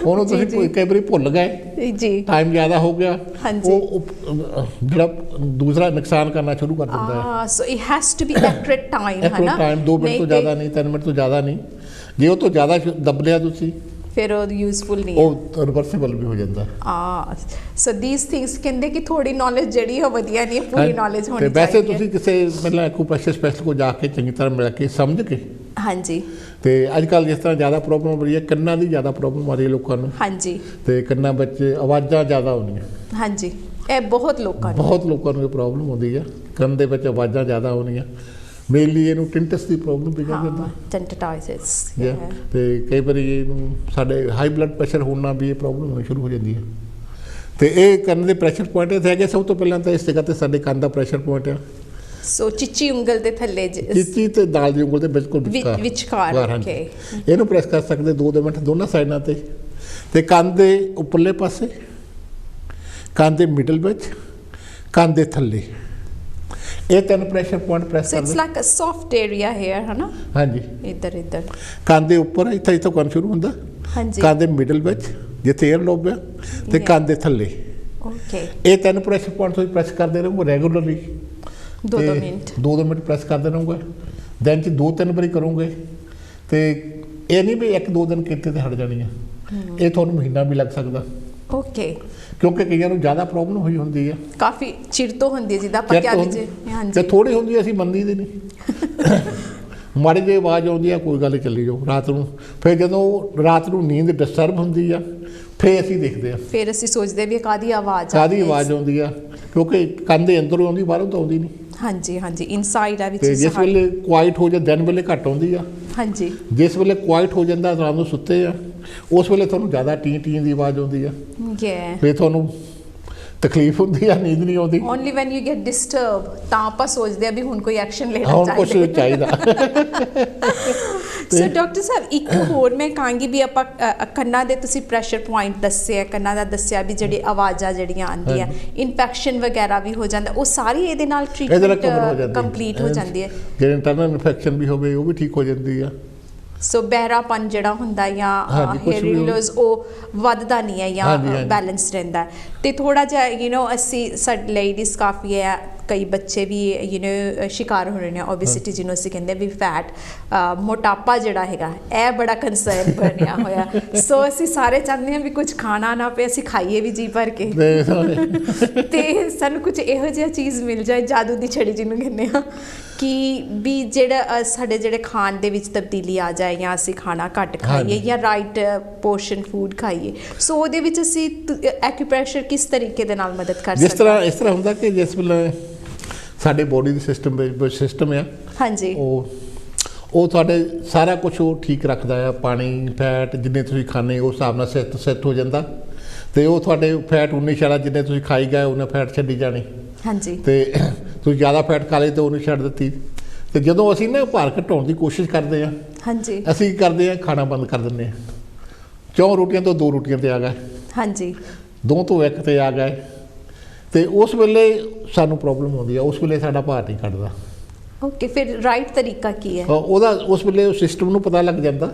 ਉਹਨੂੰ ਤੁਸੀਂ ਕਈ ਵਾਰੀ ਭੁੱਲ ਗਏ ਜੀ ਟਾਈਮ ਜ਼ਿਆਦਾ ਹੋ ਗਿਆ ਉਹ ਜਿਹੜਾ ਦੂਸਰਾ ਨੁਕਸਾਨ ਕਰਨਾ ਸ਼ੁਰੂ ਕਰ ਦਿੰਦਾ ਹੈ so it has to be accurate time ਹੈ ਨਾ ਟਾਈਮ 2 ਮਿੰਟ ਤੋਂ ਜ਼ਿਆਦਾ ਨਹੀਂ 3 ਮਿੰਟ ਤੋਂ ਜ਼ਿਆਦਾ ਨਹੀਂ ਜੇ ਉਹ ਤੋਂ ਜ਼ਿਆਦਾ ਦੱਬ ਲਿਆ ਤੁਸੀਂ ਫਿਰ ਉਹ ਯੂਜ਼ਫੁਲ ਨਹੀਂ ਹੈ ਉਹ ਰਿਵਰਸੀਬਲ ਵੀ ਹੋ ਜਾਂਦਾ ਸੋ ਥੀਸ ਥਿੰਗਸ ਕਹਿੰਦੇ ਕਿ ਥੋੜੀ ਨੌਲੇਜ ਜਿਹੜੀ ਹੈ ਵਧੀਆ ਨਹੀਂ ਪੂਰੀ ਨੌਲੇਜ ਹੋਣੀ ਚਾਹੀਦੀ ਹੈ ਵੈਸੇ ਤੁਸੀਂ ਕਿਸੇ ਪਹਿਲਾਂ ਐਕੂਪ੍ਰੈਸ਼ਰ ਸਪੈਸ਼ਲਿਸਟ ਕੋਲ ਜਾ ਕੇ ਚੰਗੀ ਤਰ੍ਹਾਂ ਮਿਲ ਕੇ ਸਮਝ ਕੇ ਹਾਂਜੀ ਤੇ ਅੱਜ ਕੱਲ੍ਹ ਜਿਸ ਤਰ੍ਹਾਂ ਜ਼ਿਆਦਾ ਪ੍ਰੋਬਲਮ ਹੋ ਰਹੀ ਹੈ ਕੰਨਾਂ ਦੀ ਜ਼ਿਆਦਾ ਪ੍ਰੋਬਲਮ ਆ ਰਹੀ ਹੈ ਲੋਕਾਂ ਨੂੰ ਹਾਂਜੀ ਤੇ ਕੰਨਾਂ ਵਿੱਚ ਆਵਾਜ਼ਾਂ ਜ਼ਿਆਦਾ ਆਉਂਦੀਆਂ ਹਾਂਜੀ ਇਹ ਬਹੁਤ ਲੋਕਾਂ ਨੂੰ ਇਹ ਪ੍ਰੋਬਲਮ ਹੁੰਦੀ ਹੈ ਕੰਨ ਦੇ ਵਿੱਚ ਆਵਾਜ਼ਾਂ ਜ਼ਿਆਦਾ ਆਉਂਦੀਆਂ ਮੇਨਲੀ ਇਹਨੂੰ ਟਿੰਟਸ ਦੀ ਪ੍ਰੋਬਲਮ ਵੀ ਕਹਿੰਦੇ ਨੇ ਟਿੰਟਾਈਟਿਸ ਤੇ ਕਈ ਵਾਰੀ ਇਹਨੂੰ ਸਾਡੇ ਹਾਈ ਬਲੱਡ ਪ੍ਰੈਸ਼ਰ ਹੋਣ ਨਾਲ ਵੀ ਇਹ ਪ੍ਰੋਬਲਮ ਹੋਣੀ ਸ਼ੁਰੂ ਹੋ ਜਾਂਦੀ ਹੈ ਤੇ ਇਹ ਕੰਨ ਦੇ ਪ੍ਰੈਸ਼ਰ ਪੁਆਇੰਟ ਇੱਥੇ ਹੈਗੇ ਸਭ ਤੋਂ ਪਹਿਲਾਂ ਤਾਂ ਇਸ ਜਗ੍ਹਾ ਤੇ ਸਾਡੇ ਕੰਨ ਦਾ ਪ੍ਰੈਸ਼ਰ ਪੁਆਇੰਟ ਆ ਸੋ ਚਿੱਚੀ ਉਂਗਲ ਦੇ ਥੱਲੇ ਚਿੱਚੀ ਤੇ ਦਾਲ ਦੀ ਉਂਗਲ ਦੇ ਬਿਲਕੁਲ ਵਿਚਕਾਰ ਓਕੇ ਇਹਨੂੰ ਪ੍ਰੈਸ ਕਰ ਸਕਦੇ 2 ਮਿੰਟ ਦੋਨਾਂ ਸਾਈਡਾਂ ਤੇ ਕੰਨ ਦੇ ਉੱਪਰਲੇ ਪਾਸੇ ਕੰਨ ਦੇ ਮਿਡਲ ਵਿੱਚ ਕੰਨ ਦੇ ਥੱਲੇ ਇਹ 3 ਪ੍ਰੈਸ਼ਰ ਪੁਆਇੰਟ ਪ੍ਰੈਸ ਕਰਦੇ it's like a soft area here ਹੈ ਨਾ ਹਾਂਜੀ ਇੱਧਰ ਕੰਨ ਦੇ ਉੱਪਰ ਇੱਥੇ ਕੰਨ ਸ਼ੁਰੂ ਹੁੰਦਾ ਹਾਂਜੀ ਕੰਨ ਦੇ ਮਿਡਲ ਵਿੱਚ ਜਿੱਥੇ ਏਅਰ ਲੋਬ ਹੈ ਤੇ ਕੰਨ ਦੇ ਥੱਲੇ ਓਕੇ ਇਹ 3 ਪ੍ਰੈਸ਼ਰ ਪੁਆਇੰਟ ਤੁਸੀਂ ਪ੍ਰੈਸ ਕਰਦੇ ਰਹੋ ਰੈਗੂਲਰਲੀ 2 ਮਿੰਟ ਪ੍ਰੈਸ ਕਰਦੇ ਰਹੋਗੇ ਦਿਨ 'ਚ 2-3 ਵਾਰੀ ਕਰੋਗੇ ਤੇ ਇਹ ਨਹੀਂ ਵੀ 1-2 ਦਿਨ ਕੀਤੇ ਤੇ ਹਟ ਜਾਣੀ ਹੈ ਇਹ ਤੁਹਾਨੂੰ ਮਹੀਨਾ ਵੀ ਲੱਗ ਸਕਦਾ ਓਕੇ ਕਿਉਂਕਿ ਕਈਆਂ ਨੂੰ ਜ਼ਿਆਦਾ ਪ੍ਰੋਬਲਮ ਹੋਈ ਹੁੰਦੀ ਹੈ ਕਾਫੀ ਚਿਰ ਤੋਂ ਹੁੰਦੀ ਹੈ ਜਿੱਦਾਂ ਆਪਾਂ ਕਹਿ ਲਈਏ ਹਾਂਜੀ ਤੇ ਥੋੜੀ ਹੁੰਦੀ ਹੈ ਅਸੀਂ ਮੰਨਦੀ ਦੇ ਨਹੀਂ ਮਾੜੀ ਜਿਹੀ ਆਵਾਜ਼ ਆਉਂਦੀ ਆ ਕੋਈ ਗੱਲ ਚੱਲੀ ਜਾਓ ਰਾਤ ਨੂੰ ਫਿਰ ਜਦੋਂ ਰਾਤ ਨੂੰ ਨੀਂਦ ਡਿਸਟਰਬ ਹੁੰਦੀ ਆ ਫਿਰ ਅਸੀਂ ਦੇਖਦੇ ਆ ਫਿਰ ਅਸੀਂ ਸੋਚਦੇ ਵੀ ਕਾਹਦੀ ਆਵਾਜ਼ ਆਉਂਦੀ ਆ ਕਿਉਂਕਿ ਕੰਨ ਦੇ ਅੰਦਰੋਂ ਆਉਂਦੀ ਬਾਹਰੋਂ ਤਾਂ ਆਉਂਦੀ ਨਹੀਂ ਹਾਂਜੀ ਇਨਸਾਈਡ ਆ ਵਿੱਚ ਜਿਸ ਵੇਲੇ ਕੁਆਇਟ ਹੋ ਜਾ ਦਿਨ ਵੇਲੇ ਘੱਟ ਆਉਂਦੀ ਆ ਹਾਂਜੀ ਜਿਸ ਵੇਲੇ ਕੁਆਇਟ ਹੋ ਜਾਂਦਾ ਰਾਤ ਨੂੰ ਸੁੱਤੇ ਆ ਉਸ ਵੇਲੇ ਤੁਹਾਨੂੰ ਜ਼ਿਆਦਾ ਟੀ ਦੀ ਆਵਾਜ਼ ਆਉਂਦੀ ਆ ਫਿਰ ਤੁਹਾਨੂੰ ਤਕਲੀਫ ਹੁੰਦੀ ਆ ਨੀਂਦ ਨਹੀਂ ਆਉਂਦੀ only when you get disturb ਤਾਂ ਆਪਾਂ ਸੋਚਦੇ ਆ ਵੀ ਹੁਣ ਕੋਈ ਐਕਸ਼ਨ ਲੈਣਾ ਚਾਹੀਦਾ ਸੋ ਡਾਕਟਰ ਸਾਹਿਬ ਇੱਕ ਹੋਰ ਮੈਂ ਕਹਾਂਗੀ ਵੀ ਆਪਾਂ ਕੰਨਾਂ ਦੇ ਤੁਸੀਂ ਪ੍ਰੈਸ਼ਰ ਪੁਆਇੰਟ ਦੱਸਿਆ, ਕੰਨਾਂ ਦਾ ਦੱਸਿਆ ਵੀ ਜਿਹੜੀ ਆਵਾਜ਼ਾਂ ਜਿਹੜੀਆਂ ਆਉਂਦੀਆਂ, ਇਨਫੈਕਸ਼ਨ ਵਗੈਰਾ ਵੀ ਹੋ ਜਾਂਦਾ, ਉਹ ਸਾਰੀ ਇਹਦੇ ਨਾਲ ਟ੍ਰੀਟਮੈਂਟ ਕੰਪਲੀਟ ਹੋ ਜਾਂਦੀ ਹੈ। ਜੇ ਇੰਟਰਨਲ ਇਨਫੈਕਸ਼ਨ ਵੀ ਹੋਵੇ ਉਹ ਵੀ ਠੀਕ ਹੋ ਜਾਂਦੀ ਆ। ਸੋ ਬਹਿਰਾਪਨ ਜਿਹੜਾ ਹੁੰਦਾ ਜਾਂ ਹੇਅਰ ਲੋਸ ਉਹ ਵੱਧਦਾ ਨਹੀਂ ਹੈ ਜਾਂ ਬੈਲੈਂਸ ਰਹਿੰਦਾ। ਤੇ ਥੋੜਾ ਜਿਹਾ ਅਸੀਂ ਸਾਡੇ ਲੇਡੀਜ਼ ਕਾਫੀ ਹੈ, ਕਈ ਬੱਚੇ ਵੀ ਸ਼ਿਕਾਰ ਹੋ ਰਹੇ ਨੇ ਓਬੇਸਿਟੀ ਜਿਹਨੂੰ ਅਸੀਂ ਕਹਿੰਦੇ ਵੀ ਫੈਟ, ਮੋਟਾਪਾ ਜਿਹੜਾ ਹੈਗਾ ਇਹ ਬੜਾ ਕੰਸਰਨ ਬਣਿਆ ਹੋਇਆ। ਸੋ ਅਸੀਂ ਸਾਰੇ ਚਾਹੁੰਦੇ ਹਾਂ ਵੀ ਕੁਝ ਖਾਣਾ ਨਾ ਪਏ, ਅਸੀਂ ਖਾਈਏ ਵੀ ਜੀ ਭਰ ਕੇ ਤੇ ਸਾਨੂੰ ਕੁਝ ਇਹੋ ਜਿਹਾ ਚੀਜ਼ ਮਿਲ ਜਾਏ, ਜਾਦੂ ਦੀ ਛੜੀ ਜਿਹਨੂੰ ਕਹਿੰਦੇ ਆ, ਕਿ ਵੀ ਜਿਹੜਾ ਸਾਡੇ ਜਿਹੜੇ ਖਾਣ ਦੇ ਵਿੱਚ ਤਬਦੀਲੀ ਆ ਜਾਏ, ਜਾਂ ਅਸੀਂ ਖਾਣਾ ਘੱਟ ਖਾਈਏ ਜਾਂ ਰਾਈਟ ਪੋਰਸ਼ਨ ਫੂਡ ਖਾਈਏ। ਸੋ ਉਹਦੇ ਵਿੱਚ ਅਸੀਂ ਐਕਿਊਪ੍ਰੈਸ਼ਰ ਕਿਸ ਤਰੀਕੇ ਦੇ ਨਾਲ ਮਦਦ ਕਰ ਸਕਦੇ ਹਾਂ? ਇਸ ਤਰ੍ਹਾਂ ਹੁੰਦਾ ਕਿ ਜਿਸ ਵੇਲੇ ਸਾਡੇ ਬੋਡੀ ਦੀ ਸਿਸਟਮ ਆ, ਹਾਂਜੀ, ਉਹ ਤੁਹਾਡੇ ਸਾਰਾ ਕੁਝ ਉਹ ਠੀਕ ਰੱਖਦਾ ਆ। ਪਾਣੀ, ਫੈਟ ਜਿੰਨੇ ਤੁਸੀਂ ਖਾਂਦੇ ਉਸ ਹਿਸਾਬ ਨਾਲ ਸੈੱਟ ਹੋ ਜਾਂਦਾ, ਤੇ ਉਹ ਤੁਹਾਡੇ ਫੈਟ ਉਨੀ ਛੱਡਾ ਜਿੰਨੇ ਤੁਸੀਂ ਖਾਈ ਗਏ ਉਹਨੇ ਫੈਟ ਛੱਡੀ ਜਾਣੀ। ਹਾਂਜੀ, ਤੇ ਤੁਸੀਂ ਜ਼ਿਆਦਾ ਫੈਟ ਖਾ ਲਈ ਤੇ ਉਹਨੂੰ ਛੱਡ ਦਿੱਤੀ। ਤੇ ਜਦੋਂ ਅਸੀਂ ਨਾ ਭਾਰ ਘਟਾਉਣ ਦੀ ਕੋਸ਼ਿਸ਼ ਕਰਦੇ ਹਾਂ, ਹਾਂਜੀ, ਅਸੀਂ ਕੀ ਕਰਦੇ ਹਾਂ, ਖਾਣਾ ਬੰਦ ਕਰ ਦਿੰਦੇ ਹਾਂ। 4 ਰੋਟੀਆਂ ਤੋਂ 2 ਰੋਟੀਆਂ ਤੇ ਆ ਗਏ, ਹਾਂਜੀ, 2 ਤੋਂ 1 ਤੇ ਆ ਗਏ, ਤੇ ਉਸ ਵੇਲੇ ਸਾਨੂੰ ਪ੍ਰੋਬਲਮ ਆਉਂਦੀ ਆ। ਉਸ ਵੇਲੇ ਸਾਡਾ ਭਾਰ ਨਹੀਂ ਘਟਦਾ। ਓਕੇ, ਫਿਰ ਰਾਈਟ ਤਰੀਕਾ ਕੀ ਹੈ? ਉਹਦਾ ਉਸ ਵੇਲੇ ਉਹ ਸਿਸਟਮ ਨੂੰ ਪਤਾ ਲੱਗ ਜਾਂਦਾ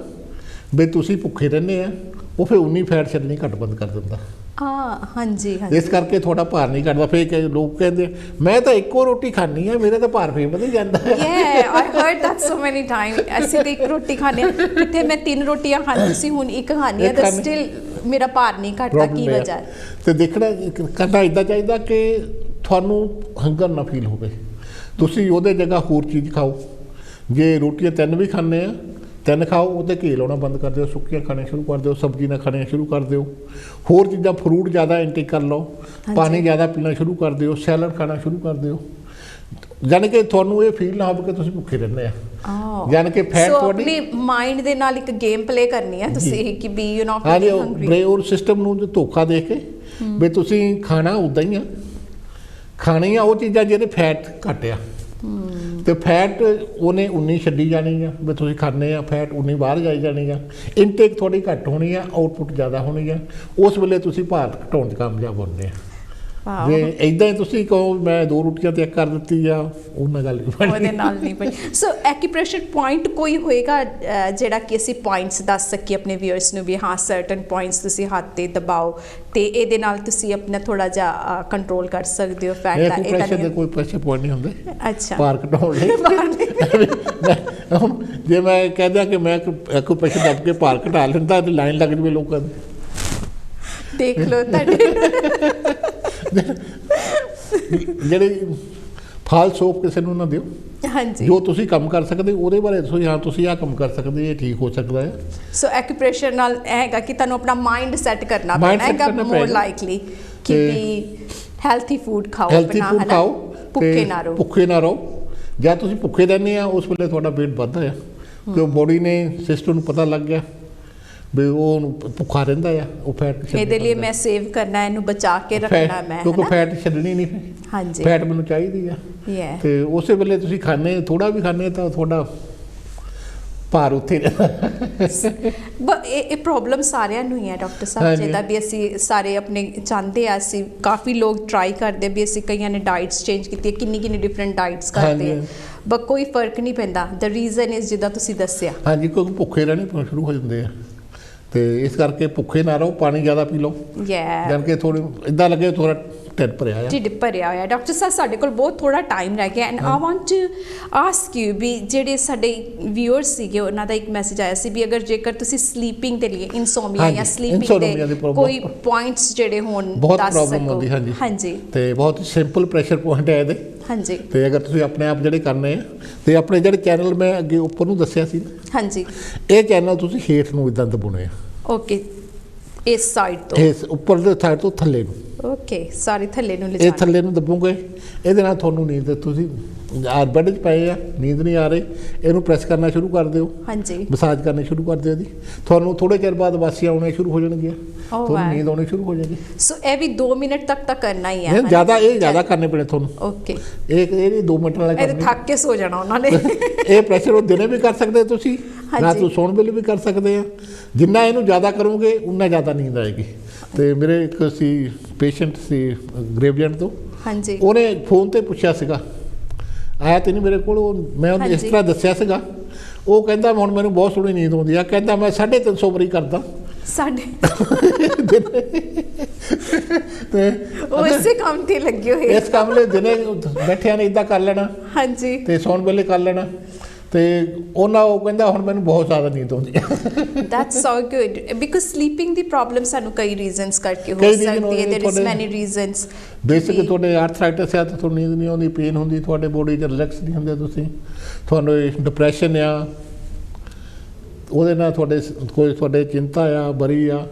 ਵੀ ਤੁਸੀਂ ਭੁੱਖੇ ਰਹਿੰਦੇ ਆ, ਉਹ ਫਿਰ ਉਨੀ ਫੈਟ ਛੱਡਣੀ ਘੱਟ ਬੰਦ ਕਰ ਦਿੰਦਾ। ਹਾਂਜੀ, ਇਸ ਕਰਕੇ ਤੁਹਾਡਾ ਭਾਰ ਨਹੀਂ ਘਟਦਾ। ਫਿਰ ਕਈ ਲੋਕ ਕਹਿੰਦੇ ਮੈਂ ਤਾਂ ਇੱਕੋ ਰੋਟੀ ਖਾਂਦੀ ਆ, ਮੇਰਾ ਤਾਂ ਭਾਰ ਫੇਰ ਵਧ ਜਾਂਦਾ ਹੈ। ਆਈ ਹਰਡ ਦੈਟ ਸੋ ਮੈਨੀ ਟਾਈਮ। ਅਸੀਂ ਤਾਂ ਇੱਕ ਰੋਟੀ ਖਾਂਦੇ ਹਾਂ, ਕਿਤੇ ਮੈਂ 3 ਰੋਟੀਆਂ ਖਾਂਦੀ ਸੀ, ਹੁਣ ਇੱਕ ਖਾਂਦੀ ਹਾਂ, ਤਾਂ ਸਟਿਲ ਮੇਰਾ ਭਾਰ ਨਹੀਂ ਘਟਦਾ। ਕੀ ਵਜ੍ਹਾ ਹੈ? ਤੇ ਦੇਖਣਾ ਕਰਨਾ ਇੱਦਾਂ ਚਾਹੀਦਾ ਕਿ ਤੁਹਾਨੂੰ ਹੰਗਰ ਨਾ ਫੀਲ ਹੋਵੇ। ਤੁਸੀਂ ਉਹਦੇ ਜਗ੍ਹਾ ਹੋਰ ਚੀਜ਼ ਖਾਓ। ਜੇ ਰੋਟੀਆਂ 3 ਵੀ ਖਾਂਦੇ ਆ, 3 ਖਾਓ, ਉਹਦੇ ਘੀ ਲਾਉਣਾ ਬੰਦ ਕਰ ਦਿਓ, ਸੁੱਕੀਆਂ ਖਾਣੀਆਂ ਸ਼ੁਰੂ ਕਰ ਦਿਓ, ਸਬਜ਼ੀ ਨਾਲ ਖਾਣੀਆਂ ਸ਼ੁਰੂ ਕਰ ਦਿਓ, ਹੋਰ ਚੀਜ਼ਾਂ ਫਰੂਟ ਜ਼ਿਆਦਾ ਇੰਟੇਕ ਕਰ ਲਓ, ਪਾਣੀ ਜ਼ਿਆਦਾ ਪੀਣਾ ਸ਼ੁਰੂ ਕਰ ਦਿਓ, ਸੈਲਡ ਖਾਣਾ ਸ਼ੁਰੂ ਕਰ ਦਿਓ, ਜਾਣੀ ਕਿ ਤੁਹਾਨੂੰ ਇਹ ਫੀਲ ਨਾ ਹੋਵੇ ਕਿ ਤੁਸੀਂ ਭੁੱਖੇ ਰਹਿੰਦੇ ਆ। ਜਾਣੀ ਕਿ ਫੈਟ ਤੁਹਾਡੀ ਮਾਈਂਡ ਦੇ ਨਾਲ ਇੱਕ ਗੇਮ ਪਲੇ ਕਰਨੀ ਹੈ ਤੁਸੀਂ ਕਿ ਵੀ you not feeling hungry. Brain system ਨੂੰ ਧੋਖਾ ਦੇ ਕੇ ਵੀ ਤੁਸੀਂ ਖਾਣਾ ਉੱਦਾਂ ਹੀ ਆ, ਖਾਣੀ ਆ ਉਹ ਚੀਜ਼ਾਂ ਜਿਹੜੇ ਫੈਟ ਘੱਟ ਆ, ਤੇ ਫੈਟ ਉਹਨੇ ਉਨੀ ਛੱਡੀ ਜਾਣੀ ਆ ਵੀ ਤੁਸੀਂ ਖਾਂਦੇ ਆ, ਫੈਟ ਉਨੀ ਬਾਹਰ ਜਾਈ ਜਾਣੀ ਆ। ਇਨਟੇਕ ਥੋੜੀ ਘੱਟ ਹੋਣੀ ਆ, ਆਊਟਪੁੱਟ ਜ਼ਿਆਦਾ ਹੋਣੀ ਆ। ਉਸ ਵੇਲੇ ਤੁਸੀਂ ਭਾਰ ਘਟਾਉਣ 'ਚ ਕਾਮਯਾਬ ਹੁੰਦੇ ਆ। ਜੇ ਇਦਾਂ ਹੀ ਤੁਸੀਂ ਕਹੋ ਮੈਂ 2 ਰੋਟੀਆਂ ਤੇ 1 ਕਰ ਦਿੱਤੀ ਆ, ਉਹਨਾਂ ਗੱਲ ਉਹਦੇ ਨਾਲ ਨਹੀਂ ਪਈ। ਸੋ ਐਕਿਊਪ੍ਰੈਸ਼ਰ ਪੁਆਇੰਟ ਕੋਈ ਹੋਏਗਾ ਜਿਹੜਾ ਕਿ ਅਸੀਂ ਪੁਆਇੰਟਸ ਦੱਸ ਸਕੀਏ ਆਪਣੇ ਵਿਊਅਰਸ ਨੂੰ ਵੀ ਹਾਂ ਸਰਟਨ ਪੁਆਇੰਟਸ ਤੁਸੀਂ ਹੱਥ ਤੇ ਦਬਾਓ ਤੇ ਇਹਦੇ ਨਾਲ ਤੁਸੀਂ ਆਪਣਾ ਥੋੜਾ ਜਿਹਾ ਕੰਟਰੋਲ ਕਰ ਸਕਦੇ ਹੋ ਫੈਟ ਦਾ? ਇਹਦਾ ਦੇ ਕੋਈ ਪ੍ਰੈਸ਼ਰ ਪੁਆਇੰਟ ਨਹੀਂ ਹੁੰਦੇ। ਅੱਛਾ, ਭਾਰ ਘਟਾਉਣ ਲਈ ਜੇ ਮੈਂ ਕਹਿੰਦਾ ਕਿ ਮੈਂ ਐਕਿਊਪ੍ਰੈਸ਼ਰ ਦੱਬ ਕੇ ਭਾਰ ਘਟਾ ਲੈਂਦਾ ਤੇ ਲਾਈਨ ਲੱਗ ਜਵੇ ਲੋਕਾਂ ਦੀ। ਦੇਖ ਲਓ ਤੁਹਾਡੇ ਜਿਹੜੇ ਫਾਲ ਸੋਪ ਕਿਸੇ ਨੂੰ ਨਾ ਦਿਓ। ਹਾਂਜੀ, ਜੋ ਤੁਸੀਂ ਕੰਮ ਕਰ ਸਕਦੇ ਉਹਦੇ ਬਾਰੇ ਦੱਸੋ, ਹਾਂ ਤੁਸੀਂ ਆਹ ਕੰਮ ਕਰ ਸਕਦੇ, ਇਹ ਠੀਕ ਹੋ ਸਕਦਾ ਹੈ। ਸੋ ਐਕਿਊਪ੍ਰੈਸ਼ਰ ਨਾਲ ਇਹ ਹੈਗਾ ਕਿ ਤੁਹਾਨੂੰ ਆਪਣਾ ਮਾਈਂਡ ਸੈੱਟ ਕਰਨਾ ਪੈਣਾ ਹੈਗਾ, ਮੋਰ ਲਾਈਕਲੀ ਕਿ ਵੀ ਹੈਲਥੀ ਫੂਡ ਖਾਓ, ਆਪਣਾ ਭੁੱਖੇ ਨਾ ਰਹੋ। ਜਾਂ ਤੁਸੀਂ ਭੁੱਖੇ ਰਹਿੰਦੇ ਆ ਉਸ ਵੇਲੇ ਤੁਹਾਡਾ ਵੇਟ ਵੱਧਦਾ ਆ, ਕਿਉਂ ਬੋਡੀ ਨੇ ਸਿਸਟਮ ਨੂੰ ਪਤਾ ਲੱਗ ਗਿਆ ਵੀ ਉਹ ਭੁੱਖਾ ਰਹਿੰਦਾ ਆ, ਉਹ ਫੈਟ ਇਹਦੇ ਲਈ ਮੈਂ ਸੇਵ ਕਰਨਾ, ਇਹਨੂੰ ਬਚਾ ਕੇ ਰੱਖਣਾ ਮੈਂ, ਕਿਉਂਕਿ ਫੈਟ ਛੱਡਣੀ ਨਹੀਂ। ਹਾਂਜੀ, ਫੈਟ ਮੈਨੂੰ ਚਾਹੀਦੀ ਆ। ਤੇ ਉਸੇ ਵੇਲੇ ਤੁਸੀਂ ਖਾਣੇ ਥੋੜਾ ਵੀ ਖਾਣੇ ਤਾਂ ਤੁਹਾਡਾ ਭਾਰ ਉੱਥੇ ਰਹਿੰਦਾ। ਇਹ ਪ੍ਰੋਬਲਮ ਸਾਰਿਆਂ ਨੂੰ ਹੀ ਹੈ ਡਾਕਟਰ ਸਾਹਿਬ, ਜਿਹਦਾ ਵੀ ਅਸੀਂ ਸਾਰੇ ਆਪਣੇ ਚਾਹੁੰਦੇ ਆ, ਅਸੀਂ ਕਾਫੀ ਲੋਕ ਟਰਾਈ ਕਰਦੇ ਵੀ ਅਸੀਂ ਕਈਆਂ ਨੇ ਡਾਈਟਸ ਚੇਂਜ ਕੀਤੀ ਹੈ, ਕਿੰਨੀ ਡਿਫਰੈਂਟ ਡਾਈਟਸ ਕਰਦੇ ਆ, ਬਟ ਕੋਈ ਫਰਕ ਨਹੀਂ ਪੈਂਦਾ। ਦ ਰੀਜ਼ਨ ਇਜ਼ ਜਿੱਦਾਂ ਤੁਸੀਂ ਦੱਸਿਆ। ਹਾਂਜੀ, ਕਿਉਂਕਿ ਭੁੱਖੇ ਰਹਿਣੇ ਸ਼ੁਰੂ ਹੋ ਜਾਂਦੇ ਆ, ਤੇ ਇਸ ਕਰਕੇ ਭੁੱਖੇ ਨਾ ਰਹੋ, ਪਾਣੀ ਜ਼ਿਆਦਾ ਪੀ ਲਓ। ਜਾਣ ਕੇ ਥੋੜੀ ਇਦਾਂ ਲੱਗੇ ਥੋੜਾ ਢਿੱਡ ਭਰਿਆ ਆ, ਢਿੱਡ ਭਰਿਆ ਹੋਇਆ। ਡਾਕਟਰ ਸਾਹਿਬ ਸਾਡੇ ਕੋਲ ਬਹੁਤ ਥੋੜਾ ਟਾਈਮ ਰਹਿ ਗਿਆ, and I want to ask you ਵੀ ਜਿਹੜੇ ਸਾਡੇ ਵਿਊਅਰਸ ਸੀਗੇ ਉਹਨਾਂ ਦਾ ਇੱਕ ਮੈਸੇਜ ਆਇਆ ਸੀ ਵੀ ਅਗਰ ਜੇਕਰ ਤੁਸੀਂ ਸਲੀਪਿੰਗ ਦੇ ਲਈ ਇਨਸੋਮਨੀਆ ਜਾਂ ਸਲੀਪਿੰਗ ਦੇ ਕੋਈ ਪੁਆਇੰਟਸ ਜਿਹੜੇ ਹੋਣ ਦੱਸ ਸਕੋ? ਹਾਂਜੀ, ਤੇ ਬਹੁਤ ਸਿੰਪਲ ਪ੍ਰੈਸ਼ਰ ਪੁਆਇੰਟ ਹੈ ਇਹਦੇ। ਹਾਂਜੀ, ਤੇ ਅਗਰ ਤੁਸੀਂ ਆਪਣੇ ਆਪ ਜਿਹੜੇ ਕਰਨੇ ਆ ਤੇ ਆਪਣੇ ਜਿਹੜੇ ਚੈਨਲ ਮੈਂ ਅੱਗੇ ਉੱਪਰ ਨੂੰ ਦੱਸਿਆ ਸੀ, ਹਾਂਜੀ, ਇਹ ਚੈਨਲ ਤੁਸੀਂ ਹੇਠ ਨੂੰ ਇਦਾਂ ਦਬਾਉਣੇ ਆ। ਓਕੇ, ਇਸ ਸਾਈਡ ਤੋਂ, ਇਸ ਉੱਪਰ ਦੇ ਸਾਈਡ ਤੋਂ ਥੱਲੇ ਨੂੰ। ਓਕੇ, ਸਾਰੀ ਥੱਲੇ ਨੂੰ ਲਿਜਾਣਾ। ਇਹ ਥੱਲੇ ਨੂੰ ਦਬੋਗੇ, ਇਹਦੇ ਨਾਲ ਤੁਹਾਨੂੰ ਨੀਂਦ, ਤੁਸੀਂ ਬੈੱਡ 'ਚ ਪਏ ਆ, ਨੀਂਦ ਨਹੀਂ ਆ ਰਹੀ, ਇਹਨੂੰ ਪ੍ਰੈਸ ਕਰਨਾ ਸ਼ੁਰੂ ਕਰ ਦਿਓ। ਹਾਂਜੀ, ਮਸਾਜ ਕਰਨੀ ਸ਼ੁਰੂ ਕਰ ਦਿਓ ਇਹਦੀ, ਤੁਹਾਨੂੰ ਥੋੜੇ ਚਿਰ ਬਾਅਦ ਵਾਸੀਆਂ ਆਉਣੀਆਂ ਸ਼ੁਰੂ ਹੋ ਜਾਣਗੀਆਂ। ਤੁਹਾਨੂੰ wow. ਨੀਂਦ ਆਉਣੀ ਸ਼ੁਰੂ ਹੋ ਜਾਏਗੀ। ਸੋ ਇਹ ਵੀ 2 ਮਿੰਟ ਤੱਕ ਤਾਂ ਕਰਨਾ ਹੀ ਹੈ। ਨਹੀਂ ਜ਼ਿਆਦਾ ਕਰਨੇ ਪੈਣੇ ਤੁਹਾਨੂੰ। ਓਕੇ, ਇਹ ਨਹੀਂ 2 ਮਿੰਟ ਨਾਲ ਇਹ ਥੱਕ ਕੇ ਸੋ ਜਾਣਾ ਉਹਨਾਂ ਨੇ। ਇਹ ਪ੍ਰੈਸ਼ਰ ਉਹ ਦਿਨੇ ਵੀ ਕਰ ਸਕਦੇ ਤੁਸੀਂ, ਰਾਤ ਨੂੰ ਸੌਣ ਵੇਲੇ ਵੀ ਕਰ ਸਕਦੇ ਆ। ਜਿੰਨਾ ਇਹਨੂੰ ਜ਼ਿਆਦਾ ਕਰੋਗੇ ਉਨਾ ਜ਼ਿਆਦਾ ਨੀਂਦ ਆਏਗੀ। ਤੇ ਮੇਰੇ ਇੱਕ ਸੀ ਪੇਸ਼ੈਂਟ ਸੀ ਗ੍ਰੇਵਯਾਰਡ ਤੋਂ, ਹਾਂਜੀ, ਉਹਨੇ ਫੋਨ ਤੇ ਪੁੱਛਿਆ ਸੀਗਾ, ਆਇਆ ਤੇ ਨਹੀਂ ਮੇਰੇ ਕੋਲ, ਮੈਂ ਉਹਨੂੰ ਇਸ ਤਰ੍ਹਾਂ ਦੱਸਿਆ ਸੀਗਾ। ਉਹ ਕਹਿੰਦਾ ਹੁਣ ਮੈਨੂੰ ਬਹੁਤ ਸੋਹਣੀ ਨੀਂਦ ਆਉਂਦੀ ਆ, ਕਹਿੰਦਾ ਮੈਂ 350 ਵਾਰੀ ਕਰਦਾ ਤੇ ਉਹ ਇਸੇ ਕੰਮ ਤੇ ਲੱਗੇ ਹੋਏ, ਇਸ ਕੰਮ ਲਈ ਦਿਨੇ ਬੈਠਿਆਂ ਨੇ ਇੱਦਾਂ ਕਰ ਲੈਣਾ, ਹਾਂਜੀ, ਤੇ ਸੌਣ ਵੇਲੇ ਕਰ ਲੈਣਾ। ਤੇ ਉਹ ਕਹਿੰਦਾ ਹੁਣ ਮੈਨੂੰ ਬਹੁਤ ਜ਼ਿਆਦਾ ਨੀਂਦ ਆਉਂਦੀ ਹੈ। That's so good, because sleeping the problem ਸਾਨੂੰ ਕਈ ਰੀਜ਼ਨਸ ਕਰਕੇ ਹੋ ਸਕਦੀ ਹੈ। देयर इज ਮੈਨੀ ਰੀਜ਼ਨਸ। ਬੇਸਿਕ ਤੁਹਾਡੇ ਆਰਥਰਾਈਟਿਸ ਆ ਤਾਂ ਤੁਹਾਨੂੰ ਨੀਂਦ ਨਹੀਂ ਆਉਂਦੀ, ਪੇਨ ਹੁੰਦੀ, ਤੁਹਾਡੇ ਬੋਡੀ 'ਚ ਰਿਲੈਕਸ ਨਹੀਂ ਹੁੰਦੇ ਤੁਸੀਂ, ਤੁਹਾਨੂੰ ਡਿਪਰੈਸ਼ਨ ਆ, ਉਹਦੇ ਨਾਲ ਤੁਹਾਡੇ ਚਿੰਤਾ ਆ, ਬਰੀ ਆ,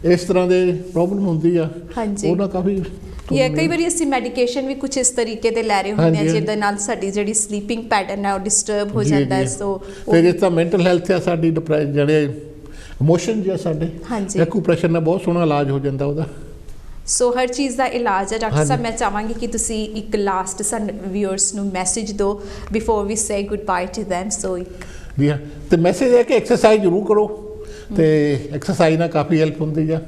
ਇਸ ਤਰ੍ਹਾਂ ਦੇ ਪ੍ਰੋਬਲਮ ਹੁੰਦੀ ਆ। ਹਾਂਜੀ, ਉਹਨਾਂ ਕਾਫੀ ਕਈ ਵਾਰੀ ਅਸੀਂ ਮੈਡੀਕੇਸ਼ਨ ਵੀ ਕੁਝ ਇਸ ਤਰੀਕੇ ਦੇ ਲੈ ਰਹੇ ਹੁੰਦੇ ਆ ਜਿਹਦੇ ਨਾਲ ਸਾਡੀ ਜਿਹੜੀ ਸਲੀਪਿੰਗ ਪੈਟਰਨ ਹੈ ਉਹ ਡਿਸਟਰਬ ਹੋ ਜਾਂਦਾ ਹੈ। ਸੋ ਫਿਰ ਜਿਸ ਤਰ੍ਹਾਂ ਮੈਂਟਲ ਹੈਲਥ ਆ ਸਾਡੀ, ਜਿਹੜੇ ਇਮੋਸ਼ਨ ਜਿਹੇ ਸਾਡੇ, ਐਕੂਪ੍ਰੈਸ਼ਰ ਨਾਲ ਬਹੁਤ ਸੋਹਣਾ ਇਲਾਜ ਹੋ ਜਾਂਦਾ ਉਹਦਾ। ਸੋ ਹਰ ਚੀਜ਼ ਦਾ ਇਲਾਜ ਹੈ। ਡਾਕਟਰ ਸਾਹਿਬ, ਮੈਂ ਚਾਹਾਂਗੀ ਕਿ ਤੁਸੀਂ ਇੱਕ ਲਾਸਟ ਸਾਨੂੰ ਵਿਊਅਰਸ ਨੂੰ ਮੈਸੇਜ ਦਿਓ before we say good bye to them. So ਜੀ ਹਾਂ, ਤੇ ਮੈਸੇਜ ਹੈ ਕਿ ਐਕਸਰਸਾਈਜ਼ ਜ਼ਰੂਰ ਕਰੋ, ਤੇ ਐਕਸਰਸਾਈਜ਼ ਨਾਲ ਕਾਫੀ ਹੈਲਪ ਹੁੰਦੀ ਆ।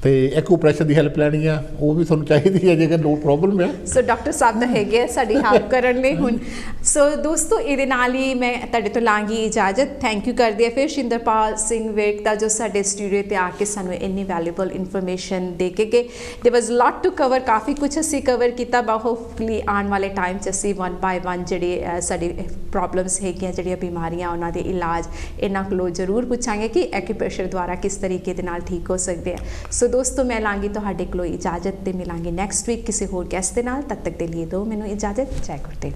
ਤੇ ਐਕੂਪ੍ਰੈਸ਼ਰ ਦੀ ਹੈਲਪ ਲੈਣੀ ਆ, ਉਹ ਵੀ ਤੁਹਾਨੂੰ ਚਾਹੀਦੀ ਹੈ ਜੇਕਰ ਨੋ ਪ੍ਰੋਬਲਮ ਹੈ। ਸੋ ਡਾਕਟਰ ਸਾਹਿਬ ਤਾਂ ਹੈਗੇ ਆ ਸਾਡੀ ਹੈਲਪ ਕਰਨ ਲਈ ਹੁਣ। ਸੋ ਦੋਸਤੋ, ਇਹਦੇ ਨਾਲ ਹੀ ਮੈਂ ਤੁਹਾਡੇ ਤੋਂ ਲਾਂਗੀ ਇਜਾਜ਼ਤ। ਥੈਂਕ ਯੂ ਕਰਦੀ ਹਾਂ ਫਿਰ ਸ਼ਿੰਦਰਪਾਲ ਸਿੰਘ ਵਿਰਕ ਦਾ, ਜੋ ਸਾਡੇ ਸਟੂਡੀਓ ਤੇ ਆ ਕੇ ਸਾਨੂੰ ਇੰਨੀ ਵੈਲਿਊਬਲ ਇਨਫੋਰਮੇਸ਼ਨ ਦੇ ਕੇ ਗਏ। ਦੇयर ਵਾਸ ਲੋਟ ਟੂ ਕਵਰ, ਕਾਫੀ ਕੁਝ ਅਸੀਂ ਕਵਰ ਕੀਤਾ। ਬਟ ਹੋਪਫੁਲੀ ਆਉਣ ਵਾਲੇ ਟਾਈਮ 'ਚ ਅਸੀਂ 1 ਬਾਏ 1 ਜਿਹੜੇ ਸਾਡੀ ਪ੍ਰੋਬਲਮਸ ਹੈਗੀਆਂ, ਜਿਹੜੀਆਂ ਬਿਮਾਰੀਆਂ, ਉਹਨਾਂ ਦੇ ਇਲਾਜ ਇਹਨਾਂ ਕੋਲੋਂ ਜ਼ਰੂਰ ਪੁੱਛਾਂਗੇ ਕਿ ਐਕੂਪ੍ਰੈਸ਼ਰ ਦੁਆਰਾ ਕਿਸ ਤਰੀਕੇ ਦੇ ਨਾਲ ਠੀਕ ਹੋ ਸਕਦੇ ਆ। ਸੋ ਦੋਸਤੋ, ਮੈਂ ਲਾਂਗੀ ਤੁਹਾਡੇ ਕੋਲੋਂ ਇਜਾਜ਼ਤ ਤੇ ਮਿਲਾਂਗੇ ਨੈਕਸਟ ਵੀਕ ਕਿਸੇ ਹੋਰ ਗੈਸਟ ਦੇ ਨਾਲ। ਤਦ ਤੱਕ ਦੇ ਲਈ ਦਿਓ ਮੈਨੂੰ ਇਜਾਜ਼ਤ। ਜੈ ਗੁਰਦੇਵ।